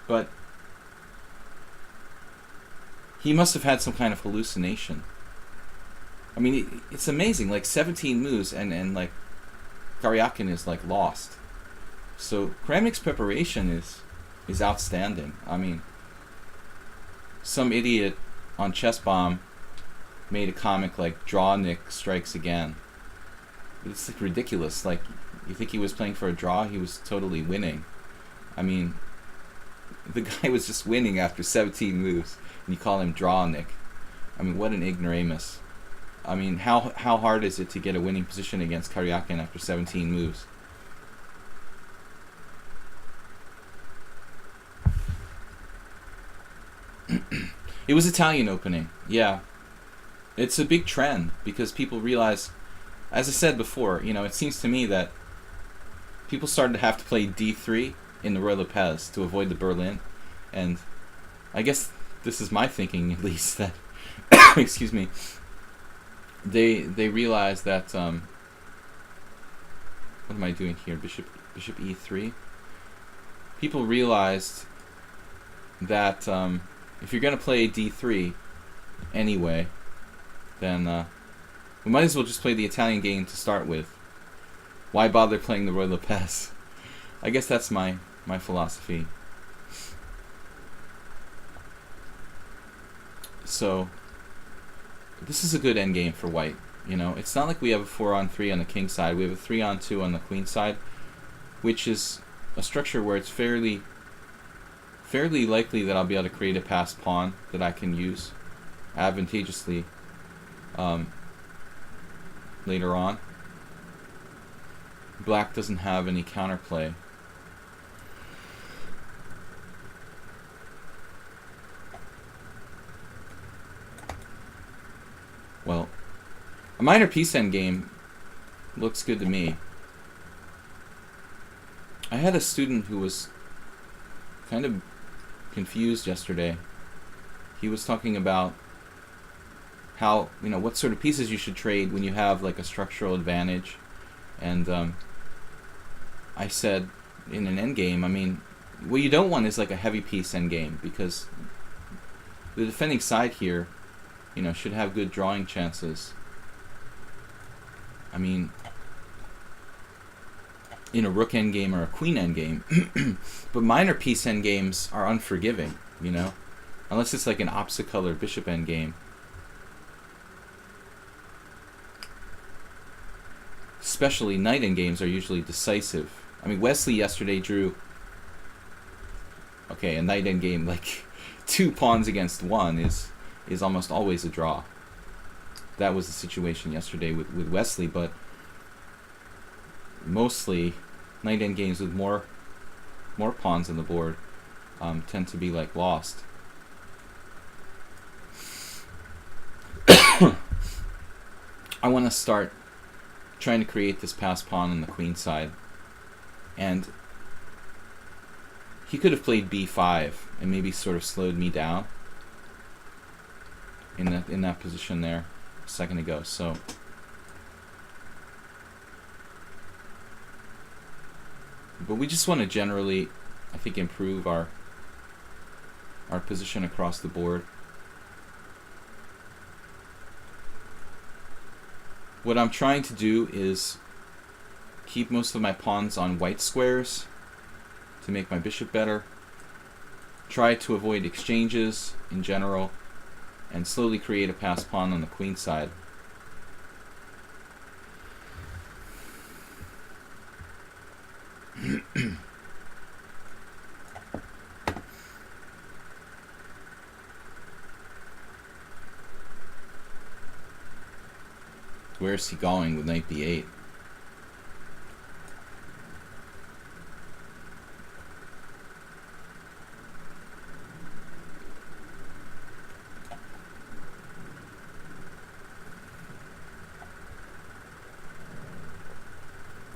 But he must have had some kind of hallucination. I mean, it's amazing, like 17 moves and like Karyakin is like lost. So Kramnik's preparation is outstanding. I mean, some idiot on Chess Bomb made a comic like draw Nick strikes again. But it's like ridiculous. Like, you think he was playing for a draw? He was totally winning. I mean, the guy was just winning after 17 moves, and you call him draw Nick. I mean, what an ignoramus. I mean, how hard is it to get a winning position against Karyakin after 17 moves? It was Italian opening, yeah. It's a big trend because people realize, as I said before, you know, it seems to me that people started to have to play d3 in the Roy Lopez to avoid the Berlin, and I guess this is my thinking at least, that excuse me, they realized that what am I doing here? Bishop e3. People realized that if you're going to play d3 anyway, then we might as well just play the Italian game to start with. Why bother playing the Roy Lopez? I guess that's my philosophy. So this is a good endgame for white. You know, it's not like we have a 4-on-3 on the king side. We have a 3-on-2 on the queen side, which is a structure where it's fairly likely that I'll be able to create a passed pawn that I can use advantageously later on. Black doesn't have any counterplay. Well, a minor piece endgame looks good to me. I had a student who was kind of confused yesterday. He was talking about how, you know, what sort of pieces you should trade when you have like a structural advantage. And I said, in an endgame, I mean, what you don't want is like a heavy piece endgame, because the defending side here, you know, should have good drawing chances. I mean, in a rook endgame or a queen endgame. But minor piece endgames are unforgiving, you know. Unless it's like an opposite color bishop endgame. Especially knight endgames are usually decisive. I mean, Wesley yesterday drew, okay, a knight endgame, like 2 pawns against 1 is almost always a draw. That was the situation yesterday with Wesley, but mostly knight endgames with more pawns on the board tend to be like lost. I want to start trying to create this passed pawn on the queen side, and he could have played b5 and maybe sort of slowed me down in that position there a second ago. So but we just want to generally, I think, improve our position across the board. What I'm trying to do is keep most of my pawns on white squares to make my bishop better. Try to avoid exchanges in general, and slowly create a passed pawn on the queen side. Where's he going with knight b8?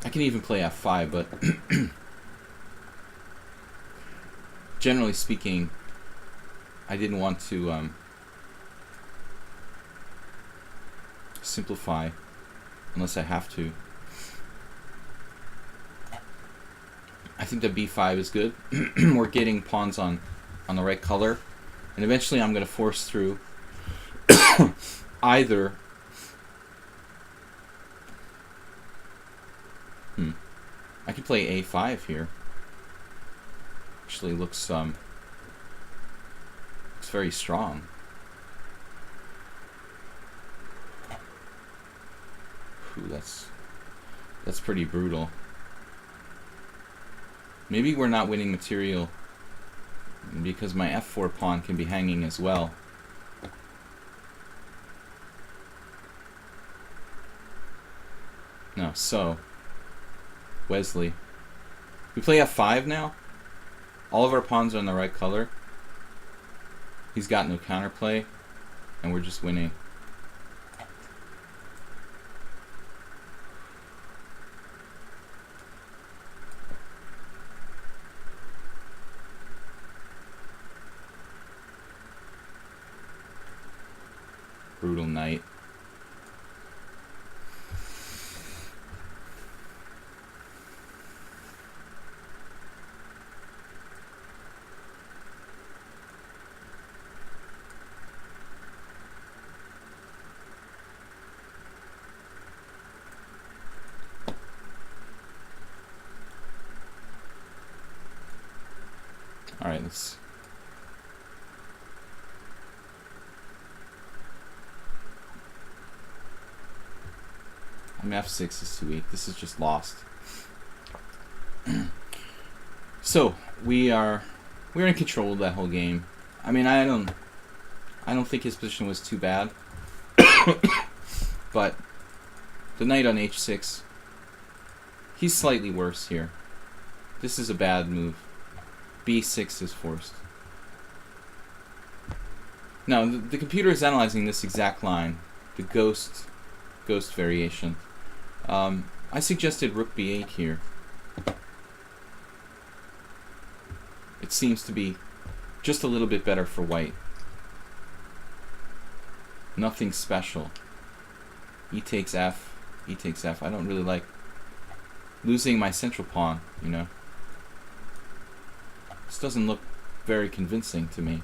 I can even play f5, but generally speaking, I didn't want to simplify unless I have to. I think that b5 is good. We're getting pawns on the right color, and eventually I'm going to force through either I could play a5 here. Actually looks very strong. Ooh, that's pretty brutal. Maybe we're not winning material because my f4 pawn can be hanging as well. No, so Wesley. We play f5 now. All of our pawns are in the right color. He's got no counterplay, and we're just winning. Brutal knight. All right, let's. I mean, f6 is too weak. This is just lost. So we're in control of that whole game. I mean, I don't think his position was too bad. But the knight on h6, he's slightly worse here. This is a bad move. b6 is forced. Now, the computer is analyzing this exact line, the ghost variation. I suggested rook b8 here. It seems to be just a little bit better for white. Nothing special. E takes f, e takes f. I don't really like losing my central pawn, you know. This doesn't look very convincing to me.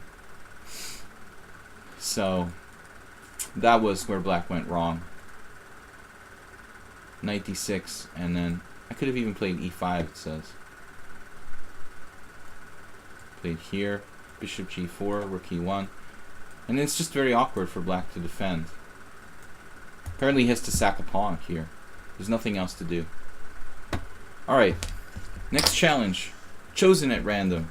So that was where black went wrong. Knight d6, and then I could have even played e5, it says. Played here. bishop g4, rook e1. And it's just very awkward for black to defend. Apparently he has to sack a pawn here. There's nothing else to do. Alright, next challenge. Chosen at random.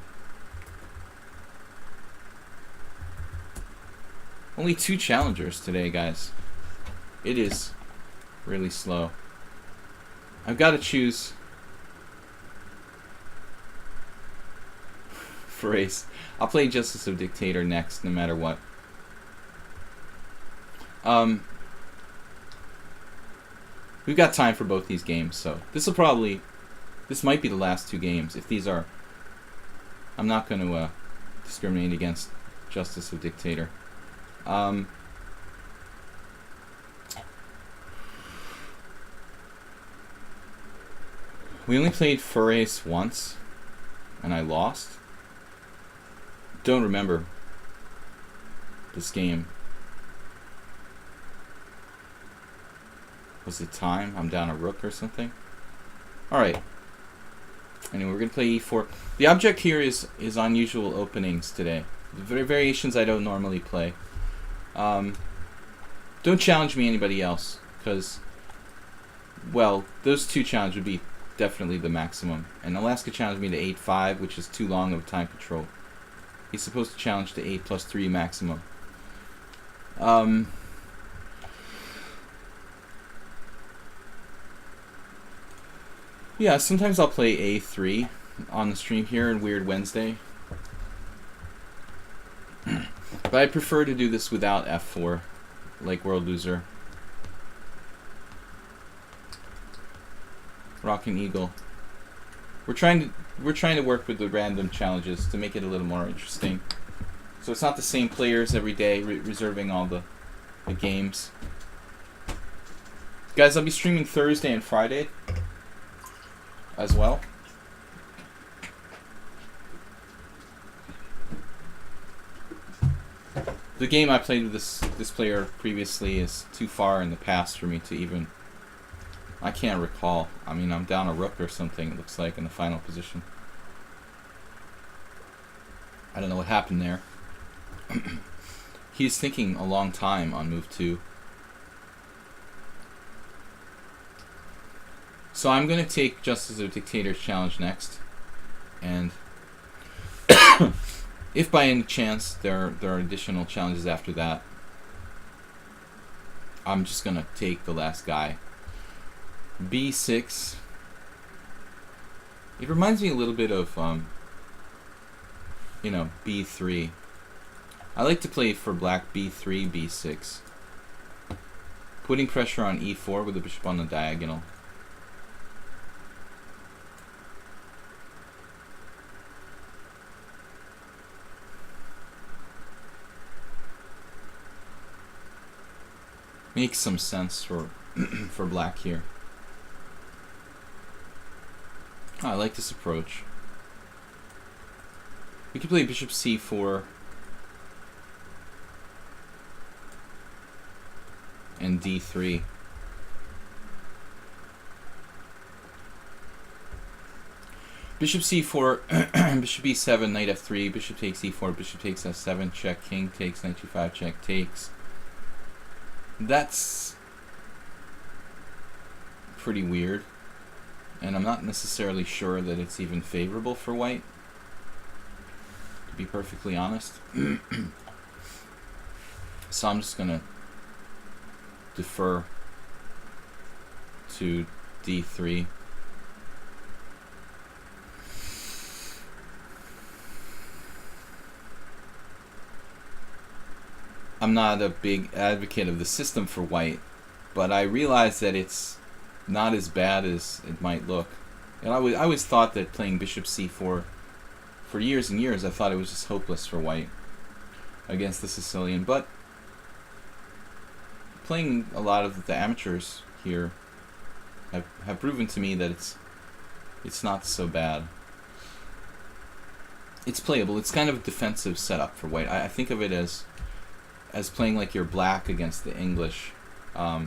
Only 2 challengers today, guys. It is really slow. I've got to choose for ace. I'll play Justice of Dictator next, no matter what. We've got time for both these games, so this might be the last 2 games. If these are, I'm not going to discriminate against Justice of Dictator. We only played for ace once, and I lost. Don't remember this game. Was it time? I'm down a rook or something? Alright. Anyway, we're going to play e4. The object here is unusual openings today. Variations I don't normally play. Don't challenge me, anybody else, because, well, those 2 challenges would be definitely the maximum. And Alaska challenged me to 8-5, which is too long of time control. He's supposed to challenge to 8 plus 3 maximum. Yeah, sometimes I'll play a3 on the stream here in Weird Wednesday. But I prefer to do this without f4, like World Loser. Rock and Eagle. We're trying to work with the random challenges to make it a little more interesting. So it's not the same players every day, reserving all the games. Guys, I'll be streaming Thursday and Friday as well. The game I played with this player previously is too far in the past for me to even... I can't recall. I mean, I'm down a rook or something, it looks like, in the final position. I don't know what happened there. He's thinking a long time on move 2. So I'm going to take Justice of Dictator's challenge next. And if by any chance there are additional challenges after that, I'm just going to take the last guy. B6. It reminds me a little bit of, you know, B3. I like to play for black B3, B6. Putting pressure on E4 with the bishop on the diagonal. Makes some sense for for black here. Oh, I like this approach. We could play bishop c4 and d3. Bishop c4, bishop e7, knight f3, bishop takes e4, bishop takes f7, check, king takes, knight g5, check, takes. That's pretty weird, and I'm not necessarily sure that it's even favorable for white, to be perfectly honest. So I'm just gonna defer to d3. I'm not a big advocate of the system for white, but I realize that it's not as bad as it might look. And I always thought that playing bishop c4 for years and years, I thought it was just hopeless for white against the Sicilian. But playing a lot of the amateurs here have proven to me that it's not so bad. It's playable. It's kind of a defensive setup for white. I think of it as playing like you're black against the English. C4,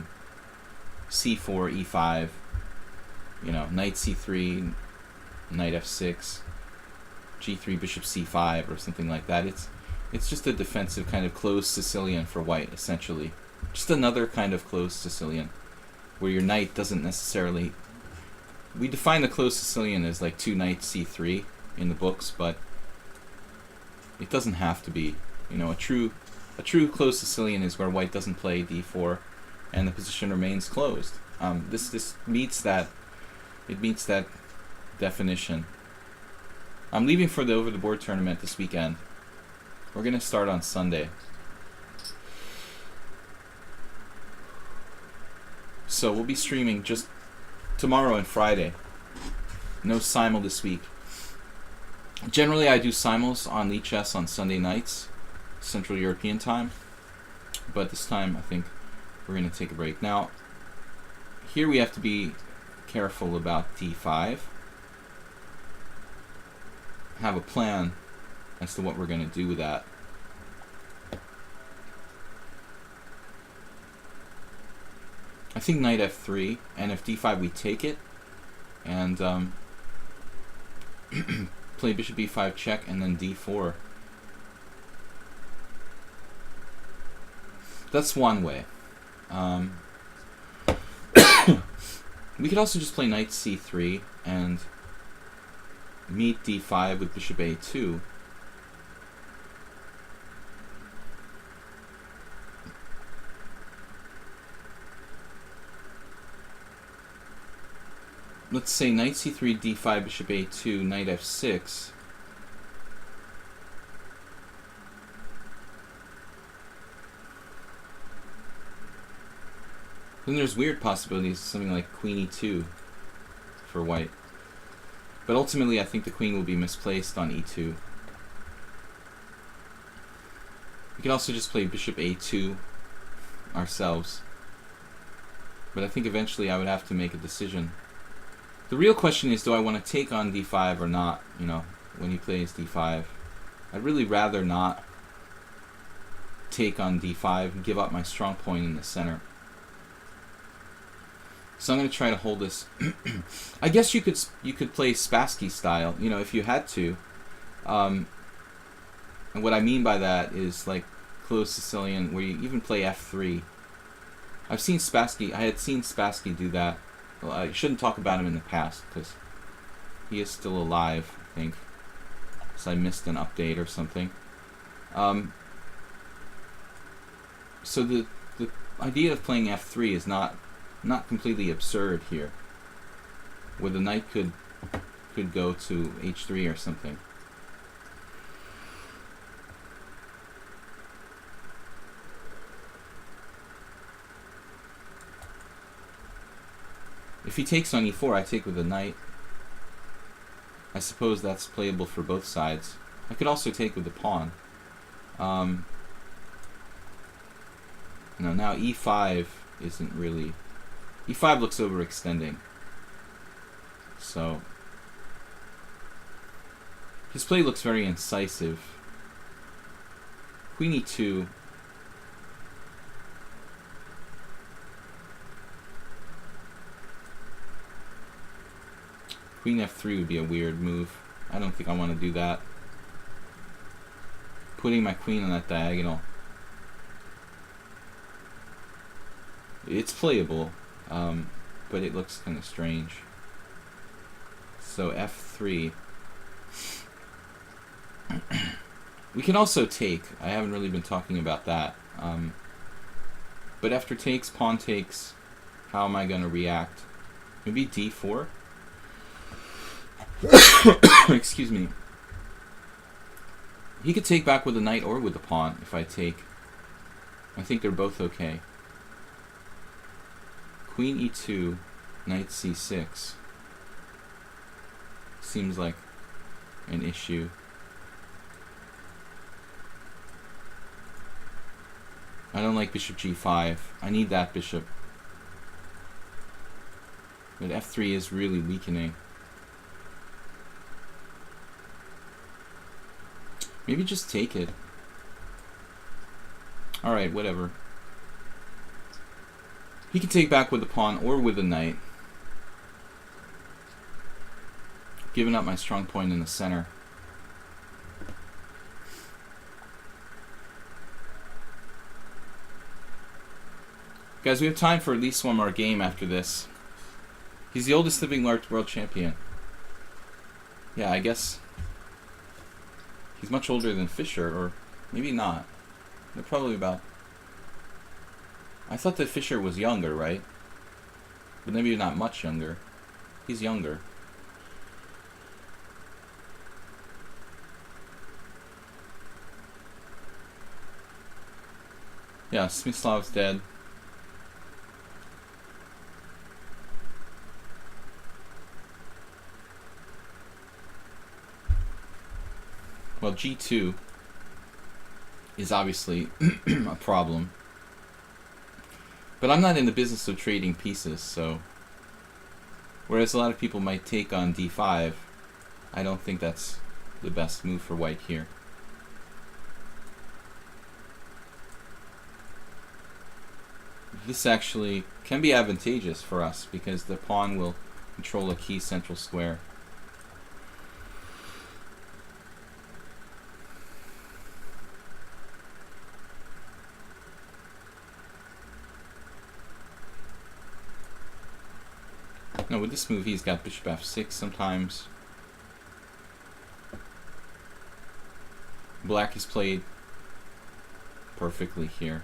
E5, you know, knight C3, knight F6. g3, bishop c5, or something like that. It's just a defensive kind of closed Sicilian for white, essentially. Just another kind of closed Sicilian, where your knight doesn't necessarily... We define the closed Sicilian as like 2 knight c3 in the books, but it doesn't have to be. You know, a true closed Sicilian is where white doesn't play d4, and the position remains closed. This meets that. It meets that definition. I'm leaving for the over the board tournament this weekend. We're gonna start on Sunday. So we'll be streaming just tomorrow and Friday. No simul this week. Generally, I do simuls on lichess on Sunday nights, Central European time. But this time, I think we're going to take a break. Now, here we have to be careful about d5. Have a plan as to what we're going to do with that. I think knight f3, and if d5 we take it, and play bishop b5 check, and then d4. That's one way. We could also just play knight c3 and meet d5 with bishop a2. Let's say knight c3, d5, bishop a2, knight f6. Then there's weird possibilities, something like queen e2 for white. But ultimately, I think the queen will be misplaced on e2. We can also just play bishop a2 ourselves. But I think eventually I would have to make a decision. The real question is, do I want to take on d5 or not, you know, when he plays d5. I'd really rather not take on d5 and give up my strong point in the center. So I'm going to try to hold this. I guess you could play Spassky style, you know, if you had to. And what I mean by that is like closed Sicilian, where you even play f3. I had seen Spassky do that. Well, I shouldn't talk about him in the past because he is still alive, I think. So I missed an update or something. So the idea of playing f3 is not completely absurd here, where the knight could go to h3 or something. If he takes on e4, I take with the knight. I suppose that's playable for both sides. I could also take with the pawn. Now e5 isn't really... e5 looks overextending. So his play looks very incisive. Queen e2. Queen f3 would be a weird move. I don't think I want to do that. Putting my queen on that diagonal. It's playable, but it looks kind of strange. So f3. We can also take. I haven't really been talking about that. But after takes, pawn takes, how am I going to react? Maybe d4? Excuse me. He could take back with the knight or with the pawn if I take. I think they're both okay. Queen e2, knight c6. Seems like an issue. I don't like bishop g5. I need that bishop. But f3 is really weakening. Maybe just take it. Alright, whatever. He can take back with the pawn or with the knight. Giving up my strong point in the center. Guys, we have time for at least one more game after this. He's the oldest living world champion. Yeah, I guess he's much older than Fischer, or maybe not. They're probably about... I thought that Fischer was younger, right? But maybe not much younger. He's younger. Yeah, Smyslav's dead. Well, G2 is obviously a problem. But I'm not in the business of trading pieces, so... Whereas a lot of people might take on D5, I don't think that's the best move for white here. This actually can be advantageous for us because the pawn will control a key central square. Now with this move he's got bishop f6 sometimes. Black is played perfectly here.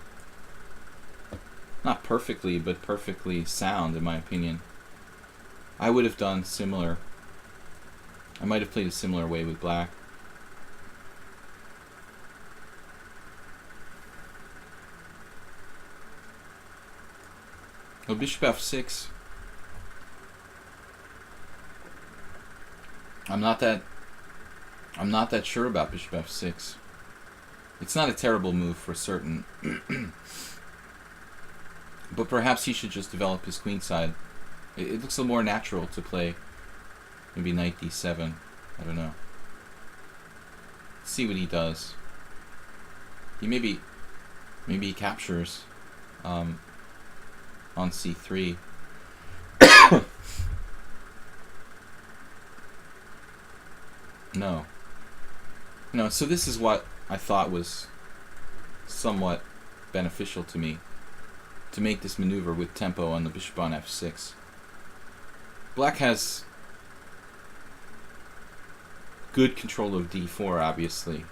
Not perfectly, but perfectly sound in my opinion. I would have done similar. I might have played a similar way with black. Oh, bishop f6. I'm not that sure about bishop f6. It's not a terrible move for certain. But perhaps he should just develop his queenside. It looks a little more natural to play maybe knight d7. I don't know. Let's see what he does. He maybe he captures on c3. No. No, so this is what I thought was somewhat beneficial to me. To make this maneuver with tempo on the bishop on f6. Black has good control of d4, obviously.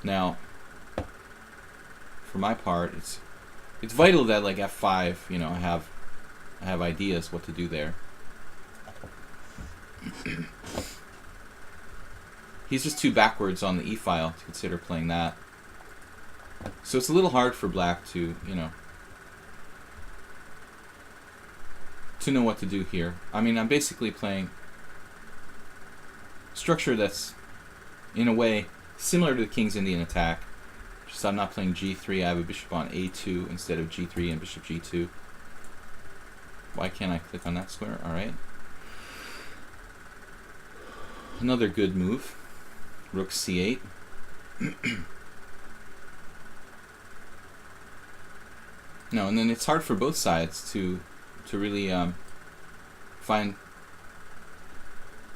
Now, for my part, it's vital that like f5, you know, I have ideas what to do there. He's just too backwards on the e-file to consider playing that. So it's a little hard for black to, you know, to know what to do here. I mean, I'm basically playing structure that's, in a way, similar to the King's Indian attack. Just I'm not playing g3, I have a bishop on a2 instead of g3 and bishop g2. Why can't I click on that square? Alright. Another good move. Rook c8. No, and then it's hard for both sides to really find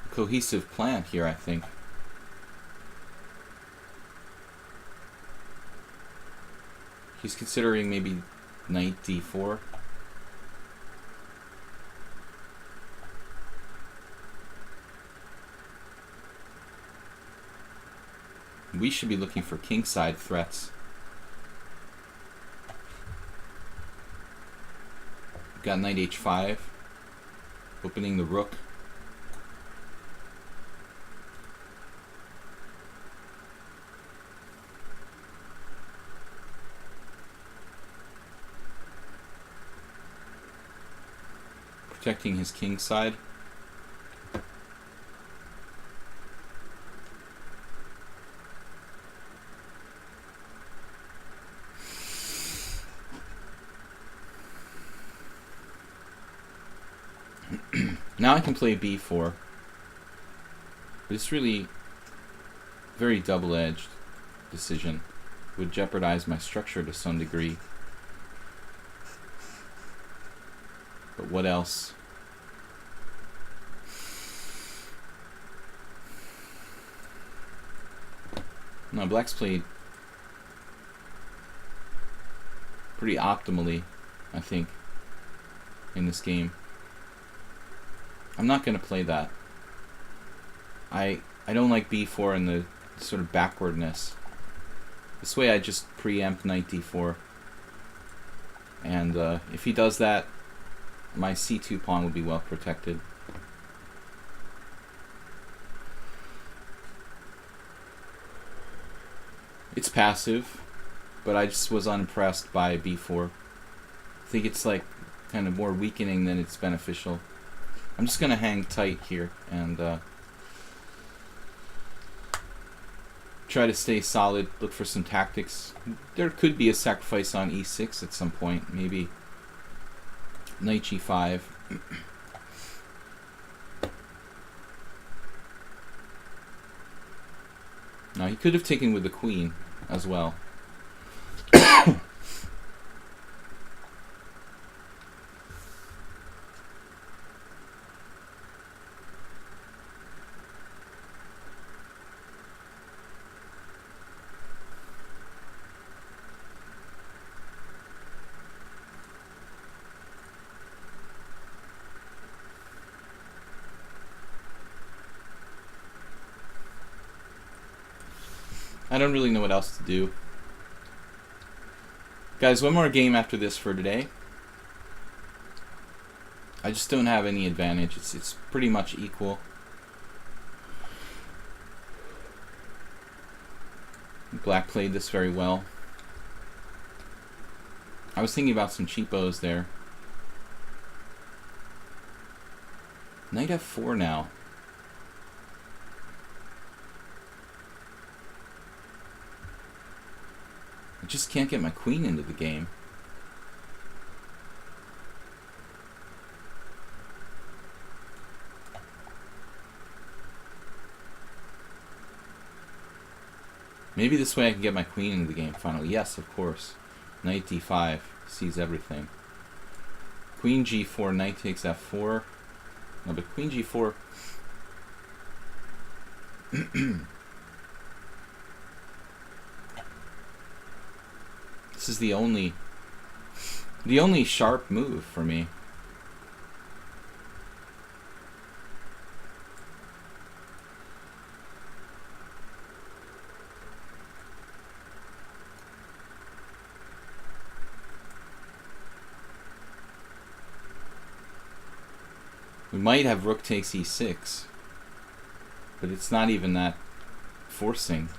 a cohesive plan here, I think. He's considering maybe knight d4. We should be looking for kingside threats. We've got knight h5, opening the rook. Protecting his kingside. Now I can play b4, but it's really very double-edged decision. Would jeopardize my structure to some degree. But what else? No, black's played pretty optimally, I think, in this game. I'm not going to play that. I don't like b4 and the sort of backwardness. This way I just preempt knight d4. And if he does that, my c2 pawn would be well protected. It's passive, but I just was unimpressed by b4. I think it's like kind of more weakening than it's beneficial. I'm just going to hang tight here and try to stay solid, look for some tactics. There could be a sacrifice on e6 at some point, maybe knight g5. Now he could have taken with the queen as well. I don't really know what else to do. Guys, one more game after this for today. I just don't have any advantage. It's pretty much equal. Black played this very well. I was thinking about some cheapos there. Knight f4 now. I just can't get my queen into the game. Maybe this way I can get my queen into the game finally. Yes, of course. Knight d5 sees everything. Queen g4, knight takes f4. No, but queen g4... This is the only sharp move for me. We might have rook takes e6, but it's not even that forcing.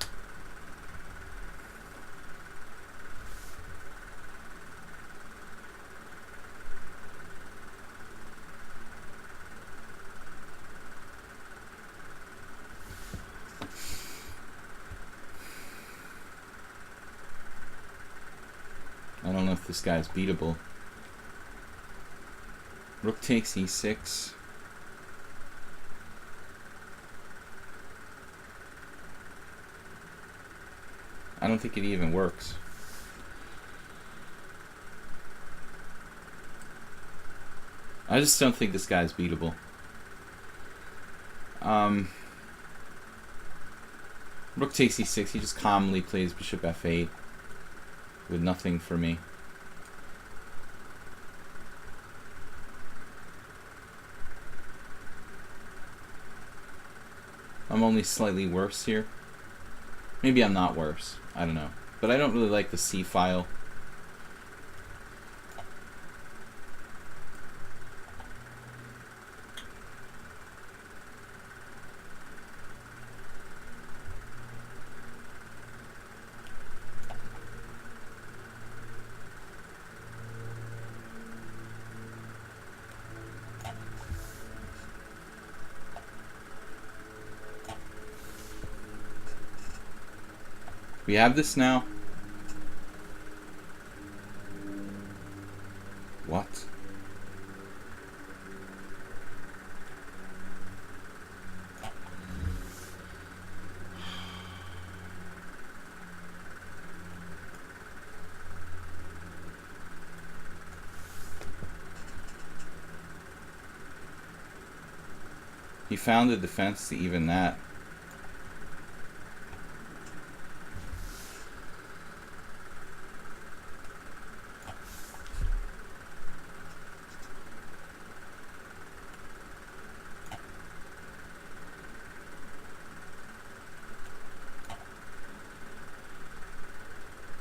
I don't know if this guy's beatable. Rook takes e6. I don't think it even works. I just don't think this guy's beatable. Rook takes e6. He just calmly plays bishop f8 with nothing for me. I'm only slightly worse here. Maybe I'm not worse. I don't know. But I don't really like the C file. We have this now. What? He found a defense to even that.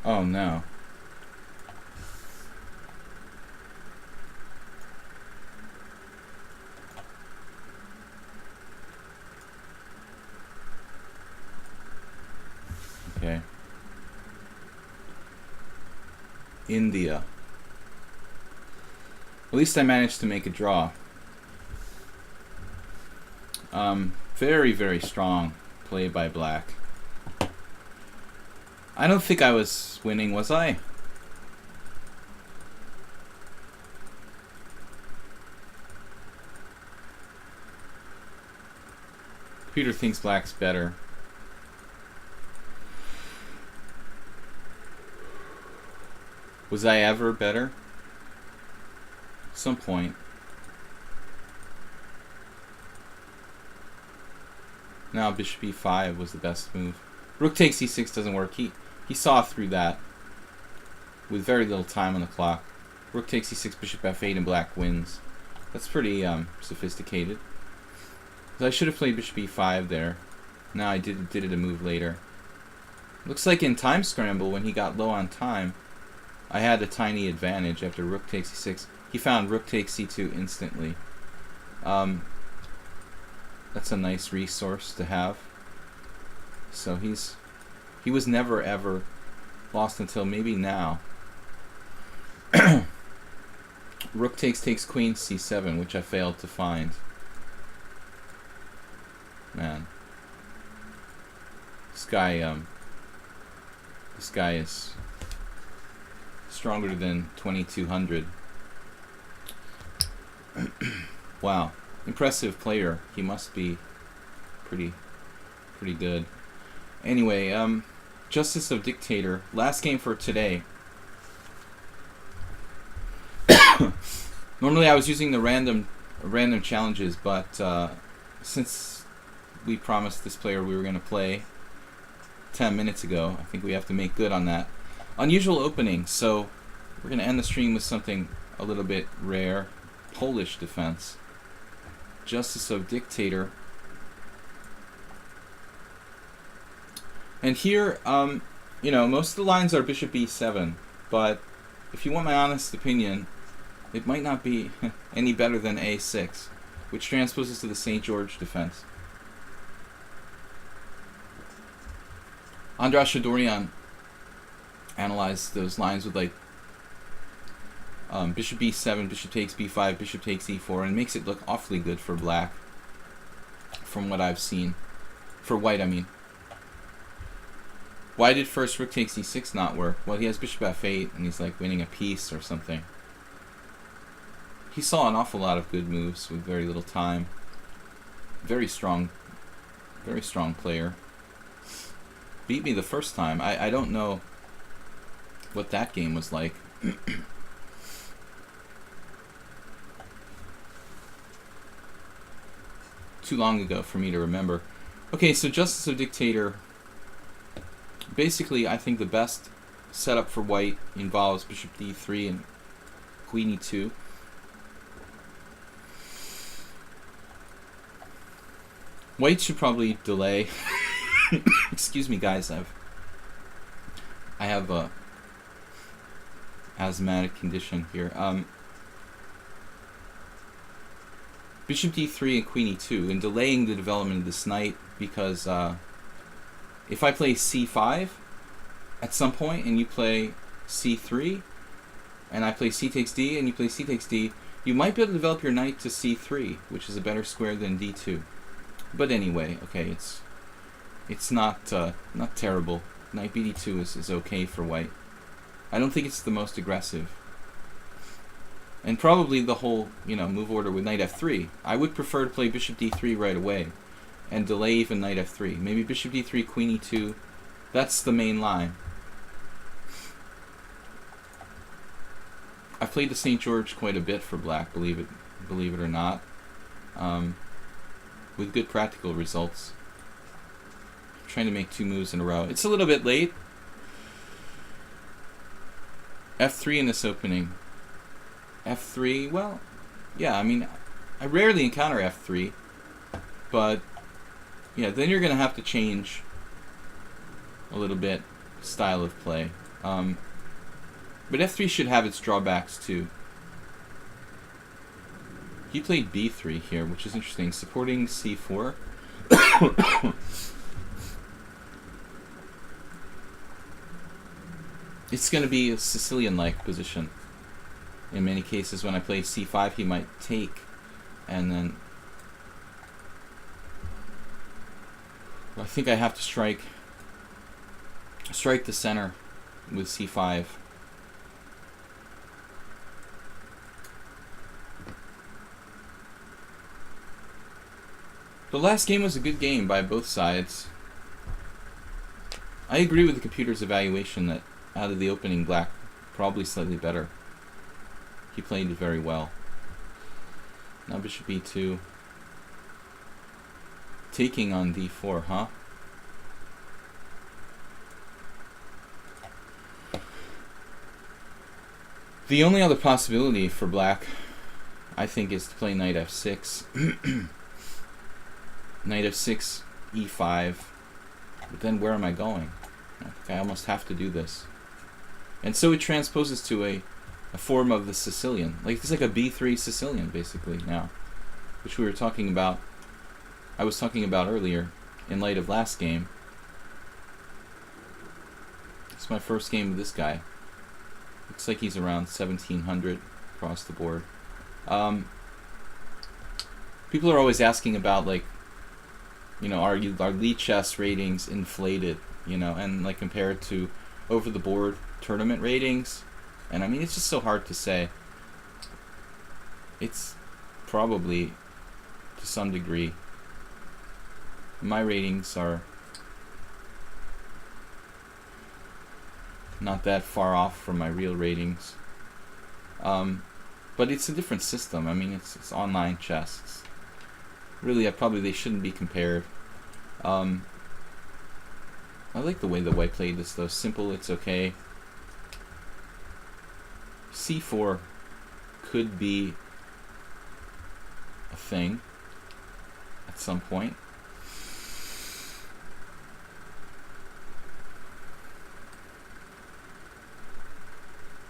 Oh no. Okay. India. At least I managed to make a draw. Very, very strong play by black. I don't think I was winning, was I? Computer thinks black's better. Was I ever better? At some point. Now bishop e5 was the best move. Rook takes e6 doesn't work. He saw through that with very little time on the clock. Rook takes e6, bishop f8, and black wins. That's pretty sophisticated. So I should have played bishop e5 there. No, I did it a move later. Looks like in time scramble, when he got low on time, I had a tiny advantage after rook takes e6. He found rook takes c2 instantly. That's a nice resource to have. So he was never ever lost until maybe now. Rook takes queen c7, which I failed to find. Man, this guy is stronger than 2200. Wow, impressive player. He must be pretty good. Anyway, Justice of Dictator. Last game for today. Normally I was using the random challenges, but since we promised this player we were going to play 10 minutes ago, I think we have to make good on that. Unusual opening, so we're going to end the stream with something a little bit rare. Polish defense. Justice of Dictator. And here, you know, most of the lines are bishop e7, but if you want my honest opinion, it might not be any better than a6, which transposes to the St. George defense. Andras Shadorian analyzed those lines with like bishop b7, bishop takes b5, bishop takes e4, and makes it look awfully good for black, from what I've seen. For white, I mean. Why did first rook takes e6 not work? Well, he has bishop f8, and he's like winning a piece or something. He saw an awful lot of good moves with very little time. Very strong player. Beat me the first time. I don't know what that game was like. Too long ago for me to remember. Okay, so Justice of Dictator. Basically, I think the best setup for white involves bishop d3 and queen e2. White should probably delay. Excuse me, guys. I have a asthmatic condition here. Bishop d3 and queen e2, and delaying the development of this knight, because if I play c5 at some point and you play c3, and I play c takes d and you play c takes d, you might be able to develop your knight to c3, which is a better square than d2. But anyway, okay, it's not terrible. Knight bd2 is okay for white. I don't think it's the most aggressive. And probably the whole, you know, move order with knight f3. I would prefer to play bishop d3 right away and delay even knight f3. Maybe bishop d3, queen e2. That's the main line. I've played the St. George quite a bit for black, believe it or not, with good practical results. I'm trying to make 2 moves in a row. It's a little bit late. f3 in this opening. f3, well, yeah, I mean, I rarely encounter f3, but yeah, then you're going to have to change a little bit style of play. But f3 should have its drawbacks too. He played b3 here, which is interesting, supporting c4. It's going to be a Sicilian-like position. In many cases, when I play c5, he might take, and then I think I have to strike the center with c5. The last game was a good game by both sides. I agree with the computer's evaluation that out of the opening, black probably slightly better. He played it very well. Now bishop e2. Taking on d4, huh? The only other possibility for black, I think, is to play knight f6. Knight f6, e5. But then where am I going? I think I almost have to do this. And so it transposes to a form of the Sicilian. Like, it's like a b3 Sicilian, basically, now. Which we were talking about, I was talking about earlier, in light of last game. It's my first game with this guy. Looks like he's around 1700 across the board. People are always asking about, like, you know, are lichess ratings inflated, you know, and like compared to over the board tournament ratings? And I mean, it's just so hard to say. It's probably to some degree. My ratings are not that far off from my real ratings. But it's a different system. I mean, it's online chess. Really, they shouldn't be compared. I like the way the white played this, though. Simple, it's okay. c4 could be a thing at some point.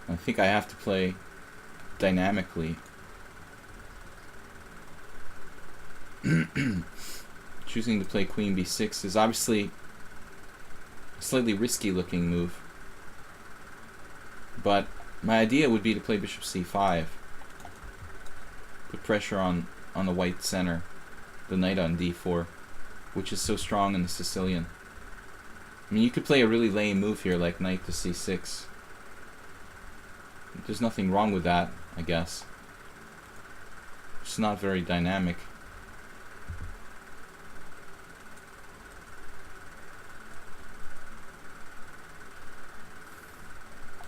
I think I have to play dynamically. Choosing to play queen b6 is obviously a slightly risky looking move, but my idea would be to play bishop c5, put pressure on the white center, the knight on d4, which is so strong in the Sicilian. I mean, you could play a really lame move here, like knight to c6. There's nothing wrong with that, I guess. It's not very dynamic.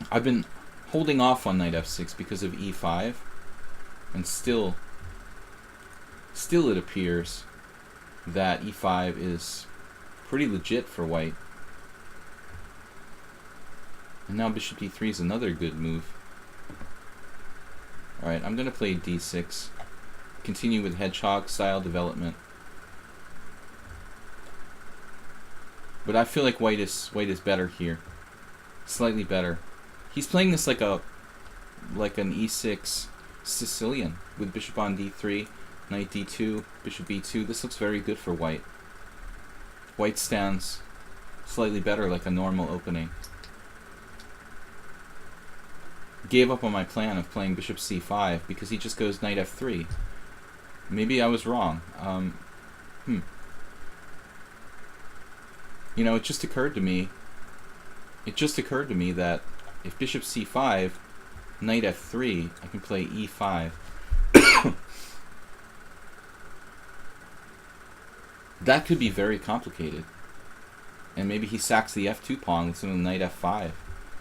I've been holding off on knight f6 because of e5, and still it appears that e5 is pretty legit for white. And now bishop d3 is another good move. Alright, I'm going to play d6. Continue with hedgehog style development. But I feel like white is better here. Slightly better. He's playing this like an e6 Sicilian with bishop on d3, knight d2, bishop b2. This looks very good for white. White stands slightly better, like a normal opening. Gave up on my plan of playing bishop c5 because he just goes knight f3. Maybe I was wrong. You know, it just occurred to me that if bishop c5, knight f3, I can play e5. That could be very complicated. And maybe he sacks the f2 pawn with some knight f5.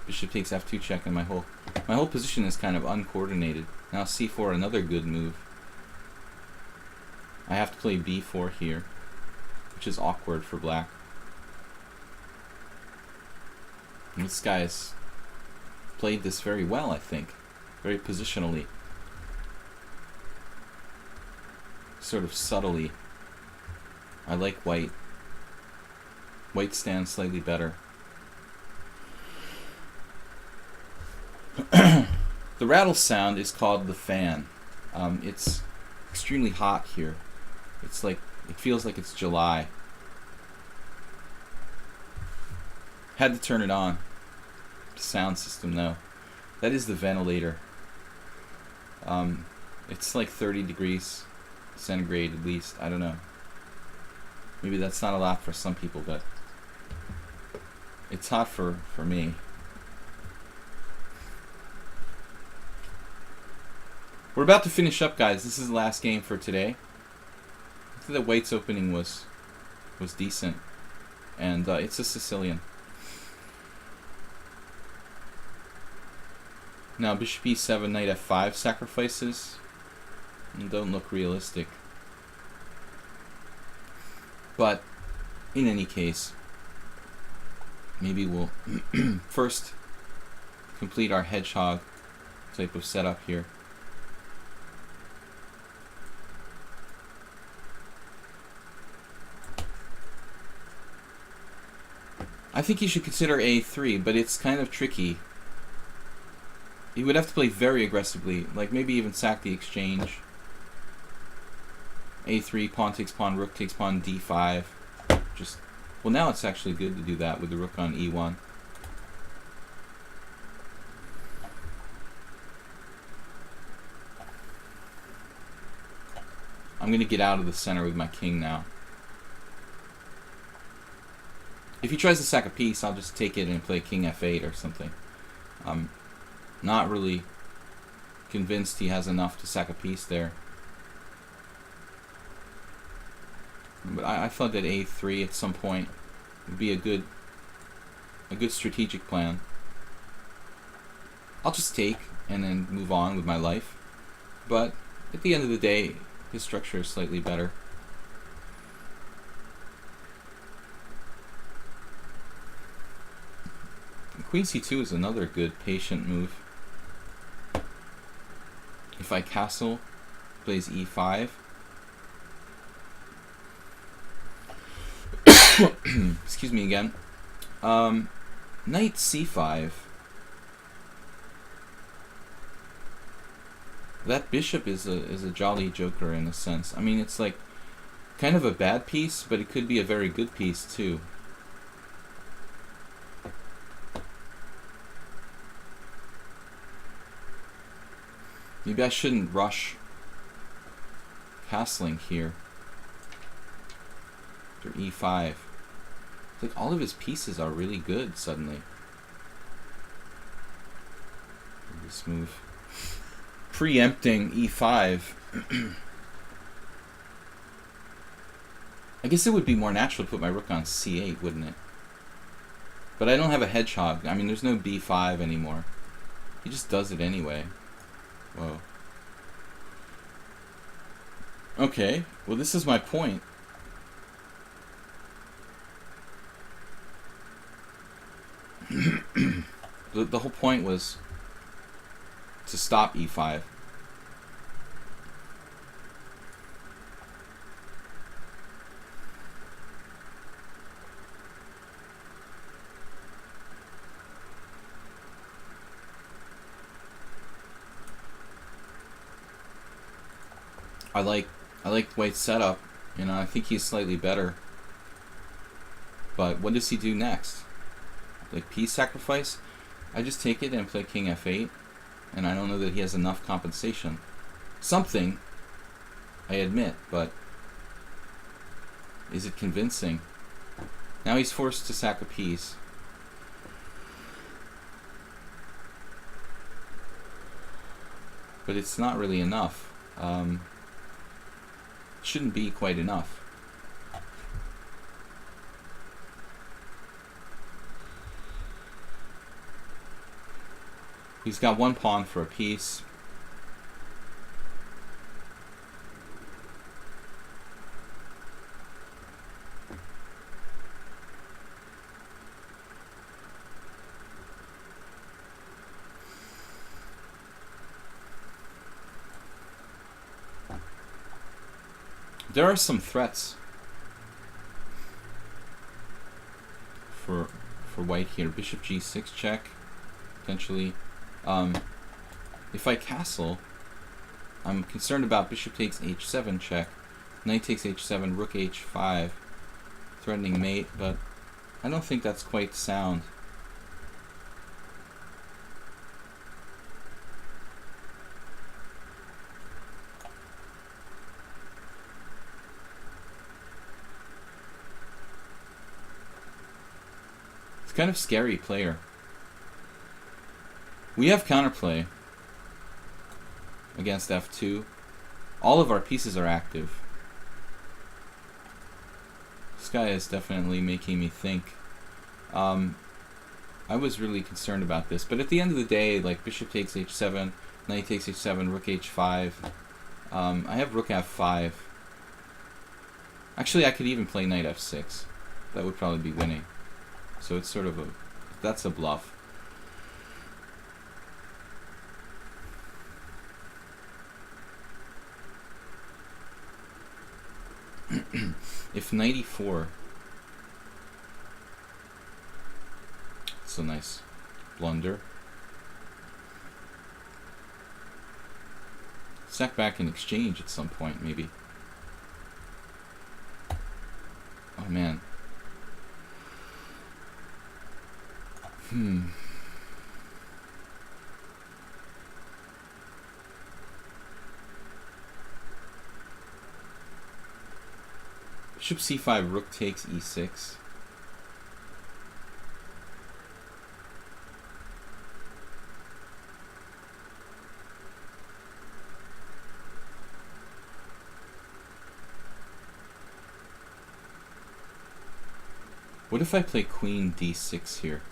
Bishop takes f2 check, and my whole position is kind of uncoordinated. Now c4, another good move. I have to play b4 here, which is awkward for black. And this guy's played this very well, I think. Very positionally. Sort of subtly. I like white. White stands slightly better. The rattle sound is called the fan. It's extremely hot here. It's like, it feels like it's July. Had to turn it on. Sound system though. That is the ventilator. It's like 30 degrees centigrade at least. I don't know. Maybe that's not a lot for some people, but it's hot for me. We're about to finish up, guys. This is the last game for today. I think the White's opening was decent, and it's a Sicilian. Now bishop e7, knight f5 sacrifices don't look realistic, but in any case, maybe we'll first complete our hedgehog type of setup here. I think you should consider a3, but it's kind of tricky. You would have to play very aggressively, like maybe even sack the exchange. a3, pawn takes pawn, rook takes pawn, d5. Just, well, now it's actually good to do that with the rook on e1. I'm going to get out of the center with my king now. If he tries to sack a piece, I'll just take it and play king f8 or something. I'm not really convinced he has enough to sack a piece there. But I thought that a3 at some point would be a good strategic plan. I'll just take and then move on with my life. But at the end of the day, his structure is slightly better. Queen c2 is another good patient move. If I castle, plays e5. Excuse me again. Knight c5. That bishop is a jolly joker in a sense. I mean, it's like kind of a bad piece, but it could be a very good piece too. Maybe I shouldn't rush castling here. After e5. It's like all of his pieces are really good suddenly. This move. Preempting e5. I guess it would be more natural to put my rook on c8, wouldn't it? But I don't have a hedgehog. I mean, there's no b5 anymore. He just does it anyway. Whoa. Okay, well, this is my point. The whole point was to stop e5. I like White's setup. You know, I think he's slightly better. But what does he do next? Like piece sacrifice? I just take it and play king f8, and I don't know that he has enough compensation. Something, I admit, but is it convincing? Now he's forced to sack a piece. But it's not really enough. Shouldn't be quite enough. He's got one pawn for a piece. There are some threats for White here. Bishop g6 check, potentially. If I castle, I'm concerned about bishop takes h7 check, knight takes h7, rook h5, threatening mate, but I don't think that's quite sound. It's kind of scary player. We have counterplay against f2. All of our pieces are active. This guy is definitely making me think. I was really concerned about this, but at the end of the day, like bishop takes h7, knight takes h7, rook h5. I have rook f5. Actually, I could even play knight f6. That would probably be winning. So it's sort of a, that's a bluff. If knight e4, it's a nice blunder. Sack back in exchange at some point, maybe. Oh man. Bishop c5, rook takes e6. What if I play queen d6 here?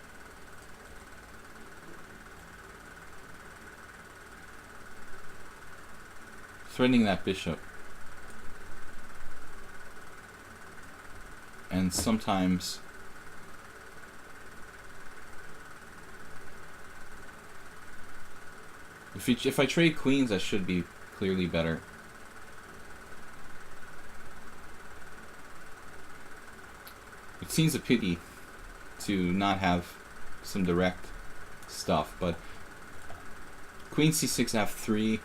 Threatening that bishop. And sometimes if I trade queens, I should be clearly better. It seems a pity to not have some direct stuff, but queen c6 f3,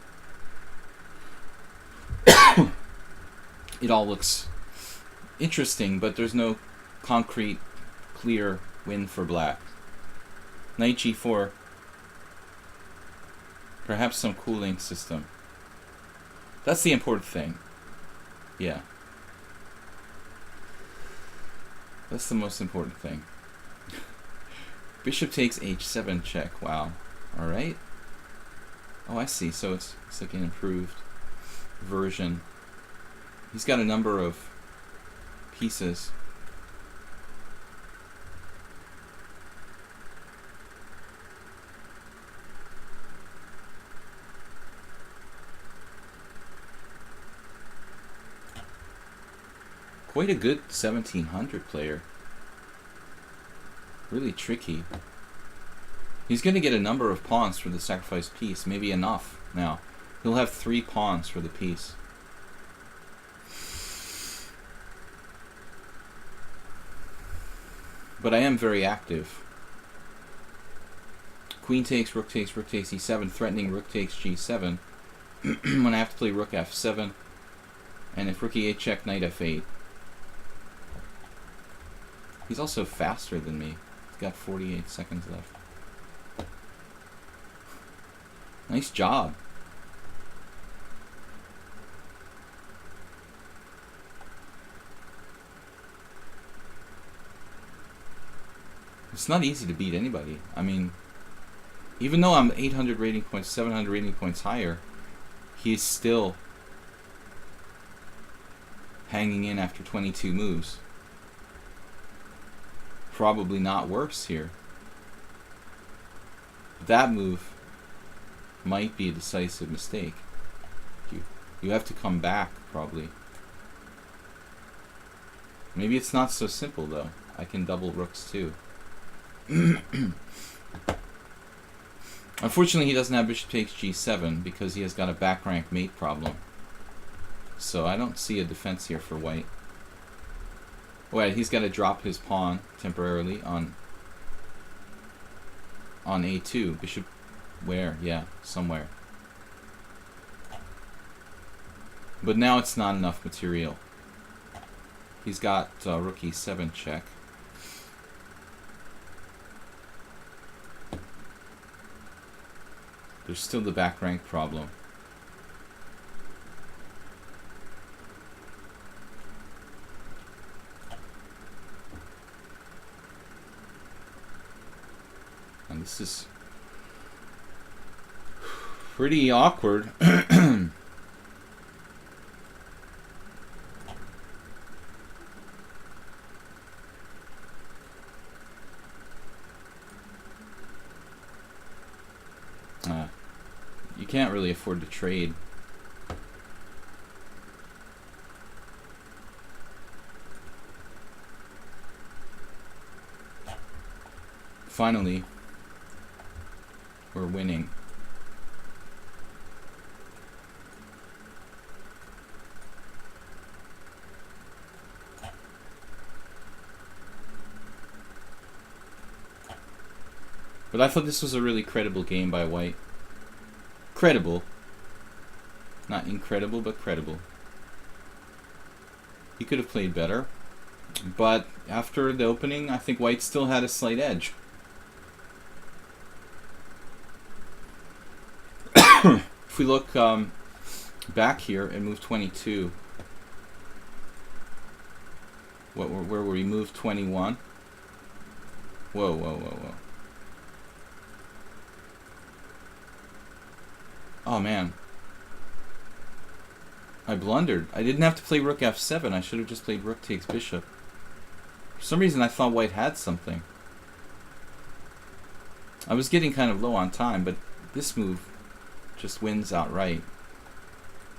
it all looks interesting, but there's no concrete, clear win for black. Knight g4, perhaps some cooling system. That's the important thing. Yeah. That's the most important thing. Bishop takes h7 check. Wow. Alright. Oh, I see. So it's like an improved version. He's got a number of pieces. Quite a good 1700 player. Really tricky. He's going to get a number of pawns for the sacrificed piece. Maybe enough now. He'll have 3 pawns for the piece. But I am very active. Queen takes, rook takes e7, threatening rook takes g7. When I have to play rook f7. And if rook e8 check, knight f8. He's also faster than me. He's got 48 seconds left. Nice job. It's not easy to beat anybody. I mean, even though I'm 800 rating points, 700 rating points higher, he's still hanging in after 22 moves. Probably not worse here. That move might be a decisive mistake. You have to come back, probably. Maybe it's not so simple, though. I can double rooks, too. Unfortunately, he doesn't have bishop takes g7 because he has got a back rank mate problem. So I don't see a defense here for white. Wait, he's got to drop his pawn temporarily on a2. Bishop where? Yeah, somewhere. But now it's not enough material. He's got rook e7 check. There's still the back rank problem. And this is pretty awkward. You can't really afford to trade. Finally, we're winning. But I thought this was a really credible game by White. Credible. Not incredible, but credible. He could have played better. But after the opening, I think White still had a slight edge. If we look back here at move 22, where were we? Move 21. Whoa, whoa, whoa, whoa. Oh man. I blundered. I didn't have to play rook f7. I should have just played rook takes bishop. For some reason I thought White had something. I was getting kind of low on time, but this move just wins outright.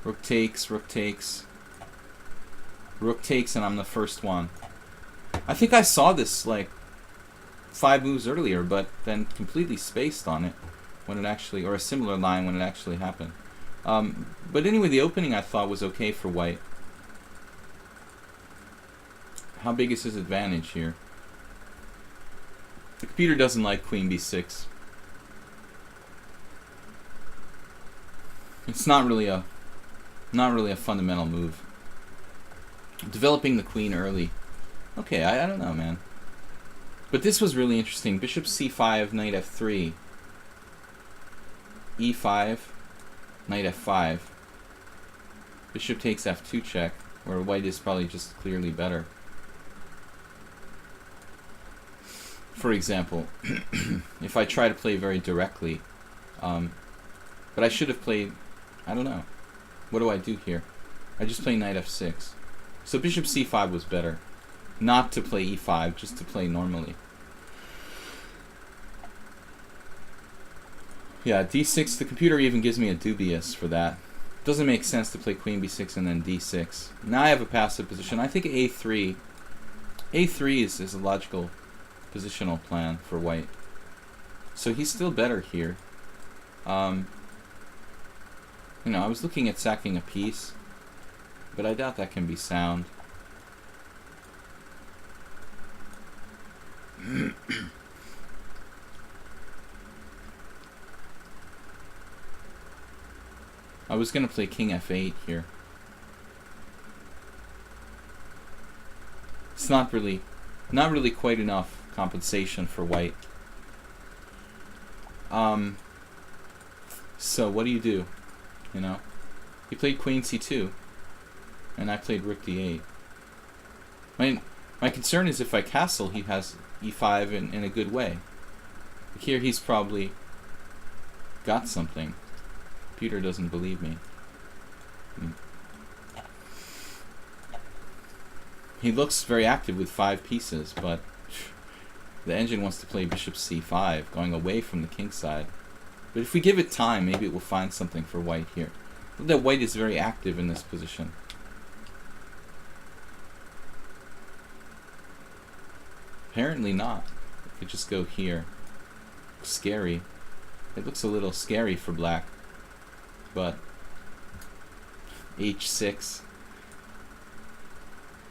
Rook takes, rook takes. Rook takes, and I'm the first one. I think I saw this like 5 moves earlier, but then completely spaced on it when it actually, or a similar line when it actually happened. But anyway, the opening I thought was okay for White. How big is his advantage here? The computer doesn't like queen b6. It's not really a fundamental move. Developing the queen early. Okay, I don't know, man. But this was really interesting. Bishop c5, knight f3. e5, knight f5. Bishop takes f2 check, where White is probably just clearly better. For example, if I try to play very directly, but I should have played, I don't know. What do I do here? I just play knight f6. So bishop c5 was better. Not to play e5, just to play normally. Yeah, d6, the computer even gives me a dubious for that. Doesn't make sense to play queen b6 and then d6. Now I have a passive position. I think a3. a3 is a logical positional plan for White. So he's still better here. You know, I was looking at sacking a piece, but I doubt that can be sound. I was going to play king f8 here. It's not really quite enough compensation for White. So what do you do? You know, he played queen c2, and I played rook d8. My concern is if I castle, he has e5 in a good way. Here he's probably got something. Computer doesn't believe me. He looks very active with 5 pieces, but the engine wants to play bishop c5, going away from the king side. But if we give it time, maybe it will find something for White here. Look that White is very active in this position. Apparently not. I could just go here. Scary. It looks a little scary for black. But h6.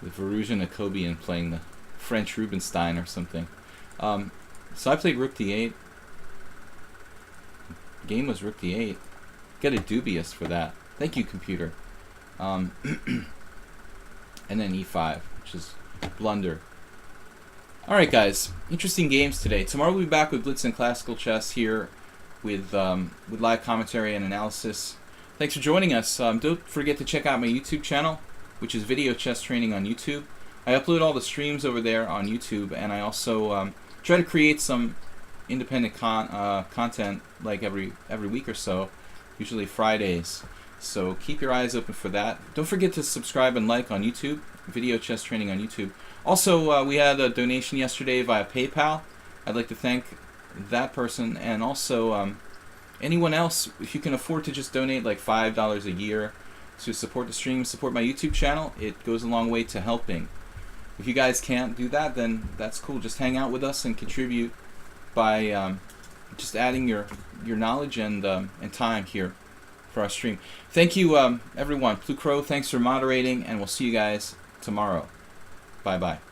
The Verusian Jacobian playing the French Rubinstein or something. So I played rook d8. The game was rook d8. Get a dubious for that. Thank you, computer. and then e5, which is blunder. Alright guys, interesting games today. Tomorrow we'll be back with Blitz and Classical Chess here with live commentary and analysis. Thanks for joining us. Don't forget to check out my YouTube channel, which is Video Chess Training on YouTube. I upload all the streams over there on YouTube, and I also try to create some independent content like every week or so, usually Fridays. So keep your eyes open for that. Don't forget to subscribe and like on YouTube, Video Chess Training on YouTube. Also, we had a donation yesterday via PayPal. I'd like to thank that person, and also anyone else. If you can afford to just donate like $5 a year to support the stream, support my YouTube channel, it goes a long way to helping. If you guys can't do that, then that's cool. Just hang out with us and contribute by just adding your knowledge and time here for our stream. Thank you, everyone. Blue Crow, thanks for moderating, and we'll see you guys tomorrow. Bye-bye.